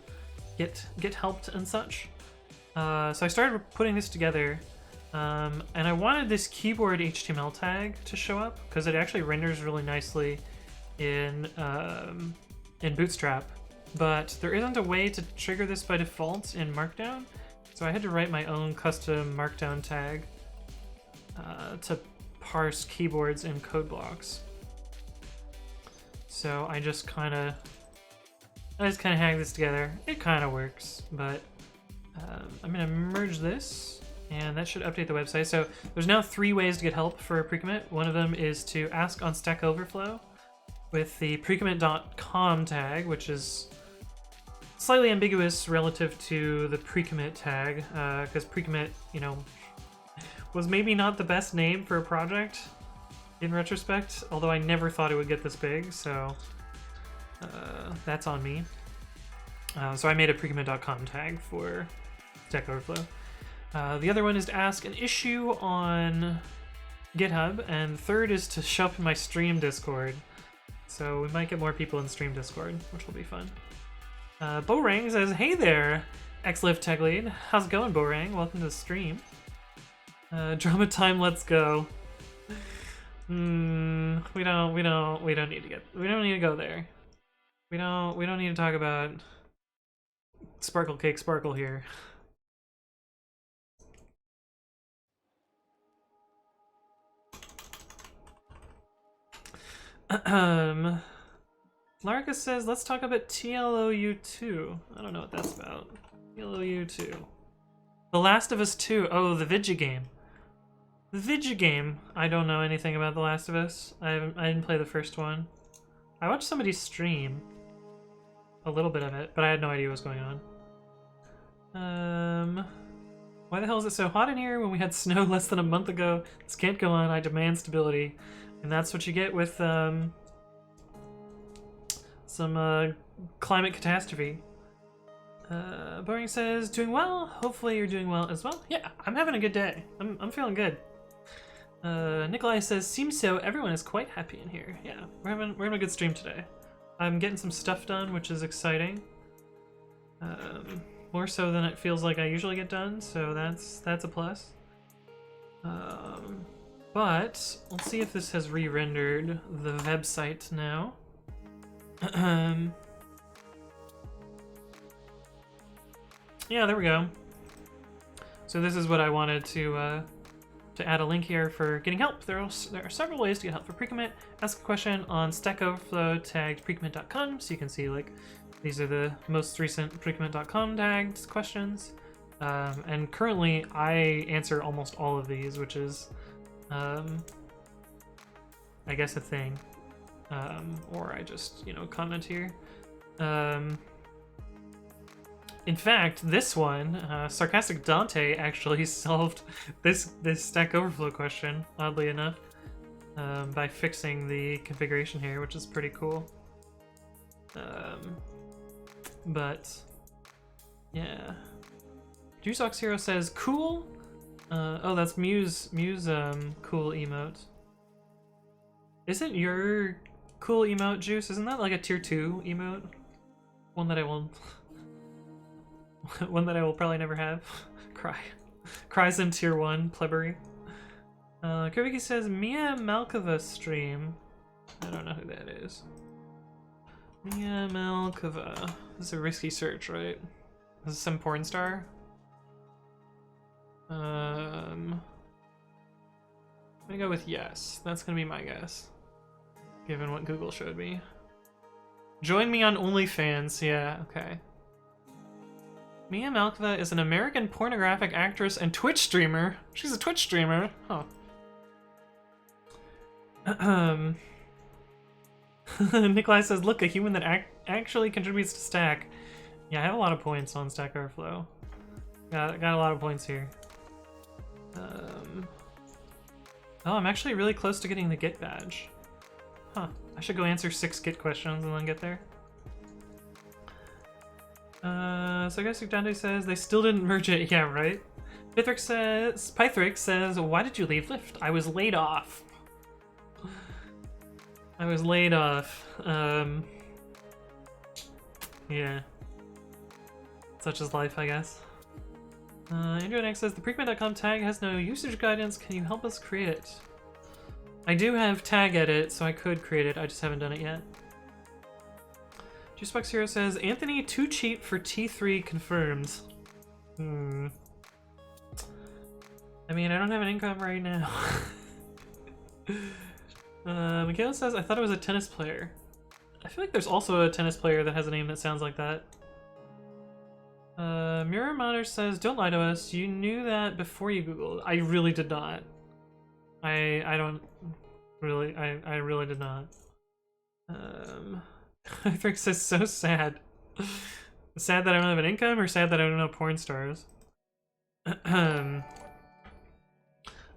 get helped and such. So I started putting this together, and I wanted this keyboard HTML tag to show up because it actually renders really nicely in Bootstrap, but there isn't a way to trigger this by default in Markdown, so I had to write my own custom Markdown tag to parse keyboards and code blocks. So I just kind of hang this together. It kind of works, but I'm gonna merge this, and that should update the website. So there's now 3 ways to get help for pre-commit. One of them is to ask on Stack Overflow with the pre-commit.com tag, which is slightly ambiguous relative to the pre-commit tag, because pre-commit, you know, was maybe not the best name for a project in retrospect, although I never thought it would get this big, so that's on me. So I made a pre-commit.com tag for Stack Overflow. The other one is to ask an issue on GitHub, and third is to show up in my stream Discord. So we might get more people in stream Discord, which will be fun. Borang says, "Hey there, XLiv Tech Lead. How's it going, Borang? Welcome to the stream. Drama time, let's go." We don't need to go there. We don't need to talk about Sparkle Cake Sparkle here. Larka says, let's talk about TLOU2. I don't know what that's about. TLOU2. The Last of Us 2. Oh, the Vidya game. The Vidya game. I don't know anything about The Last of Us. I didn't play the first one. I watched somebody stream a little bit of it, but I had no idea what was going on. Why the hell is it so hot in here when we had snow less than a month ago? This can't go on. I demand stability. And that's what you get with some climate catastrophe. Boring says, doing well? Hopefully you're doing well as well. Yeah, I'm having a good day. I'm feeling good. Nikolai says, seems so. Everyone is quite happy in here. Yeah, we're having a good stream today. I'm getting some stuff done, which is exciting. More so than it feels like I usually get done, so that's a plus. But let's see if this has re-rendered the website now. Yeah, there we go. So this is what I wanted to to add a link here for getting help. There are several ways to get help for pre-commit. Ask a question on Stack Overflow tagged pre-commit.com, so you can see like these are the most recent pre-commit.com tagged questions. And currently I answer almost all of these, which is I guess a thing. Or I just, you know, comment here. In fact, this one, Sarcastic Dante actually solved this Stack Overflow question, oddly enough, by fixing the configuration here, which is pretty cool. But yeah, Juiceox Hero says cool. Oh, that's Muse cool emote. Isn't your cool emote, Juice? Isn't that like a tier 2 emote? One that I will one that I will probably never have. Cries in tier 1, plebbery. Kubiki says Mia Malkova stream. I don't know who that is. Mia Malkova. This is a risky search, right? This is some porn star. I'm gonna go with yes. That's gonna be my guess, given what Google showed me. Join me on OnlyFans. Yeah, okay. Mia Malkova is an American pornographic actress and Twitch streamer. She's a Twitch streamer. Huh. Nikolai says, look, a human that actually contributes to Stack. Yeah, I have a lot of points on Stack Overflow. Got a lot of points here. Oh, I'm actually really close to getting the Git badge. Huh. I should go answer 6 Git questions and then get there. Sarcastic Dante says, they still didn't merge it. Yeah, right? Pythrix says, why did you leave Lyft? I was laid off. I was laid off. Yeah. Such is life, I guess. Andrew X says, the pre-commit.com tag has no usage guidance. Can you help us create it? I do have tag edit, so I could create it. I just haven't done it yet. Juicebox Hero says, Anthony, too cheap for T3 confirmed. I mean, I don't have an income right now. Michaela says, I thought it was a tennis player. I feel like there's also a tennis player that has a name that sounds like that. Mirror Monitor says, don't lie to us. You knew that before you Googled. I really did not. I don't really, I really did not. I think says, so sad. Sad that I don't have an income, or sad that I don't know porn stars? Hey,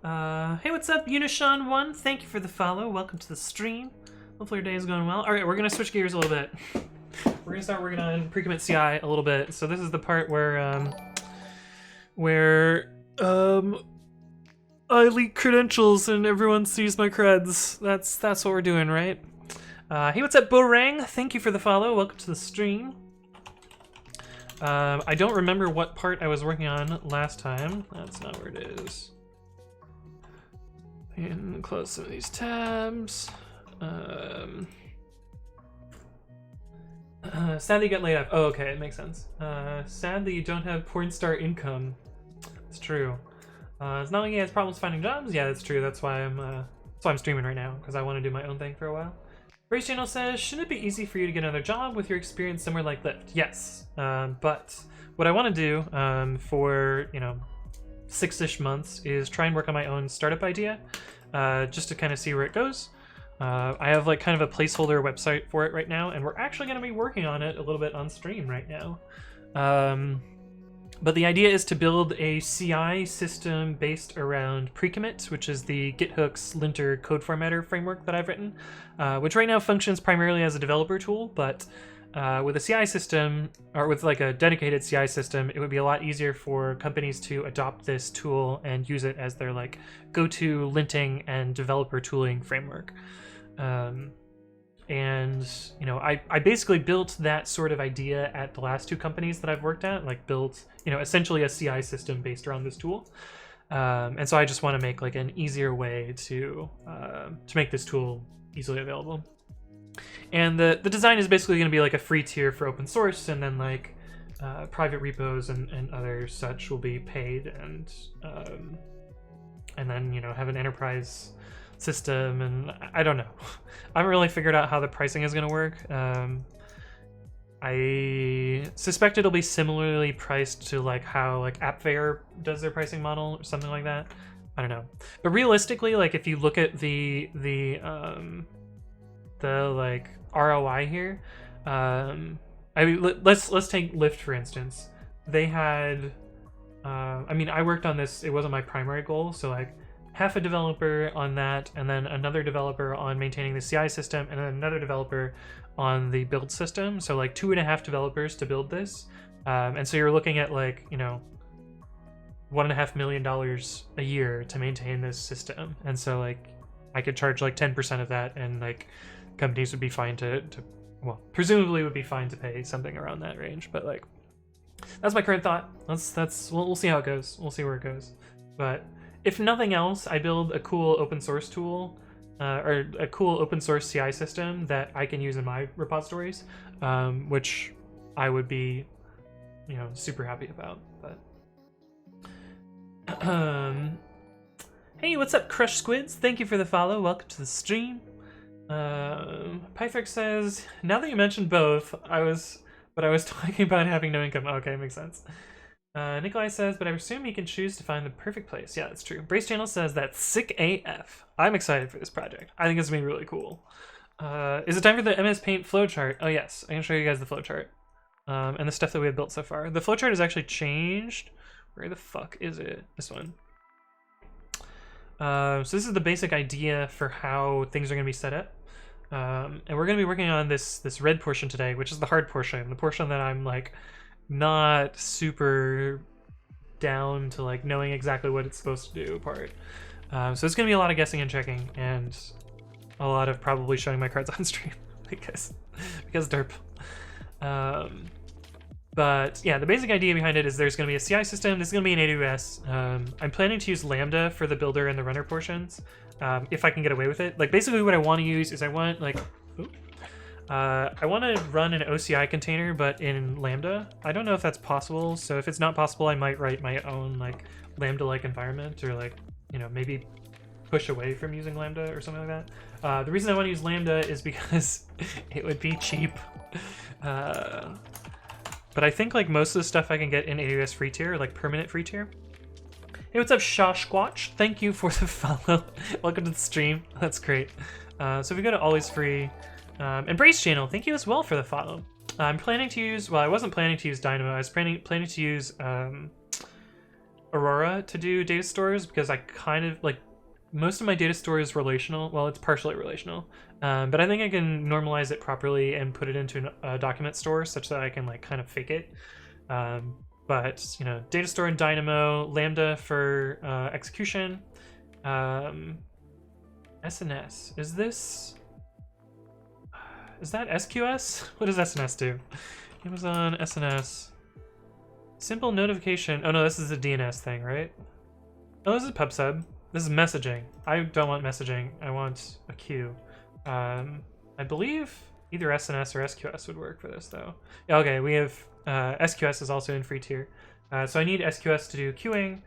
what's up, Unishan1? Thank you for the follow. Welcome to the stream. Hopefully your day is going well. Alright, we're gonna switch gears a little bit. We're gonna start working on pre-commit.ci a little bit. So this is the part where I leak credentials and everyone sees my creds. That's what we're doing, right? Hey, what's up, Borang? Thank you for the follow. Welcome to the stream. I don't remember what part I was working on last time. That's not where it is. And close some of these tabs. Sad that you got laid off. Oh, okay, it makes sense. Sad that you don't have porn star income. It's true. It's not like he has problems finding jobs. Yeah, that's true. That's why I'm streaming right now, because I want to do my own thing for a while. Brace Channel says, shouldn't it be easy for you to get another job with your experience somewhere like Lyft? Yes, but what I want to do for 6-ish months is try and work on my own startup idea, just to kind of see where it goes. I have like kind of a placeholder website for it right now, and we're actually going to be working on it a little bit on stream right now. But the idea is to build a CI system based around pre-commit, which is the GitHooks linter code formatter framework that I've written, which right now functions primarily as a developer tool, but with a CI system, or with like a dedicated CI system, it would be a lot easier for companies to adopt this tool and use it as their like go-to linting and developer tooling framework. And I basically built that sort of idea at the last 2 companies that I've worked at, like built essentially a CI system based around this tool. And so I just want to make like an easier way to make this tool easily available. And the design is basically going to be like a free tier for open source, and then like private repos and other such will be paid, and and then, you know, have an enterprise system, and I don't know. I haven't really figured out how the pricing is going to work. I suspect it'll be similarly priced to like how like AppFare does their pricing model or something like that. I don't know. But realistically, like if you look at the like ROI here, I mean, let's take Lyft for instance. They had I mean, I worked on this, it wasn't my primary goal, so like half a developer on that, and then another developer on maintaining the CI system, and then another developer on the build system. So like 2.5 developers to build this. And so you're looking at like, you know, $1.5 million a year to maintain this system. And so like I could charge like 10% of that, and like companies would be fine to well, presumably would be fine to pay something around that range. But like, that's my current thought. We'll see how it goes. We'll see where it goes. But if nothing else, I build a cool open source tool or a cool open source CI system that I can use in my repositories, which I would be, you know, super happy about. But hey, what's up, Crush Squids? Thank you for the follow. Welcome to the stream. Pythric says, now that you mentioned both, I was talking about having no income. Okay, makes sense. Nikolai says, but I assume you can choose to find the perfect place. Yeah, that's true. Brace Channel says, that's sick AF. I'm excited for this project. I think it's gonna be really cool. Is it time for the MS Paint flowchart? Oh yes, I can show you guys the flowchart. And the stuff that we have built so far. The flowchart has actually changed. Where the fuck is it? This one. So this is the basic idea for how things are gonna be set up. And we're gonna be working on this red portion today, which is the hard portion, the portion that I'm like not super down to like knowing exactly what it's supposed to do part. So it's gonna be a lot of guessing and checking, and a lot of probably showing my cards on stream because derp. But yeah, the basic idea behind it is there's going to be a CI system. This is going to be in AWS. I'm planning to use Lambda for the builder and the runner portions, if I can get away with it. Like basically what I want to use is I want like, I want to run an OCI container, but in Lambda. I don't know if that's possible. So if it's not possible, I might write my own like Lambda-like environment, or like, you know, maybe push away from using Lambda or something like that. The reason I want to use Lambda is because it would be cheap. But I think like most of the stuff I can get in AWS free tier, like permanent free tier. Hey, what's up, Shaw Squatch? Thank you for the follow. Welcome to the stream. That's great. So if we go to always free, Embrace Channel, thank you as well for the follow. I'm planning to use, well, I wasn't planning to use Dynamo. I was planning to use Aurora to do data stores, because I kind of like, most of my data store is relational. Well, it's partially relational, but I think I can normalize it properly and put it into a document store such that I can like kind of fake it. But you know, data store in Dynamo, Lambda for execution, SNS. Is that SQS? What does SNS do? Amazon SNS. Simple notification. Oh no, this is a DNS thing, right? Oh, this is PubSub. This is messaging. I don't want messaging. I want a queue. I believe either SNS or SQS would work for this, though. Yeah, okay, we have SQS is also in free tier. So I need SQS to do queuing.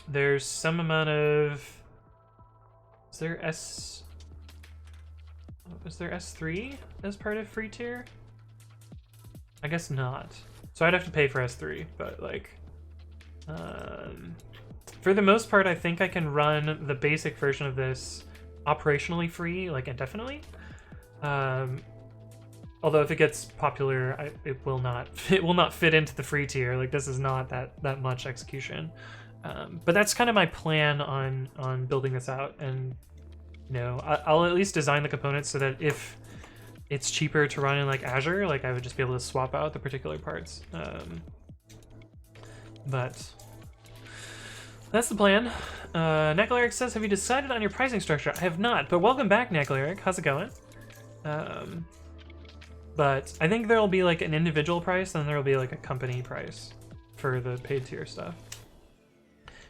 There's some amount of... Is there S3 as part of free tier? I guess not. So I'd have to pay for S3, but like... for the most part, I think I can run the basic version of this operationally free, like indefinitely. Although if it gets popular, it will not fit into the free tier. Like this is not that much execution. But that's kind of my plan on building this out, and you know, I'll at least design the components so that if it's cheaper to run in like Azure, like I would just be able to swap out the particular parts. But that's the plan. Necleric says, have you decided on your pricing structure? I have not, but welcome back, Necleric. How's it going? But I think there'll be like an individual price, and there'll be like a company price for the paid tier stuff.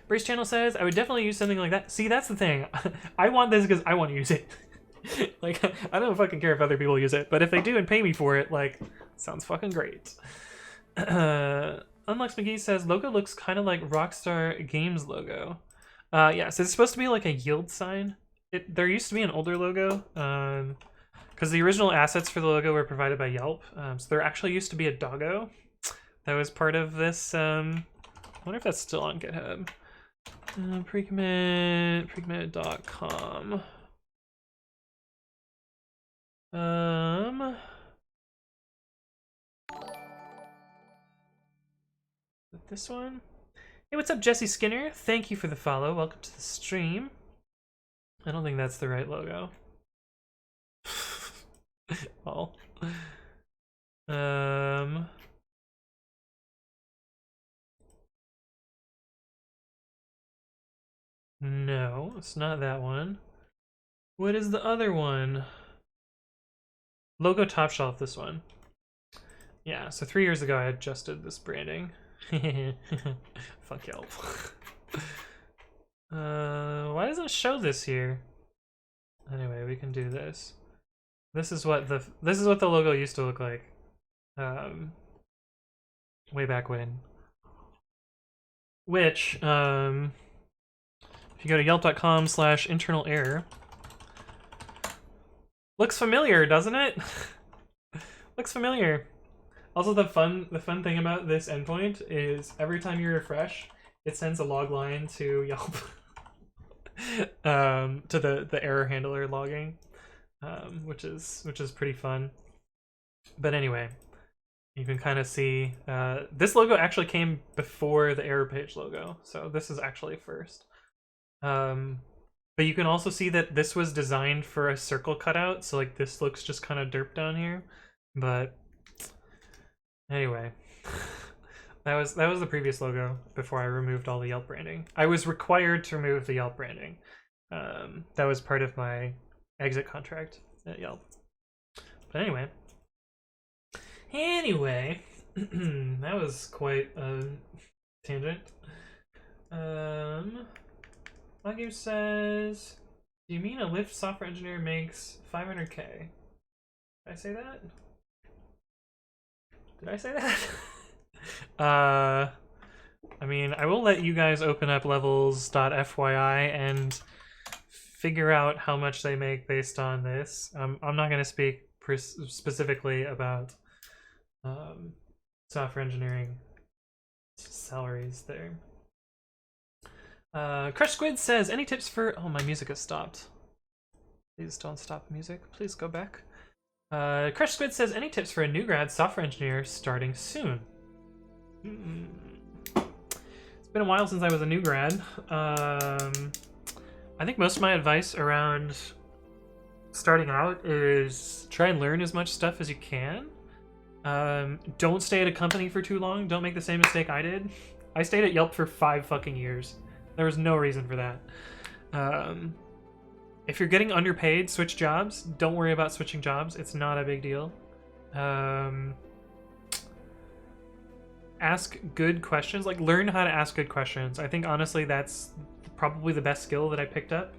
Brace Channel says, I would definitely use something like that. See, that's the thing. I want this because I want to use it. Like, I don't fucking care if other people use it, but if they do and pay me for it, like, sounds fucking great. Unlux McGee says logo looks kind of like Rockstar Games logo. Yeah, so it's supposed to be like a yield sign. There used to be an older logo, because the original assets for the logo were provided by Yelp. So there actually used to be a doggo that was part of this. I wonder if that's still on GitHub. Pre-commit.com. This one. Hey, what's up, Jesse Skinner? Thank you for the follow. Welcome to the stream. I don't think that's the right logo. Oh. No, it's not that one. What is the other one? Logo Top Shelf, this one. Yeah, so 3 years ago I adjusted this branding. Fuck Yelp. Why doesn't it show this here? Anyway, we can do this. This is what the logo used to look like. Way back when. Which, if you go to yelp.com/internal error, looks familiar, doesn't it? Looks familiar. Also, the fun thing about this endpoint is every time you refresh, it sends a log line to Yelp, to the error handler logging, which is pretty fun. But anyway, you can kind of see this logo actually came before the error page logo, so this is actually first. But you can also see that this was designed for a circle cutout, so like this looks just kind of derp down here. But anyway, that was the previous logo before I removed all the Yelp branding. I was required to remove the Yelp branding. That was part of my exit contract at Yelp. But anyway, that was quite a tangent. Lagim says, do you mean a Lyft software engineer makes 500K? Did I say that? Did I say that? I mean, I will let you guys open up levels.fyi and figure out how much they make based on this. I'm not going to speak specifically about software engineering salaries there. Crush Squid says, any tips for... Oh, my music has stopped. Please don't stop music. Please go back. Crush Squid says, any tips for a new grad software engineer starting soon? It's been a while since I was a new grad. I think most of my advice around starting out is try and learn as much stuff as you can. Don't stay at a company for too long. Don't make the same mistake I did. I stayed at Yelp for 5 fucking years. There was no reason for that. If you're getting underpaid, switch jobs. Don't worry about switching jobs. It's not a big deal. Ask good questions. Like, learn how to ask good questions. I think, honestly, that's probably the best skill that I picked up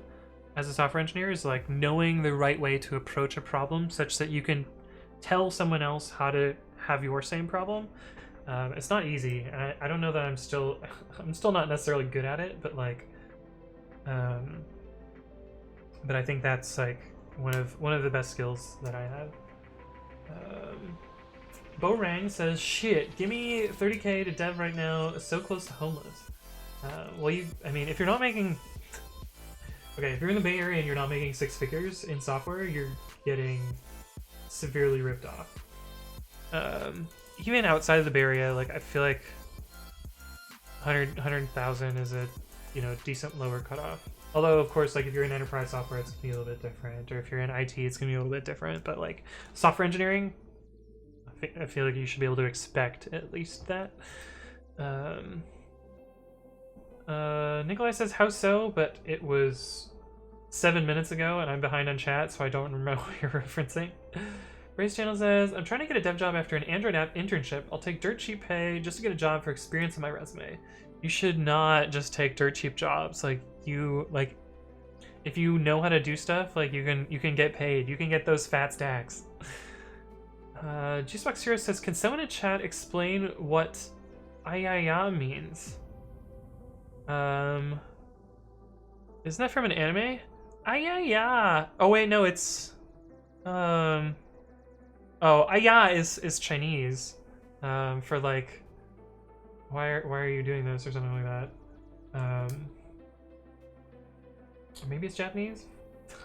as a software engineer, is like knowing the right way to approach a problem such that you can tell someone else how to have your same problem. It's not easy. I don't know that I'm still not necessarily good at it, but like, but I think that's like one of the best skills that I have. Bo Rang says, shit, give me 30K to dev right now, so close to homeless. Well, I mean, if you're not making, okay, if you're in the Bay Area and you're not making 6 figures in software, you're getting severely ripped off. Even outside of the Bay Area, like, I feel like 100,000 is a, decent lower cutoff. Although, of course, like, if you're in enterprise software, it's gonna be a little bit different, or if you're in IT, it's gonna be a little bit different. But like software engineering, I feel like you should be able to expect at least that. Nikolai says, how so? But it was 7 minutes ago, and I'm behind on chat, so I don't remember what you're referencing. Race Channel says, I'm trying to get a dev job after an Android app internship. I'll take dirt cheap pay just to get a job for experience on my resume. You should not just take dirt cheap jobs. Like, if you know how to do stuff, like, you can get paid. You can get those fat stacks. G-Spock0 says, can someone in chat explain what ayaya means. Isn't that from an anime? Ayaya. Oh wait, no, it's oh, aya is Chinese. For like, why are you doing this or something like that? Or maybe it's Japanese.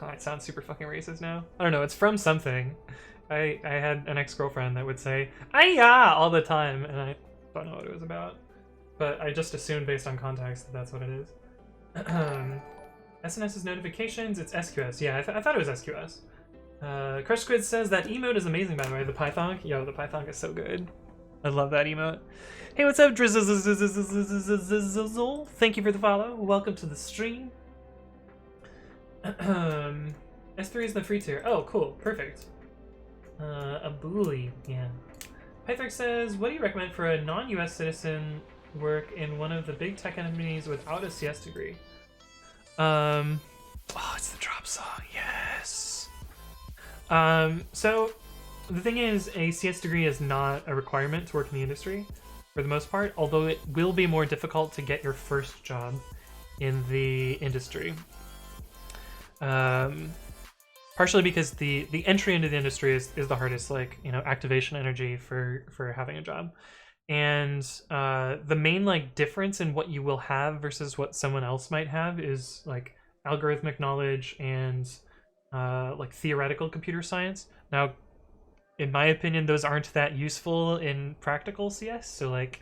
I sound super fucking racist now. I don't know. It's from something. I had an ex-girlfriend that would say "Aya" all the time, and I don't know what it was about. But I just assumed based on context that that's what it is. SNS's notifications. It's SQS. Yeah, I thought it was SQS. Crush Squid says that emote is amazing, by the way. The Python. Yo, the Python is so good. I love that emote. Hey, what's up, Drizzle? Thank you for the follow. Welcome to the stream. S3 is the free tier. Oh, cool. Perfect. A bully. Yeah. Python says, what do you recommend for a non-US citizen work in one of the big tech companies without a CS degree? Oh, it's the drop song. Yes. So the thing is, a CS degree is not a requirement to work in the industry for the most part, although it will be more difficult to get your first job in the industry. Partially because the entry into the industry is the hardest, like, you know, activation energy for having a job. And the main like difference in what you will have versus what someone else might have is like algorithmic knowledge and like theoretical computer science. Now, in my opinion, those aren't that useful in practical CS. So like,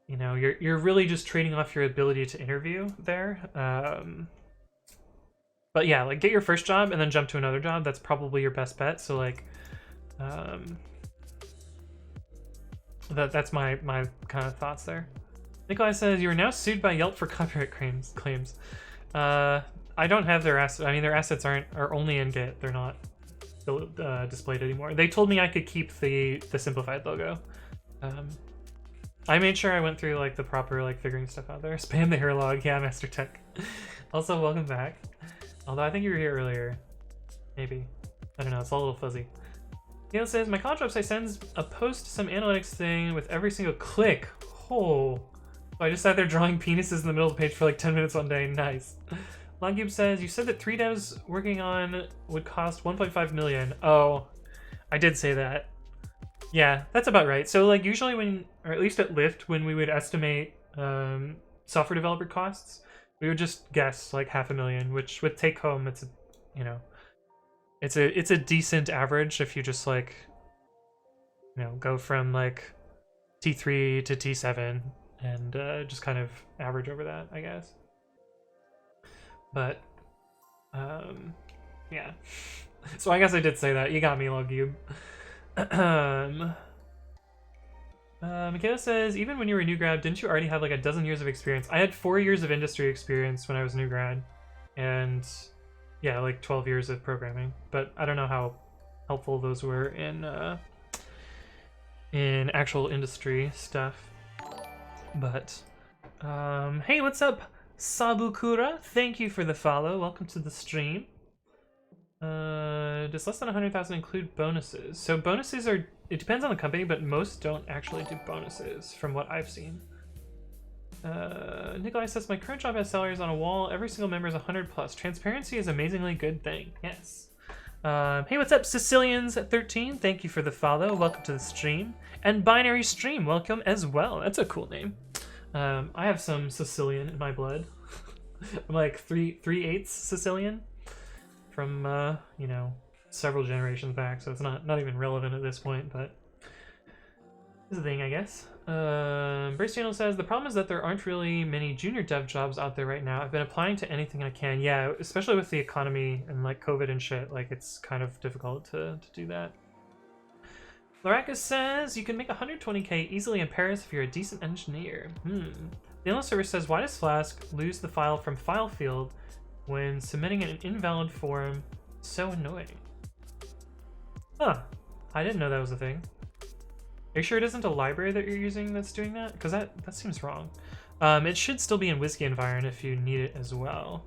you know, you're really just trading off your ability to interview there. But yeah, like get your first job and then jump to another job. That's probably your best bet. So like, that's my kind of thoughts there. Nikolai says, you are now sued by Yelp for copyright claims. I don't have their assets. I mean, their assets are only in Git. They're not displayed anymore. They told me I could keep the simplified logo. I made sure I went through like the proper like figuring stuff out there. Spam the hair log. Yeah, Master Tech. Also, welcome back. Although I think you were here earlier. Maybe. I don't know, it's all a little fuzzy. Neil says, my college website sends a post some analytics thing with every single click. Oh. I just sat there drawing penises in the middle of the page for like 10 minutes one day. Nice. Longcube says, you said that 3 devs working on would cost 1.5 million. Oh, I did say that. Yeah, that's about right. So like usually when, or at least at Lyft, when we would estimate software developer costs, we would just guess like 500,000, which with take home, it's a, you know, it's a decent average if you just like, you know, go from like T3 to T7 and just kind of average over that, I guess. But yeah. So I guess I did say that. You got me, Logube. Michaela says, even when you were a new grad, didn't you already have like a dozen years of experience? I had 4 years of industry experience when I was a new grad, and yeah, like 12 years of programming. But I don't know how helpful those were in actual industry stuff. But hey, what's up, Sabukura? Thank you for the follow. Welcome to the stream. Does less than 100,000 include bonuses? So bonuses are, it depends on the company, but most don't actually do bonuses from what I've seen. Nikolai says, my current job has salaries on a wall. Every single member is 100 plus. Transparency is an amazingly good thing. Yes. Hey, what's up, Sicilians at 13? Thank you for the follow. Welcome to the stream. And Binary Stream, welcome as well. That's a cool name. I have some Sicilian in my blood. I'm like 3/8 Sicilian from you know, several generations back, so it's not even relevant at this point, but it's a thing, I guess. Brace Channel says, the problem is that there aren't really many junior dev jobs out there right now. I've been applying to anything I can. Yeah, especially with the economy and like COVID and shit, like it's kind of difficult to do that. Laracus says, you can make 120k easily in Paris if you're a decent engineer. The analyst server says, why does Flask lose the file from file field when submitting an invalid form? So annoying. Huh. I didn't know that was a thing. Are you sure it isn't a library that you're using that's doing that? Because that seems wrong. It should still be in WSGI environment if you need it as well.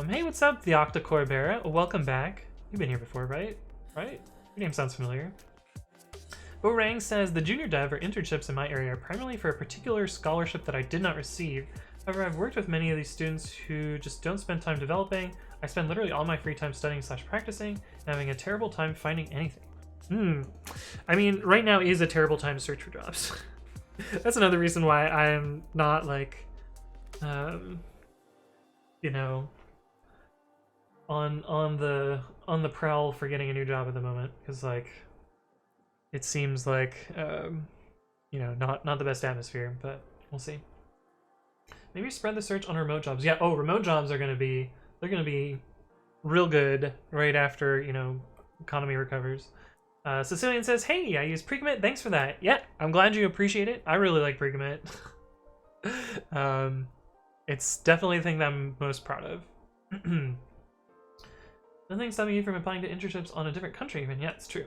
Hey, what's up, the Octacore Barra? Welcome back. You've been here before, right? Right? Your name sounds familiar. Borang says, the junior dev or internships in my area are primarily for a particular scholarship that I did not receive. However, I've worked with many of these students who just don't spend time developing. I spend literally all my free time studying / practicing and having a terrible time finding anything. I mean, right now is a terrible time to search for jobs. That's another reason why I'm not like, you know, on the prowl for getting a new job at the moment, because like it seems like you know, not the best atmosphere, but we'll see. Maybe spread the search on remote jobs. Yeah, oh, remote jobs are gonna be real good right after, you know, economy recovers. Sicilian says, hey, I use pre-commit, thanks for that. Yeah, I'm glad you appreciate it. I really like pre-commit. It's definitely the thing that I'm most proud of. Nothing stopping you from applying to internships on a different country even. Yeah, it's true.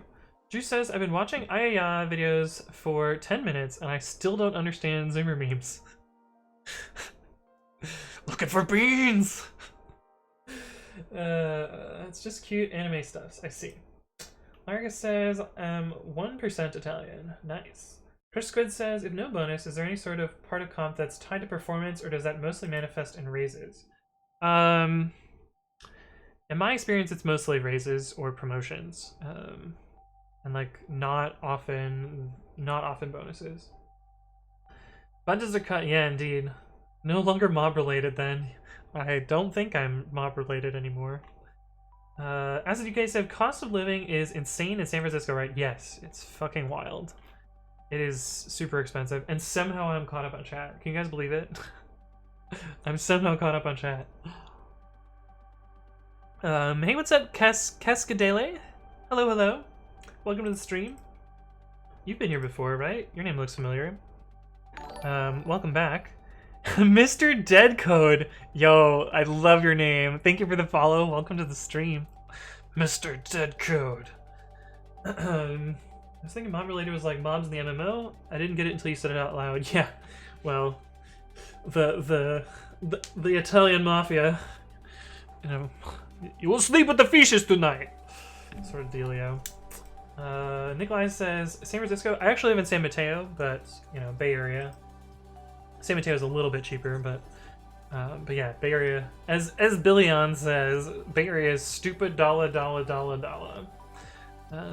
Juice says, I've been watching IAIA videos for 10 minutes and I still don't understand Zoomer memes. Looking for beans! It's just cute anime stuff. I see. Larga says, 1% Italian. Nice. Chris Squid says, if no bonus, is there any sort of part of comp that's tied to performance, or does that mostly manifest in raises? In my experience, it's mostly raises or promotions. And like not often bonuses. Budgets are cut, yeah, indeed. No longer mob related then. I don't think I'm mob related anymore. As you guys said, cost of living is insane in San Francisco, right? Yes, it's fucking wild. It is super expensive, and somehow I'm caught up on chat. Can you guys believe it? I'm somehow caught up on chat. Hey, what's up, Cascadele? Hello, hello. Welcome to the stream. You've been here before, right? Your name looks familiar. Welcome back. Mr. Deadcode. Yo, I love your name. Thank you for the follow. Welcome to the stream. Mr. Deadcode. I was thinking mob related was like mobs in the MMO. I didn't get it until you said it out loud. Yeah, well, the Italian mafia. You know, you will sleep with the fishes tonight. Sort of dealio. Nikolai says San Francisco. I actually live in San Mateo, but you know, Bay Area. San Mateo is a little bit cheaper, but yeah, Bay Area. As Billion says, Bay Area is stupid dollar.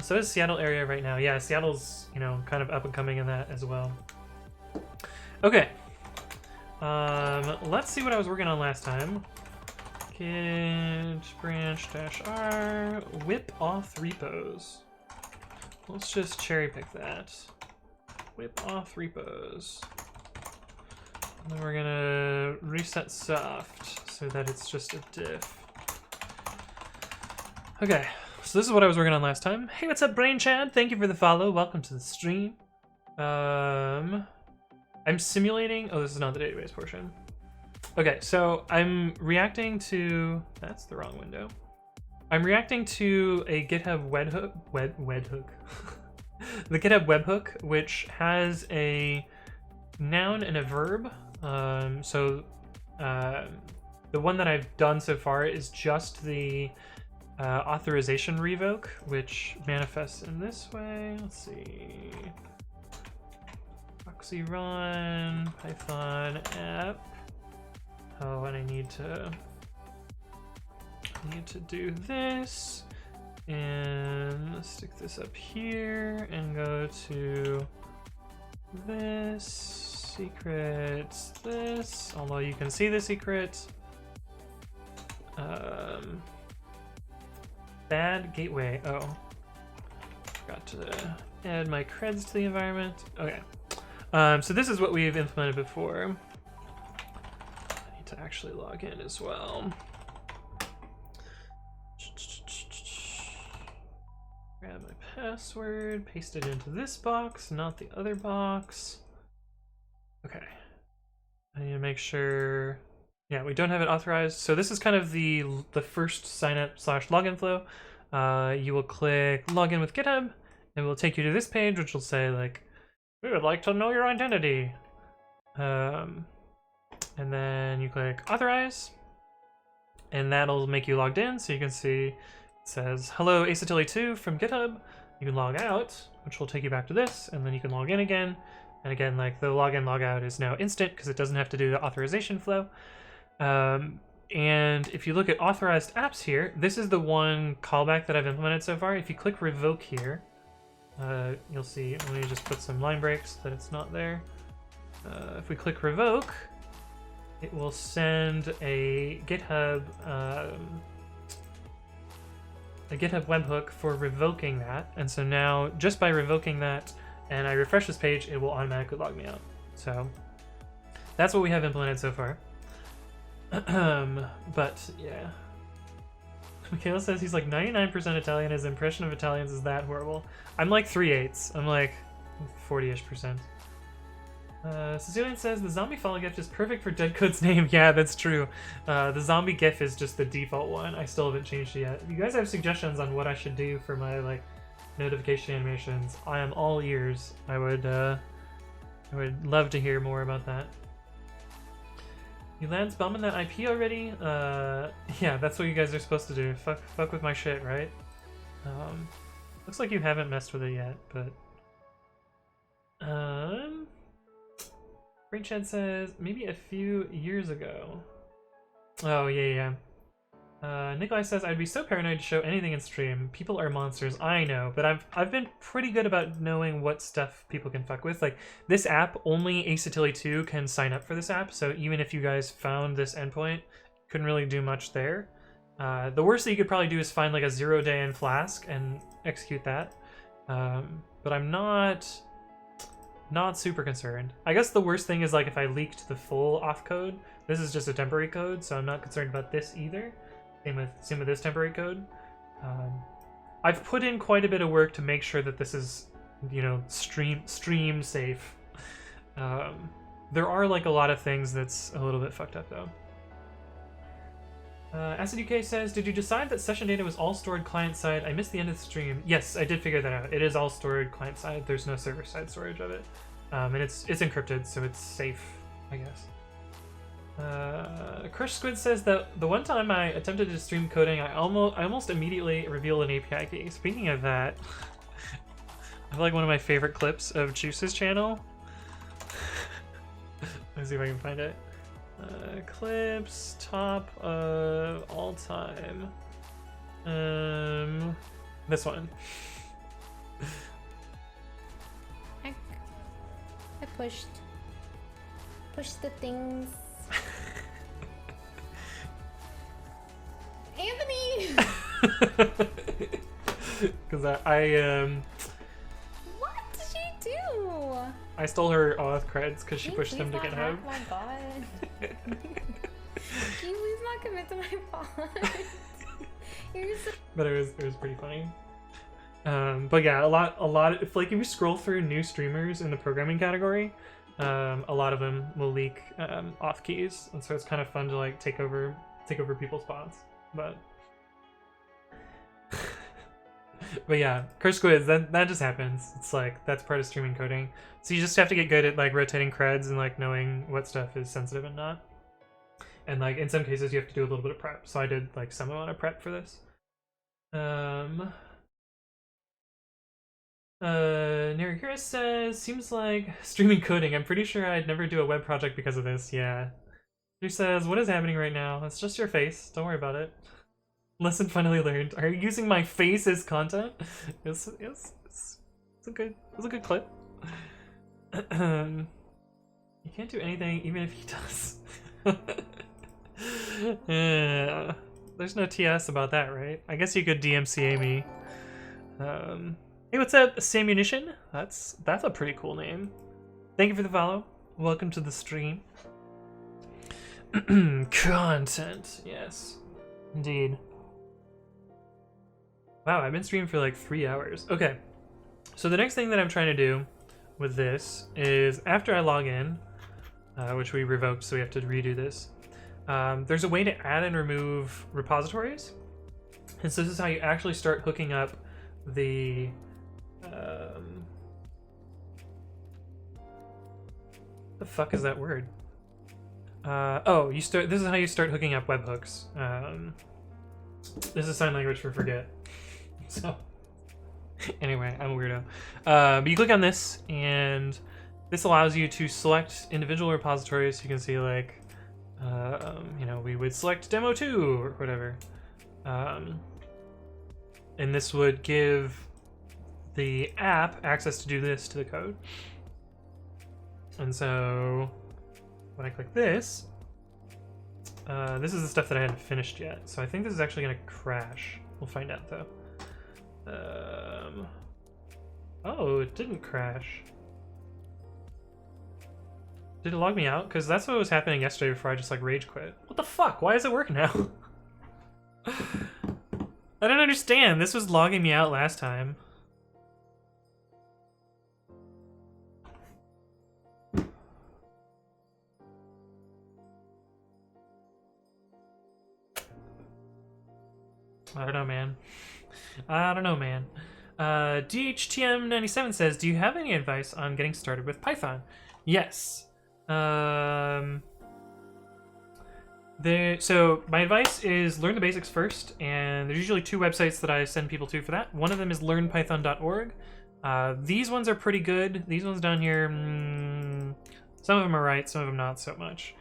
So is Seattle area right now. Yeah, Seattle's, you know, kind of up and coming in that as well. Okay. Let's see what I was working on last time. Git branch -r whip off repos. Let's just cherry pick that. Whip off repos. And then we're gonna reset soft so that it's just a diff. Okay, so this is what I was working on last time. Hey, what's up, Brain Chad? Thank you for the follow. Welcome to the stream. I'm simulating. Oh, this is not the database portion. Okay, so I'm reacting to. That's the wrong window. I'm reacting to a GitHub webhook. The GitHub webhook, which has a noun and a verb. The one that I've done so far is just the authorization revoke, which manifests in this way. Let's see. Proxy run, Python app. Oh, and I need to do this and stick this up here and go to this secret, this, although you can see the secret. Bad gateway. Oh, forgot to add my creds to the environment. Okay. So this is what we've implemented before. I need to actually log in as well. Grab my password, paste it into this box, not the other box. Okay. I need to make sure. Yeah, we don't have it authorized. So this is kind of the first sign up / login flow. You will click login with GitHub, and it will take you to this page, which will say like, we would like to know your identity. And then you click authorize, and that'll make you logged in. So you can see it says, hello, Acetilly2 from GitHub. You can log out, which will take you back to this, and then you can log in again. And again, like the login logout is now instant because it doesn't have to do the authorization flow. And if you look at authorized apps here, this is the one callback that I've implemented so far. If you click revoke here, you'll see, let me just put some line breaks that it's not there. If we click revoke, it will send a GitHub webhook for revoking that. And so now, just by revoking that, and I refresh this page, it will automatically log me out. So that's what we have implemented so far. But yeah. Mikhail says he's like 99% Italian. His impression of Italians is that horrible. I'm like 3/8. I'm like 40-ish%. Cecilian says the zombie follow gift is perfect for Deadcode's name. Yeah, that's true. The zombie gif is just the default one. I still haven't changed it yet. If you guys have suggestions on what I should do for my like notification animations, I am all ears. I would love to hear more about that. You land's bombing that IP already? Yeah, that's what you guys are supposed to do. Fuck with my shit, right? Looks like you haven't messed with it yet, but Brainshed says maybe a few years ago. Oh yeah. Nikolai says I'd be so paranoid to show anything in stream. People are monsters. I know, but I've been pretty good about knowing what stuff people can fuck with. Like this app, only Acetilly 2 can sign up for this app. So even if you guys found this endpoint, couldn't really do much there. The worst that you could probably do is find like a 0-day in Flask and execute that. But I'm not super concerned. I guess the worst thing is like if I leaked the full auth code. This is just a temporary code, so I'm not concerned about this either. Same with this temporary code. I've put in quite a bit of work to make sure that this is, you know, stream safe. There are like a lot of things that's a little bit fucked up though. Acid UK says, did you decide that session data was all stored client-side? I missed the end of the stream. Yes, I did figure that out. It is all stored client-side. There's no server-side storage of it. And it's encrypted, so it's safe, I guess. Crush Squid says that the one time I attempted to stream coding, I almost immediately revealed an API key. Speaking of that, I have like one of my favorite clips of Juice's channel. Let's see if I can find it. Clips, top of all time. This one. I pushed the things. Anthony! Because I What did she do? I stole her auth creds because she pushed them to GitHub. Oh my god. Can you please not commit to my fault? You're so... But it was pretty funny. But yeah, a lot if you scroll through new streamers in the programming category, a lot of them will leak auth keys, and so it's kind of fun to like take over people's spots. But but yeah, curse squids, that just happens. It's like that's part of streaming coding. So you just have to get good at like rotating creds and like knowing what stuff is sensitive and not. And like in some cases you have to do a little bit of prep. So I did like some amount of prep for this. Narikura says, seems like streaming coding. I'm pretty sure I'd never do a web project because of this. Yeah. She says, what is happening right now? It's just your face. Don't worry about it. Lesson finally learned. Are you using my face as content? Yes. It's a good clip. You can't do anything even if he does. There's no TS about that, right? I guess you could DMCA me. Hey, what's up, Samunition? That's a pretty cool name. Thank you for the follow. Welcome to the stream. Content, yes, indeed. Wow, I've been streaming for like 3 hours. Okay, so the next thing that I'm trying to do with this is after I log in, which we revoked, so we have to redo this. There's a way to add and remove repositories, and so this is how you actually start hooking up the the fuck is that word? This is how you start hooking up webhooks. This is sign language for forget. So Anyway, I'm a weirdo. But you click on this, and this allows you to select individual repositories. You can see, like, you know, we would select demo 2 or whatever. And this would give the app access to do this to the code. And so when I click this, this is the stuff that I hadn't finished yet. So I think this is actually going to crash. We'll find out, though. Oh, it didn't crash. Did it log me out? Because that's what was happening yesterday before I just like rage quit. What the fuck? Why does it work now? I don't understand. This was logging me out last time. I don't know, man. I don't know, man. DHTM97 says, do you have any advice on getting started with Python? Yes. So my advice is learn the basics first, and there's usually 2 websites that I send people to for that. One of them is learnpython.org. These ones are pretty good. These ones down here, some of them are right, some of them not so much.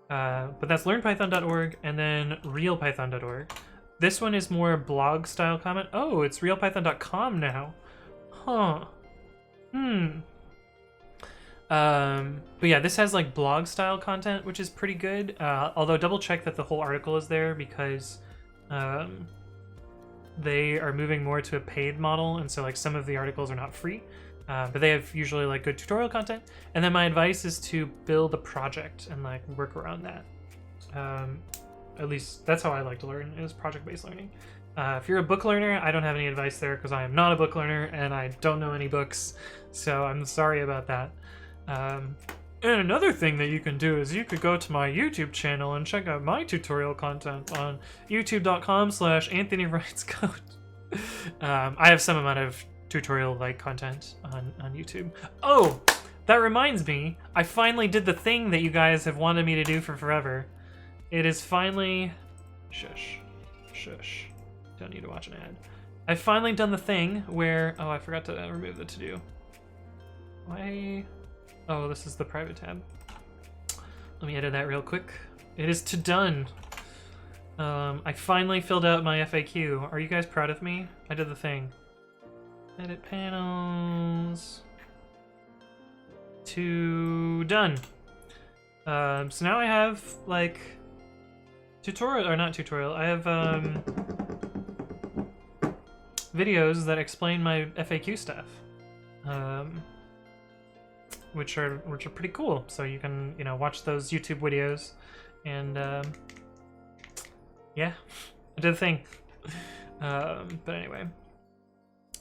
But that's learnpython.org, and then realpython.org. This one is more blog style comment. Oh, it's realpython.com now. Huh. But yeah, this has like blog style content, which is pretty good. Although double check that the whole article is there, because they are moving more to a paid model, and so like some of the articles are not free. But they have usually like good tutorial content. And then my advice is to build a project and like work around that. At least that's how I like to learn, is project-based learning. If you're a book learner, I don't have any advice there because I am not a book learner and I don't know any books, so I'm sorry about that. And another thing that you can do is you could go to my YouTube channel and check out my tutorial content on youtube.com/AnthonyWritesCode. I have some amount of tutorial-like content on YouTube. Oh, that reminds me, I finally did the thing that you guys have wanted me to do for forever. It is finally... Shush. Shush. Don't need to watch an ad. I've finally done the thing where... Oh, I forgot to remove the to-do. Why... Oh, this is the private tab. Let me edit that real quick. It is to done. I finally filled out my FAQ. Are you guys proud of me? I did the thing. Edit panels... To done. So now I have, like... Tutorial, or not tutorial, I have videos that explain my FAQ stuff, which are pretty cool. So you can, you know, watch those YouTube videos, and yeah, I did the thing. But anyway,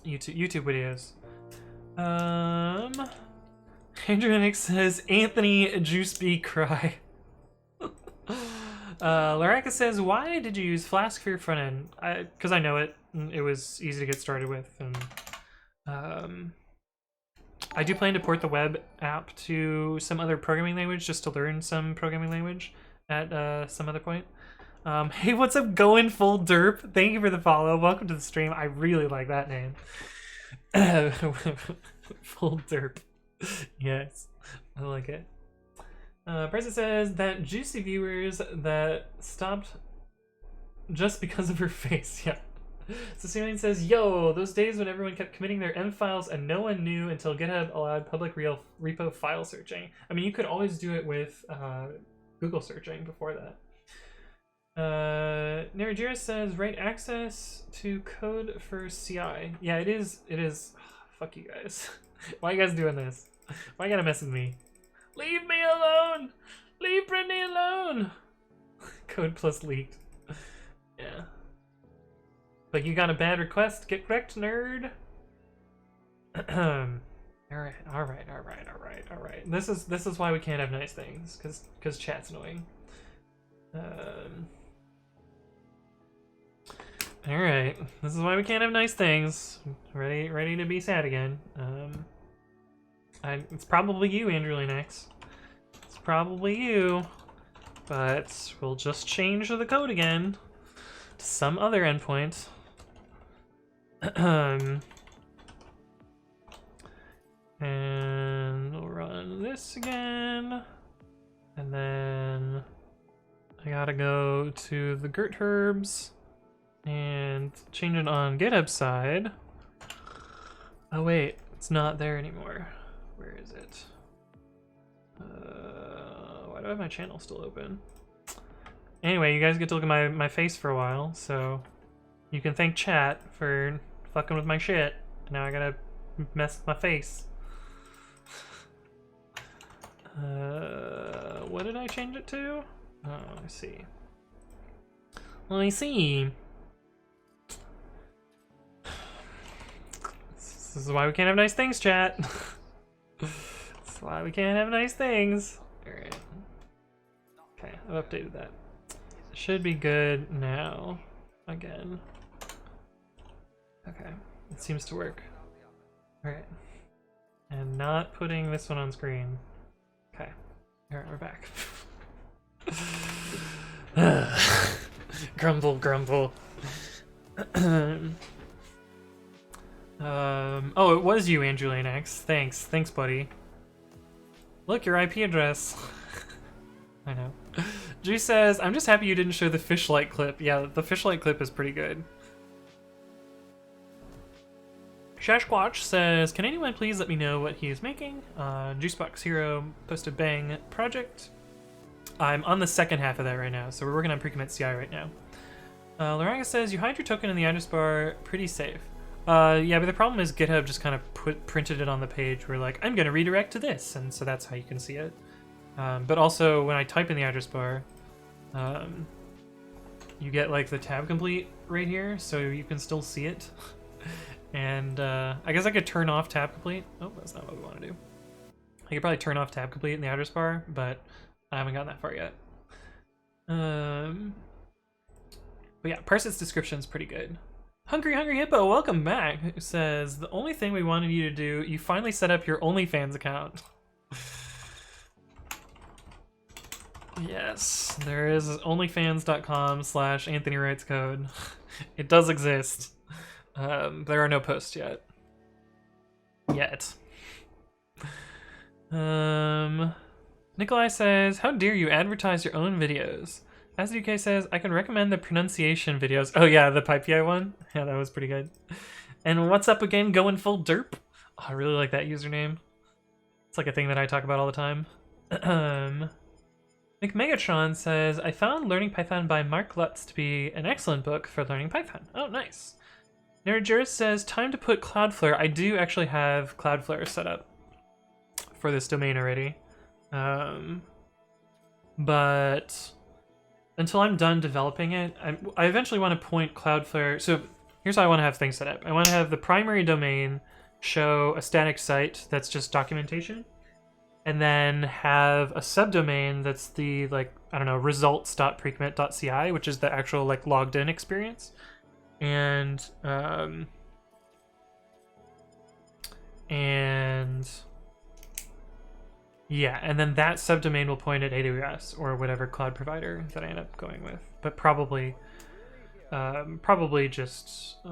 YouTube videos. Andrew Nick says, Anthony Juiceby cry. Laraka says, why did you use Flask for your front end? Because I know it. It was easy to get started with, and I do plan to port the web app to some other programming language just to learn some programming language at some other point. Hey, what's up, Going Full Derp? Thank you for the follow. Welcome to the stream. I really like that name. Full Derp. Yes, I like it. President says that Juicy viewers that stopped just because of her face. Yeah. Cecilian says, yo, those days when everyone kept committing their M files and no one knew until GitHub allowed public repo file searching. I mean, you could always do it with Google searching before that. Narajira says, write access to code for CI. Yeah, it is. Fuck you guys. Why are you guys doing this? Why you gotta mess with me? Leave me alone! Leave Brittany alone! Code plus leaked. Yeah. But you got a bad request? Get wrecked, nerd! Alright. This is why we can't have nice things, cause chat's annoying. Alright, this is why we can't have nice things. Ready to be sad again. It's probably you, Andrew Linux. It's probably you. But we'll just change the code again to some other endpoint. And we'll run this again. And then I gotta go to the Githubs and change it on GitHub side. Oh wait, it's not there anymore. Where is it? Why do I have my channel still open? Anyway, you guys get to look at my face for a while, so you can thank chat for fucking with my shit. Now I gotta mess with my face. What did I change it to? Oh, let me see. Let me see. This is why we can't have nice things, chat. This is why we can't have nice things. Alright. Okay, I've updated that. Should be good now. Again. Okay, it seems to work. Alright. And not putting this one on screen. Okay. Alright, we're back. Grumble, grumble. Oh, it was you, Andrew Lane X. Thanks, buddy. Look, your IP address. I know. G says, I'm just happy you didn't show the fishlight clip. Yeah, the fishlight clip is pretty good. Shashquatch says, can anyone please let me know what he is making? Juicebox Hero posted Bang project. I'm on the second half of that right now, so we're working on pre-commit.ci right now. Loranga says, you hide your token in the address bar, pretty safe. Yeah, but the problem is GitHub just kind of printed it on the page where like, I'm gonna redirect to this, and so that's how you can see it. But also, when I type in the address bar, you get like the tab complete right here, so you can still see it. And I guess I could turn off tab complete. Oh, that's not what we want to do. I could probably turn off tab complete in the address bar, but I haven't gotten that far yet. But yeah, Parset's description is pretty good. Hungry Hippo, welcome back. Who says, the only thing we wanted you to do, you finally set up your OnlyFans account. Yes, there is onlyfans.com/AnthonyWritesCode. It does exist. There are no posts yet. Nikolai says, how dare you advertise your own videos? As UK says, I can recommend the pronunciation videos. Oh yeah, the PyPI one? Yeah, that was pretty good. And what's up again, going full derp? Oh, I really like that username. It's like a thing that I talk about all the time. McMegatron says, I found Learning Python by Mark Lutz to be an excellent book for learning Python. Oh, nice. Nerajuris says, time to put Cloudflare. I do actually have Cloudflare set up for this domain already. But until I'm done developing it, I eventually want to point Cloudflare. So here's how I want to have things set up. I want to have the primary domain show a static site that's just documentation, and then have a subdomain that's the, like, I don't know, results.precommit.ci, which is the actual, like, logged in experience. And yeah, and then that subdomain will point at AWS or whatever cloud provider that I end up going with, but probably just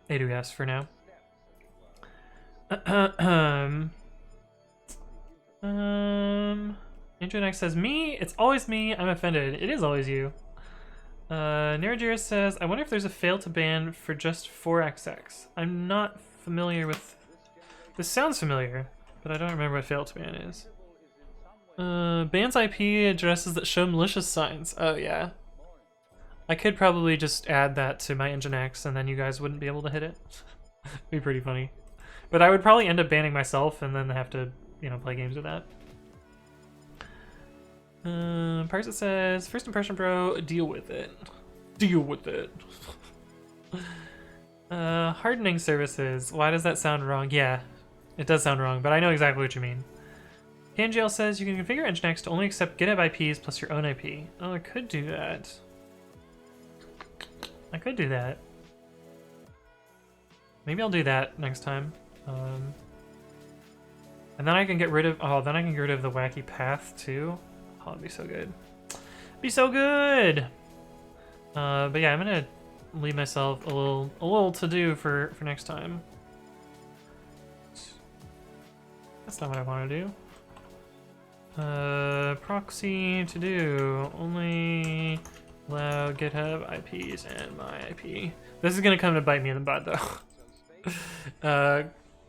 AWS for now. Internet says, me? It's always me. I'm offended. It is always you. Nerajira says, I wonder if there's a fail to ban for just 4xx. I'm not familiar with... This sounds familiar, but I don't remember what fail to ban is. Bans IP addresses that show malicious signs. Oh, yeah. I could probably just add that to my Nginx, and then you guys wouldn't be able to hit it. Be pretty funny. But I would probably end up banning myself, and then have to, you know, play games with that. Parset says, first impression bro, deal with it. Deal with it. Hardening services. Why does that sound wrong? Yeah, it does sound wrong, but I know exactly what you mean. KNGL says you can configure Nginx to only accept GitHub IPs plus your own IP. Oh, I could do that. I could do that. Maybe I'll do that next time. And then I can get rid of, then I can get rid of the wacky path too. Oh, it'd be so good. Be so good! But yeah, I'm gonna leave myself a little to do for next time. That's not what I want to do. Proxy to do only allow GitHub IPs and my IP. This is gonna come to bite me in the butt though.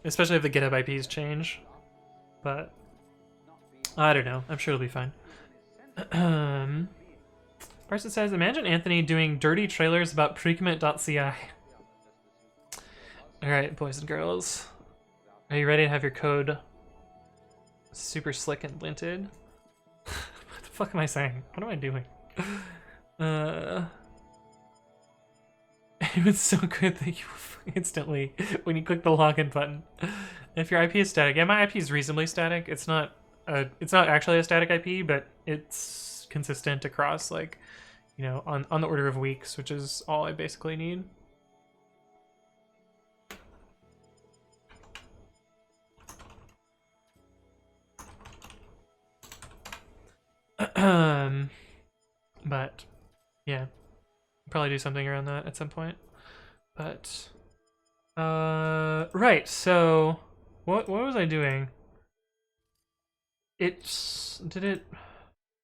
Especially if the GitHub IPs change. But I don't know. I'm sure it'll be fine. Person says, imagine Anthony doing dirty trailers about pre-commit.ci. Alright, boys and girls. Are you ready to have your code super slick and linted? What the fuck am I saying? What am I doing? It was so good that you instantly, when you click the login button, if your IP is static, yeah, my IP is reasonably static. It's not actually a static IP, but it's consistent across, like, you know, on the order of weeks, which is all I basically need. But yeah, probably do something around that at some point. But right, so what was I doing?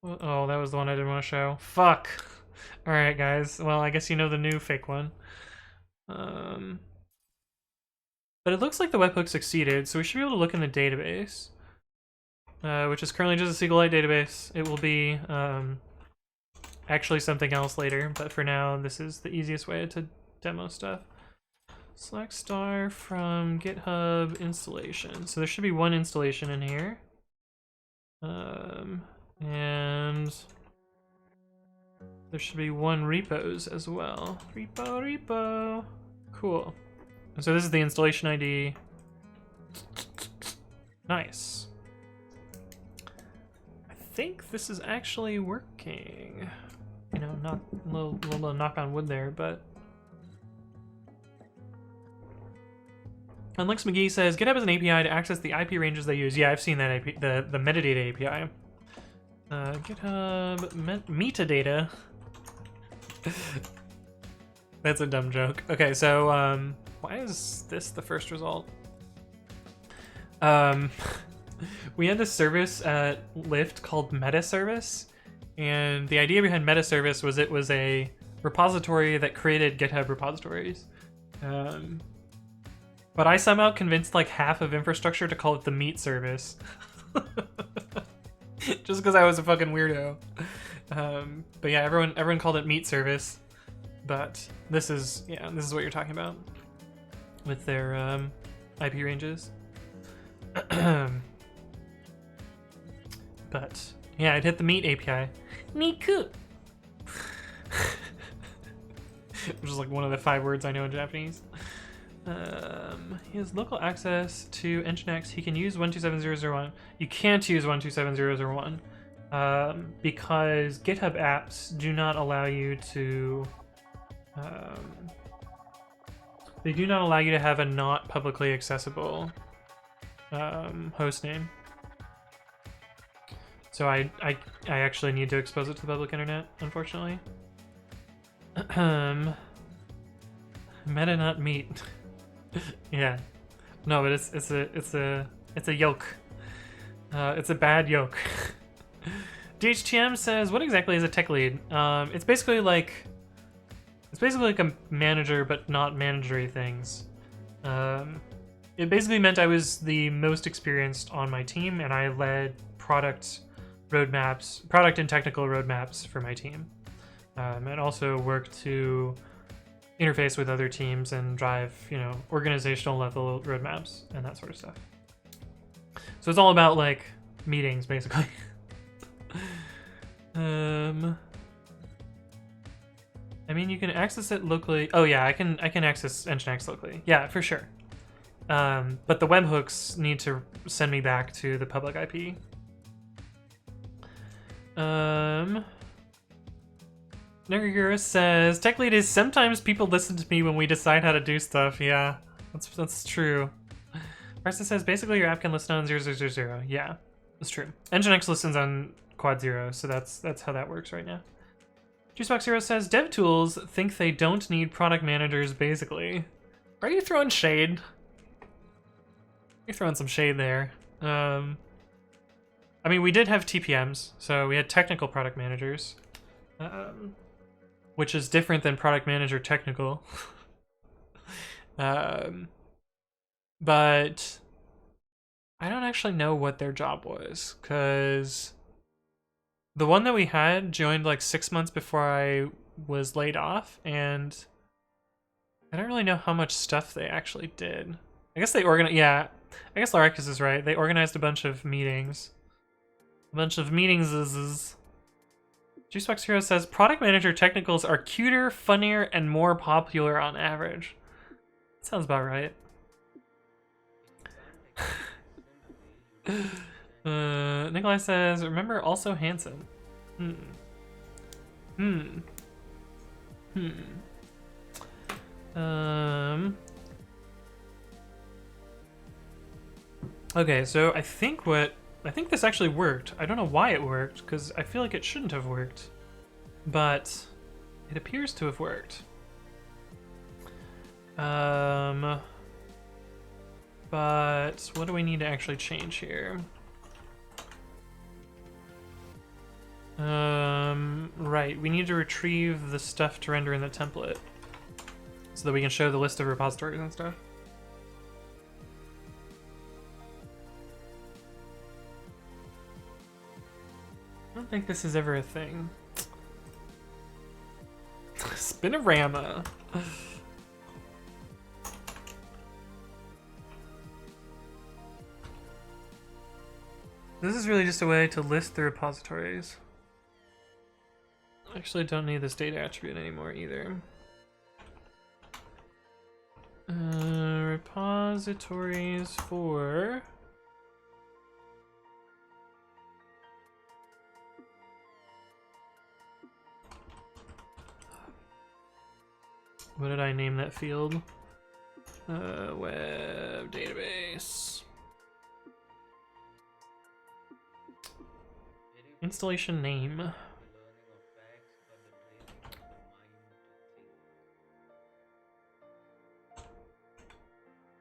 Oh, that was the one I didn't want to show. Fuck. All right, guys. Well, I guess you know the new fake one. But it looks like the webhook succeeded, so we should be able to look in the database, which is currently just a SQLite database. It will be actually something else later, but for now, this is the easiest way to demo stuff. Select star from GitHub installation. So there should be one installation in here. And there should be one repos as well. Repo. Cool. And so this is the installation ID. Nice. I think this is actually working. You know, not a little knock on wood there, but. And Lex McGee says, GitHub has an API to access the IP ranges they use. Yeah, I've seen that API, the metadata API. GitHub metadata. That's a dumb joke. Okay, so why is this the first result? We had this service at Lyft called Meta Service, and the idea behind Meta Service was it was a repository that created GitHub repositories. But I somehow convinced like half of infrastructure to call it the meat service. Just because I was a fucking weirdo. But yeah, everyone called it meat service. But this is what you're talking about with their IP ranges. But yeah, it hit the meat API. Niku. Which is like one of the 5 words I know in Japanese. He has local access to Nginx. He can use 127001. You can't use 127001 because GitHub apps do not allow you to. They do not allow you to have a not publicly accessible host name. So I actually need to expose it to the public internet, unfortunately. Meta not meat. Yeah, no, but it's a yoke. It's a bad yoke. DHTM says, "What exactly is a tech lead?" It's basically like a manager, but not managery things. It basically meant I was the most experienced on my team, and I led product and technical roadmaps for my team, and also worked to interface with other teams and drive, you know, organizational level roadmaps and that sort of stuff. So it's all about like meetings, basically. I mean, you can access it locally. Oh yeah, I can access Nginx locally. Yeah, for sure. But the webhooks need to send me back to the public IP. Nergura says, tech lead is sometimes people listen to me when we decide how to do stuff. Yeah, that's true. Marcia says, basically your app can listen on 0000. Yeah, that's true. Nginx listens on quad 0, so that's how that works right now. Juicebox Hero says, dev tools think they don't need product managers, basically. Are you throwing shade? You're throwing some shade there. I mean, we did have TPMs, so we had technical product managers, which is different than product manager technical. But I don't actually know what their job was, because the one that we had joined like 6 months before I was laid off, and I don't really know how much stuff they actually did. I guess they organized, yeah, I guess Laricus is right. They organized a bunch of meetings. A bunch of meetings. Juicebox Hero says, product manager technicals are cuter, funnier, and more popular on average. Sounds about right. Nikolai says, remember also handsome. Okay, so I think this actually worked. I don't know why it worked, because I feel like it shouldn't have worked. But it appears to have worked. But what do we need to actually change here? Right, we need to retrieve the stuff to render in the template so that we can show the list of repositories and stuff. I don't think this is ever a thing. Spinorama. This is really just a way to list the repositories. I actually don't need this data attribute anymore either. Repositories for... What did I name that field? Web database. Installation name.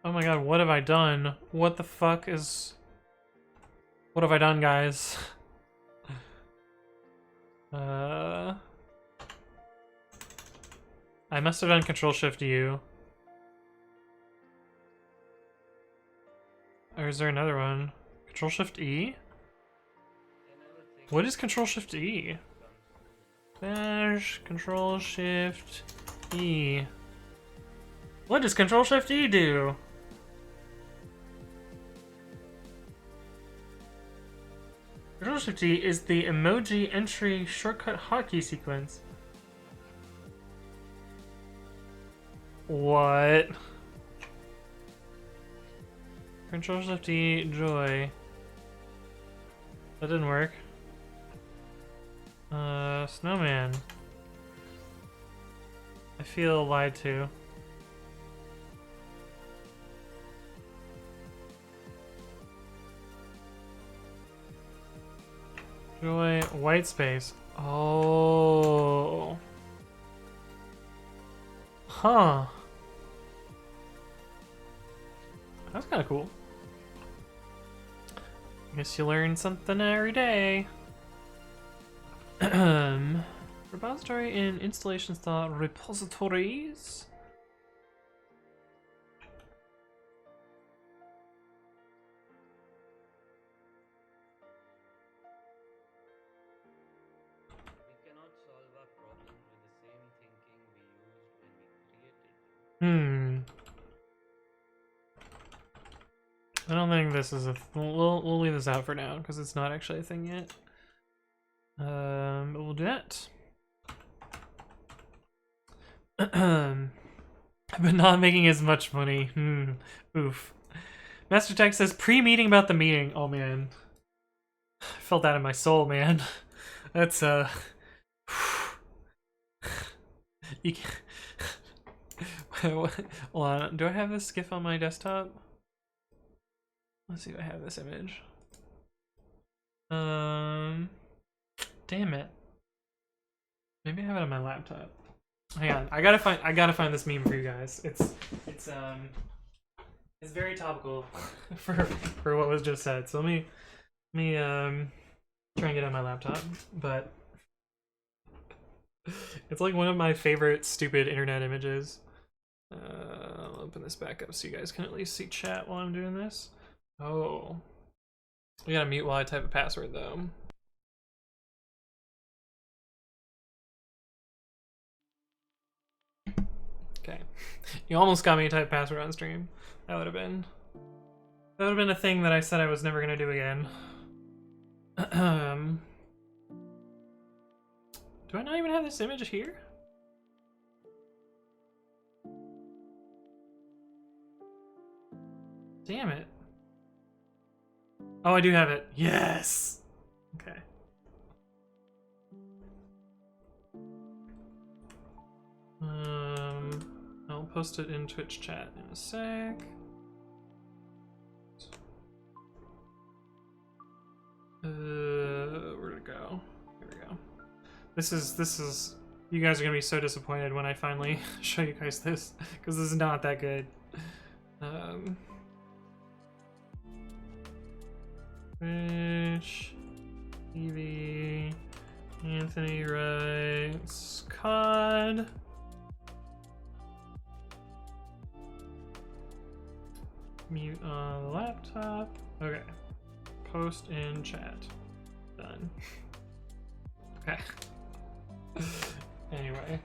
Oh my god, what have I done? What the fuck is... What have I done, guys? I must have done Control-Shift-U. Or is there another one? Control-Shift-E? What is Control-Shift-E? Dash, Control-Shift-E. What does Control-Shift-E do? Control-Shift-E is the emoji entry shortcut hotkey sequence. What? Control-Shift-E, joy. That didn't work. Snowman. I feel lied to. Joy, white space. Oh. Huh. That's kind of cool. Guess you learn something every day. Repository in installation style repositories. I don't think this is a... We'll leave this out for now, because it's not actually a thing yet. But we'll do that. But not making as much money. Oof. Master Tech says, pre-meeting about the meeting. Oh, man. I felt that in my soul, man. That's, you can... Hold on. Do I have this GIF on my desktop? Let's see if I have this image. Damn it. Maybe I have it on my laptop. Hang on, I gotta find this meme for you guys. It's very topical for what was just said. So let me try and get it on my laptop, but it's like one of my favorite stupid internet images. I'll open this back up so you guys can at least see chat while I'm doing this. Oh, we gotta mute while I type a password though. Okay, you almost got me to type password on stream. That would have been a thing that I said I was never gonna do again. Do I not even have this image here? Damn it. Oh, I do have it. Yes! Okay. I'll post it in Twitch chat in a sec. Where'd it go? Here we go. This is you guys are gonna be so disappointed when I finally show you guys this, because this is not that good. Twitch TV Anthony writes COD. Mute on the laptop. Okay. Post in chat. Done. Okay. Anyway.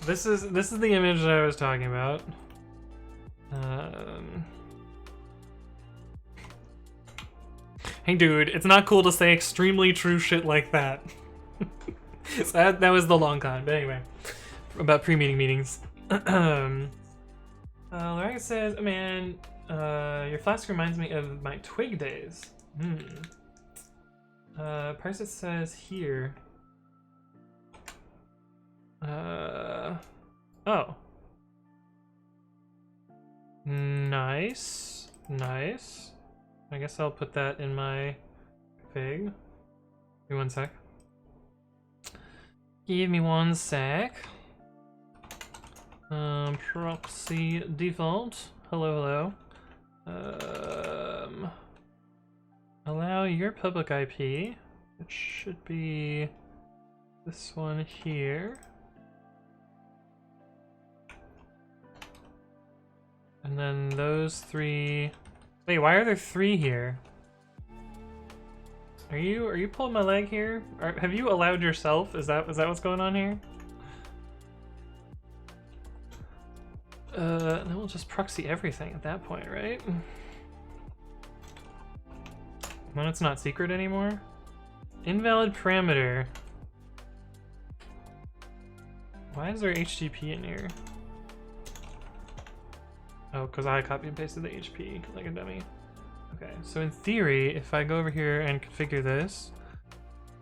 This is the image that I was talking about. Hey dude, it's not cool to say extremely true shit like that. So that was the long con, but anyway. About pre-meeting meetings. Lorraine says, oh, man, your flask reminds me of my twig days. Parsit says here. Oh. Nice. Nice. I guess I'll put that in my config. Give me 1 sec. Give me 1 sec. Proxy default. Hello, hello. Allow your public IP. It should be this one here. And then those 3. Wait, why are there 3 here? Are you pulling my leg here? Have you allowed yourself? Is that what's going on here? Then we'll just proxy everything at that point, right? Then it's not secret anymore. Invalid parameter. Why is there HTTP in here? Oh, because I copy and pasted the HP like a dummy. Okay, so in theory, if I go over here and configure this,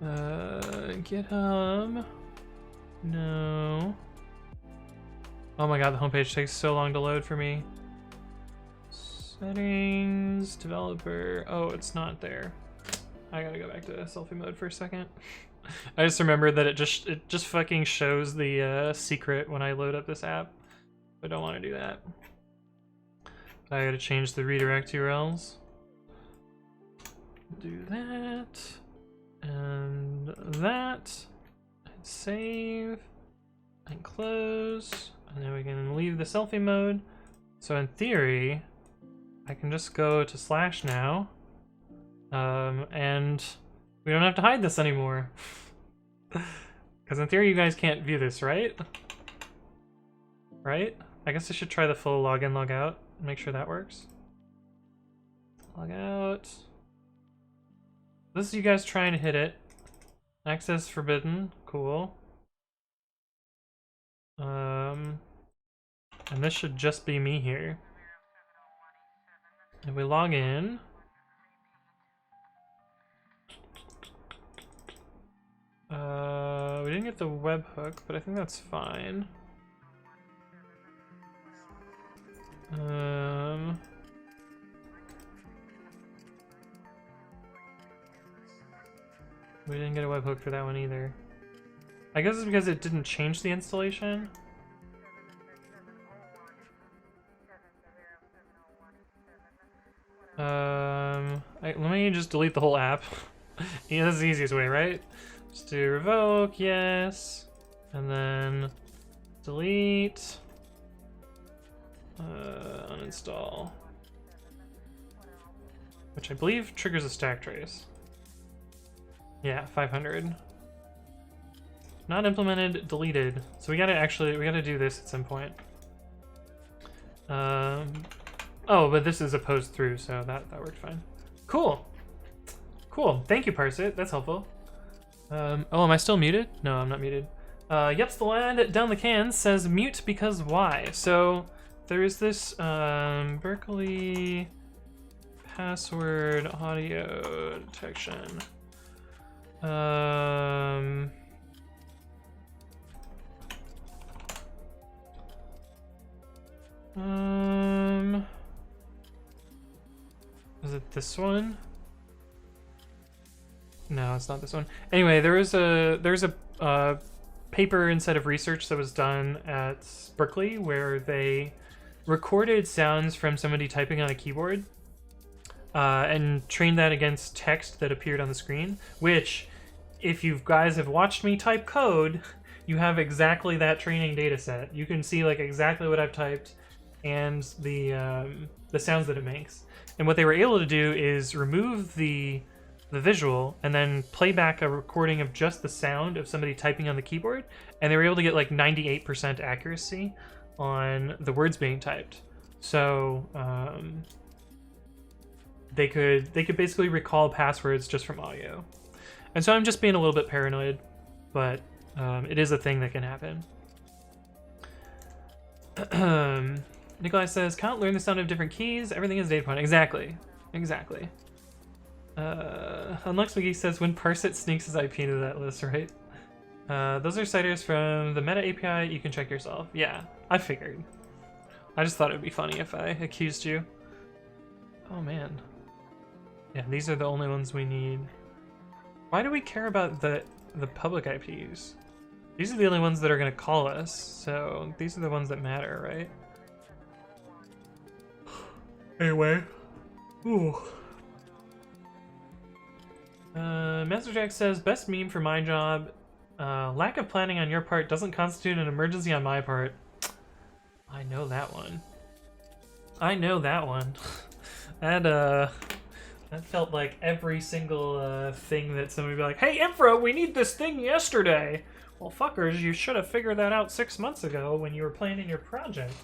GitHub, no. Oh my god, the homepage takes so long to load for me. Settings, developer, oh, it's not there. I gotta go back to selfie mode for a second. I just remembered that it just fucking shows the secret when I load up this app. I don't want to do that. I gotta change the redirect URLs. Do that, and that, and save, and close, and then we can leave the selfie mode. So in theory, I can just go to / now, and we don't have to hide this anymore. Because in theory, you guys can't view this, right? Right? I guess I should try the full login, log out. Make sure that works. Log out. This is you guys trying to hit it. Access forbidden. Cool. And this should just be me here. And we log in. We didn't get the webhook, but I think that's fine. We didn't get a webhook for that one either. I guess it's because it didn't change the installation. Let me just delete the whole app. Yeah, that's the easiest way, right? Just do revoke, yes, and then delete, uninstall, which I believe triggers a stack trace. Yeah, 500. Not implemented, deleted. So we gotta do this at some point. Oh, but this is a post through, so that worked fine. Cool. Cool. Thank you, Parsit. That's helpful. Oh, am I still muted? No, I'm not muted. Yep's the lad down the can says mute because why? So there is this Berkeley password audio detection. Is it this one? No, it's not this one. Anyway, there's a paper and set of research that was done at Berkeley where they recorded sounds from somebody typing on a keyboard and trained that against text that appeared on the screen, which, if you guys have watched me type code, you have exactly that training data set. You can see like exactly what I've typed and the sounds that it makes. And what they were able to do is remove the visual and then play back a recording of just the sound of somebody typing on the keyboard, and they were able to get like 98% accuracy on the words being typed. So they could basically recall passwords just from audio. And so I'm just being a little bit paranoid, but it is a thing that can happen. Nikolai says, can't learn the sound of different keys. Everything is data point. Exactly. Exactly. Unlux McGee says, when Parsit sneaks his IP into that list, right? Those are citers from the Meta API. You can check yourself. Yeah, I figured. I just thought it would be funny if I accused you. Oh, man. Yeah, these are the only ones we need. Why do we care about the public IPs? These are the only ones that are going to call us, so these are the ones that matter, right? Anyway. Ooh. Master Jack says, best meme for my job. Lack of planning on your part doesn't constitute an emergency on my part. I know that one. I know that one. That felt like every single thing that somebody would be like, hey, Infra, we need this thing yesterday. Well, fuckers, you should have figured that out 6 months ago when you were planning your project.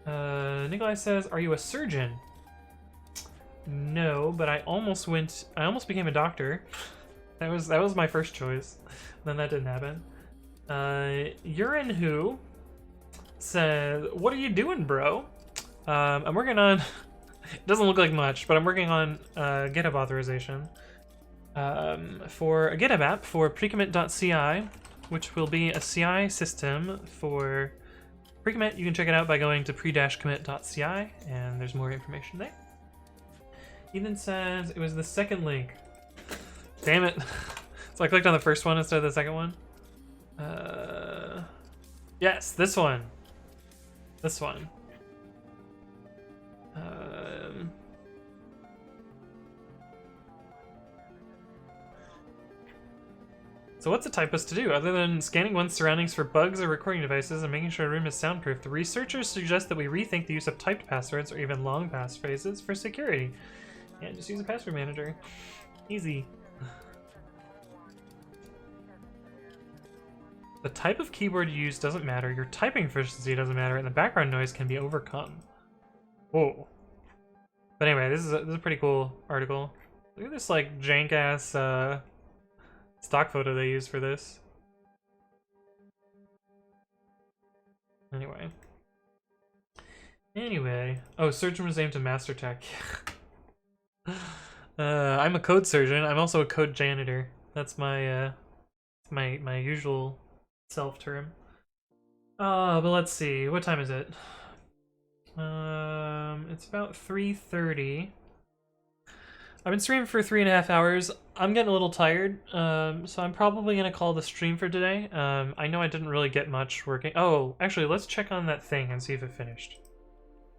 Nikolai says, are you a surgeon? No, but I almost became a doctor. That was my first choice. Then that didn't happen. Urine Who says, what are you doing, bro? I'm working on, it doesn't look like much, but I'm working on GitHub authorization for a GitHub app for pre-commit.ci, which will be a CI system for pre-commit. You can check it out by going to pre-commit.ci, and there's more information there. Ethan says it was the second link. Damn it. So I clicked on the first one instead of the second one. Yes, this one. This one. So what's a typist to do? Other than scanning one's surroundings for bugs or recording devices and making sure a room is soundproof, the researchers suggest that we rethink the use of typed passwords or even long passphrases for security. Yeah, just use a password manager. Easy. The type of keyboard you use doesn't matter, your typing efficiency doesn't matter, and the background noise can be overcome. Whoa. But anyway, this is a pretty cool article. Look at this like jank-ass stock photo they use for this. Anyway. Oh, surgeon was aimed to master tech. I'm a code surgeon. I'm also a code janitor. That's my my usual self term. But let's see. What time is it? It's about 3:30. I've been streaming for 3.5 hours. I'm getting a little tired, so I'm probably gonna call the stream for today. I know I didn't really get much working. Oh, actually, let's check on that thing and see if it finished.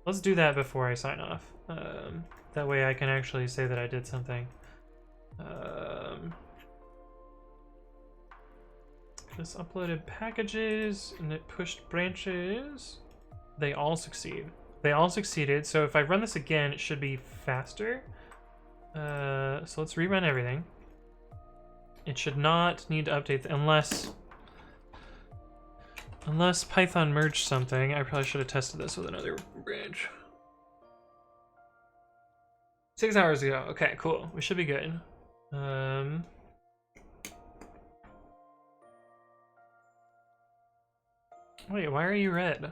Let's do that before I sign off. That way I can actually say that I did something. Just uploaded packages and it pushed branches. They all succeed. They all succeeded, so if I run this again, it should be faster. So let's rerun everything. It should not need to update unless Python merged something. I probably should have tested this with another branch. 6 hours ago. Okay, cool. We should be good. Wait, why are you red?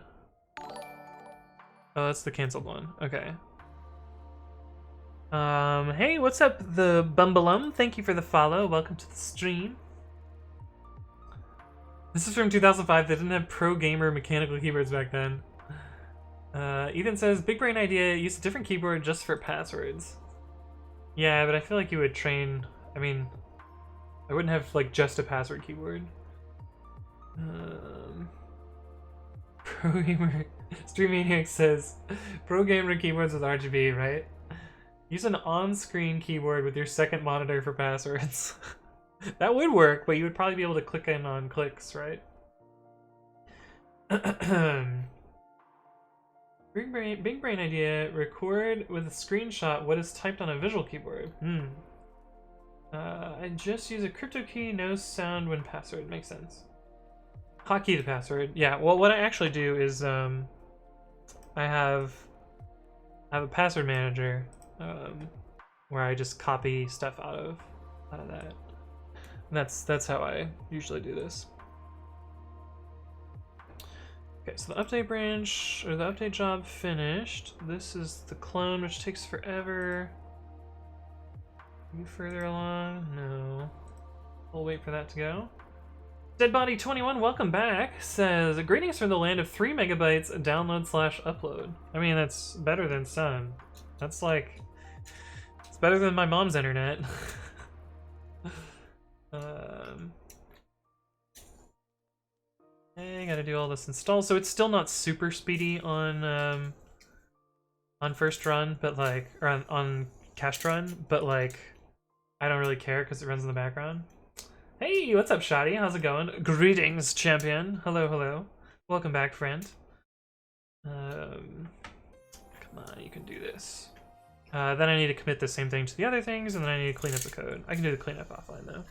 Oh, that's the canceled one. Okay. Hey, what's up, the Bumbalum? Thank you for the follow. Welcome to the stream. This is from 2005. They didn't have pro gamer mechanical keyboards back then. Ethan says, big brain idea, use a different keyboard just for passwords. Yeah, but I feel like you would train... I mean, I wouldn't have, like, just a password keyboard. Pro gamer... Stream Maniac says, pro gamer keyboards with RGB, right? Use an on-screen keyboard with your second monitor for passwords. That would work, but you would probably be able to click in on clicks, right? Big brain idea, record with a screenshot what is typed on a visual keyboard. I just use a crypto key, no sound when password. Makes sense. Hotkey to password. Yeah, well, what I actually do is I have a password manager where I just copy stuff out of that. And that's how I usually do this. Okay, so the update branch, or the update job finished. This is the clone, which takes forever. Are you further along? No. We'll wait for that to go. Deadbody21, welcome back, says, greetings from the land of 3 megabytes download/upload. I mean, that's better than some. That's like, it's better than my mom's internet. Okay, gotta do all this install. So it's still not super speedy on first run, but like, or on cached run, but like, I don't really care because it runs in the background. Hey, what's up, Shoddy? How's it going? Greetings, champion. Hello, hello. Welcome back, friend. Come on, you can do this. Then I need to commit the same thing to the other things, and then I need to clean up the code. I can do the cleanup offline, though.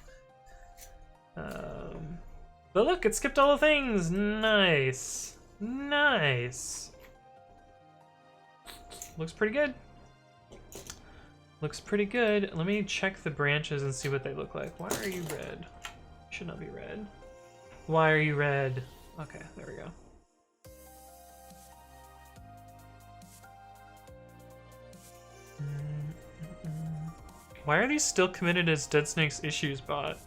But look, it skipped all the things! Nice! Nice! Looks pretty good. Looks pretty good. Let me check the branches and see what they look like. Why are you red? You should not be red. Why are you red? Okay, there we go. Why are these still committed as deadsnakes issues bot?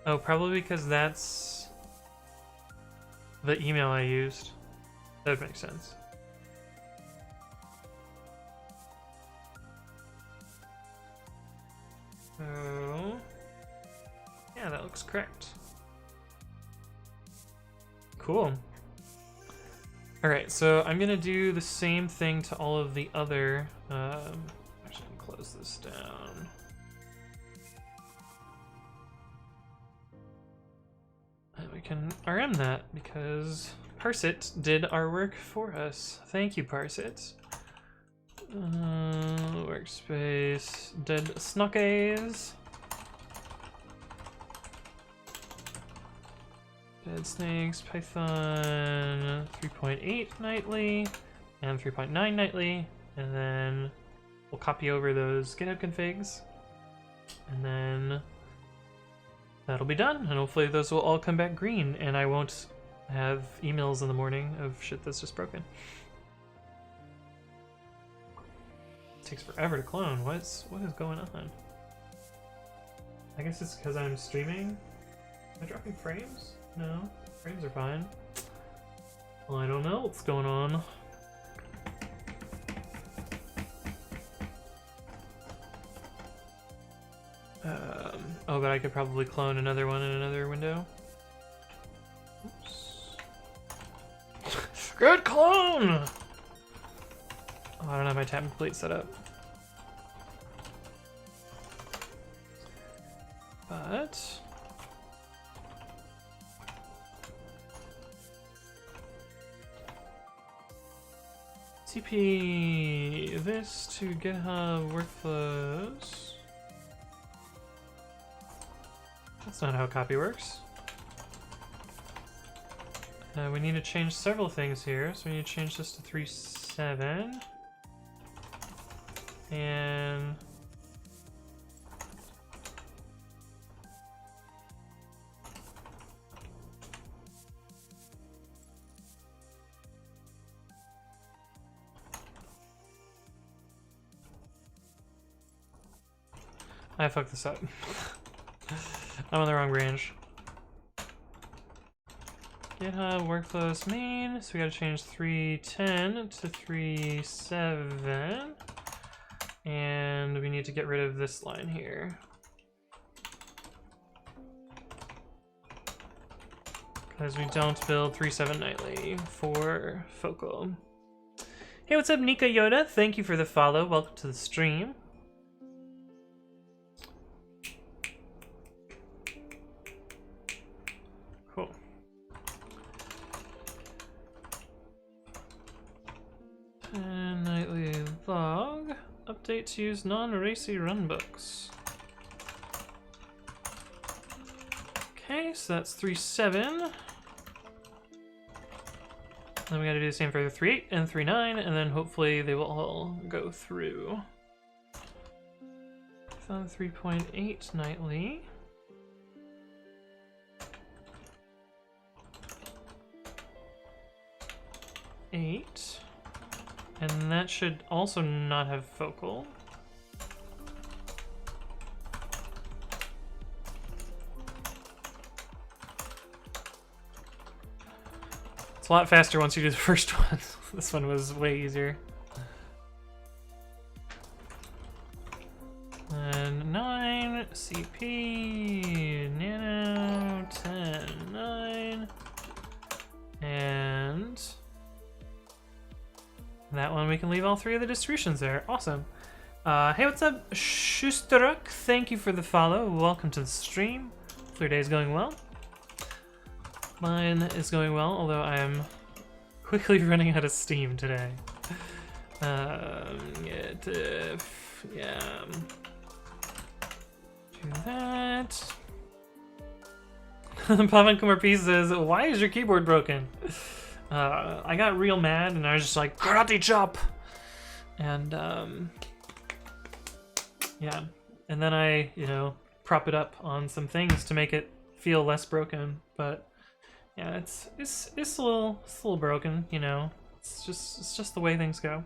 Oh, probably because that's the email I used. That would make sense. Oh, yeah, that looks correct. Cool. Alright, so I'm gonna do the same thing to all of the other, actually I'm gonna close this down. And we can RM that because Parsit did our work for us. Thank you, Parsit. Workspace, deadsnakes. Deadsnakes, Python 3.8 nightly and 3.9 nightly, and then we'll copy over those GitHub configs, and then that'll be done, and hopefully those will all come back green, and I won't have emails in the morning of shit that's just broken. It takes forever to clone. What is going on? I guess it's because I'm streaming. Am I dropping frames? No, frames are fine. Well, I don't know what's going on. Oh, but I could probably clone another one in another window. Oops. Good clone! Oh, I don't have my template set up. But CP this to GitHub workflows. That's not how copy works. We need to change several things here, so we need to change this to 3.7. And I fucked this up. I'm on the wrong branch. GitHub workflows main, so we gotta change 3.10 to 3.7. And we need to get rid of this line here. Because we don't build 3.7 nightly for focal. Hey, what's up, Nika Yoda? Thank you for the follow. Welcome to the stream. Cool. And nightly log. Update to use non-racy runbooks. Okay, so that's 3.7. Then we gotta do the same for the 3.8 and 3.9, and then hopefully they will all go through. Found 3.8 nightly. Eight. And that should also not have focal. It's a lot faster once you do the first one. This one was way easier. And 9, CP, nano, 10, 9. And that one we can leave all three of the distributions there. Awesome. Hey, what's up, Schusteruk? Thank you for the follow. Welcome to the stream. Hope your day is going well. Mine is going well, although I am quickly running out of steam today. Yeah. Do that. Pavan Kumar P says, "Why is your keyboard broken?" I got real mad and I was just like, karate chop! And, yeah. And then I, prop it up on some things to make it feel less broken. But, yeah, it's a little broken, It's just the way things go.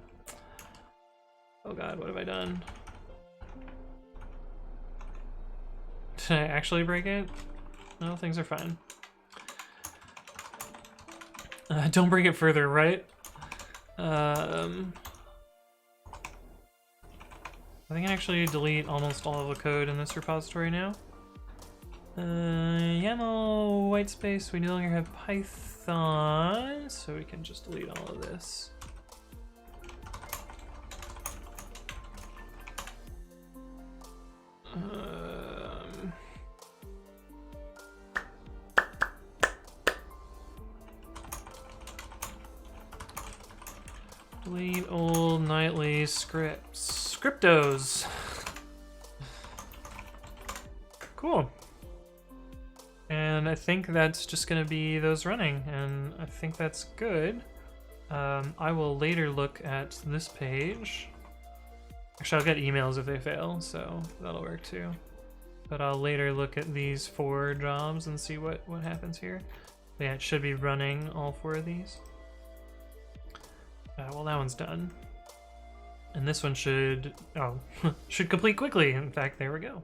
Oh god, what have I done? Did I actually break it? No, things are fine. Don't bring it further, right? I think I actually delete almost all of the code in this repository now. YAML white space, we no longer have Python, so we can just delete all of this. Delete old nightly scripts. Scriptos. Cool. And I think that's just gonna be those running, and I think that's good. I will later look at this page. Actually, I'll get emails if they fail, so that'll work too. But I'll later look at these 4 jobs and see what happens here. But yeah, it should be running all 4 of these. Well, that one's done. And this one should complete quickly. In fact, there we go.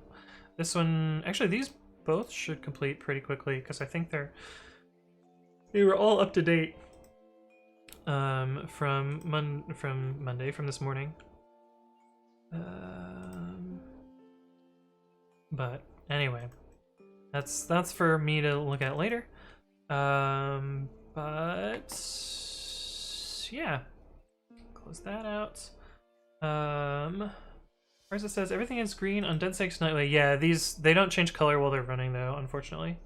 This one, actually, these both should complete pretty quickly because I think they were all up to date from Monday, from this morning. But anyway, that's for me to look at later. But yeah, close that out. Whereas it says everything is green on deadsnakes nightly. Yeah, they don't change color while they're running though, unfortunately.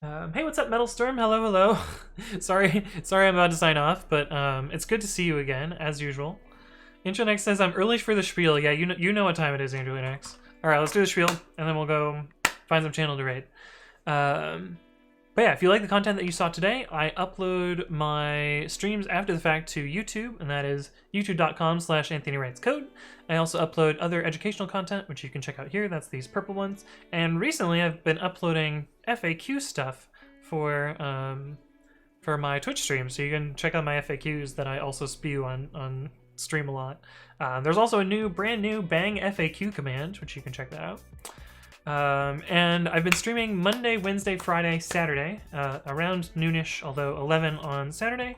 Hey, what's up, Metal Storm? Hello, hello. sorry I'm about to sign off, but it's good to see you again, as usual. Intronex says I'm early for the spiel. Yeah, you know what time it is, Intronex. Alright, let's do the spiel, and then we'll go find some channel to raid. But yeah, if you like the content that you saw today, I upload my streams after the fact to YouTube, and that is youtube.com/AnthonyWritesCode. I also upload other educational content, which you can check out here. That's these purple ones. And recently, I've been uploading FAQ stuff for my Twitch stream, so you can check out my FAQs that I also spew on stream a lot. There's also a brand new Bang FAQ command, which you can check that out. And I've been streaming Monday, Wednesday, Friday, Saturday, around noonish, although 11 on Saturday.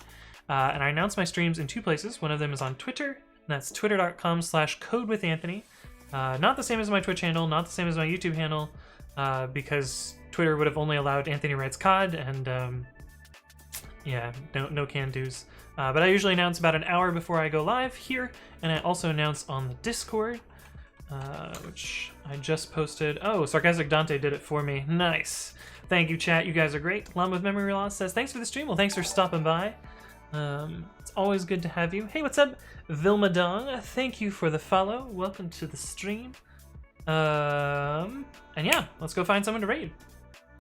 And I announce my streams in 2 places. One of them is on Twitter, and that's twitter.com/codewithanthony. Not the same as my Twitch handle, not the same as my YouTube handle, because Twitter would have only allowed Anthony Writes COD, and yeah, no can-dos. But I usually announce about an hour before I go live here, and I also announce on the Discord, which I just posted. Oh, Sarcastic Dante did it for me. Nice. Thank you, chat. You guys are great. Llama with Memory Loss says, thanks for the stream. Well, thanks for stopping by. It's always good to have you. Hey, what's up? Vilma Dong, thank you for the follow. Welcome to the stream. And yeah, let's go find someone to raid.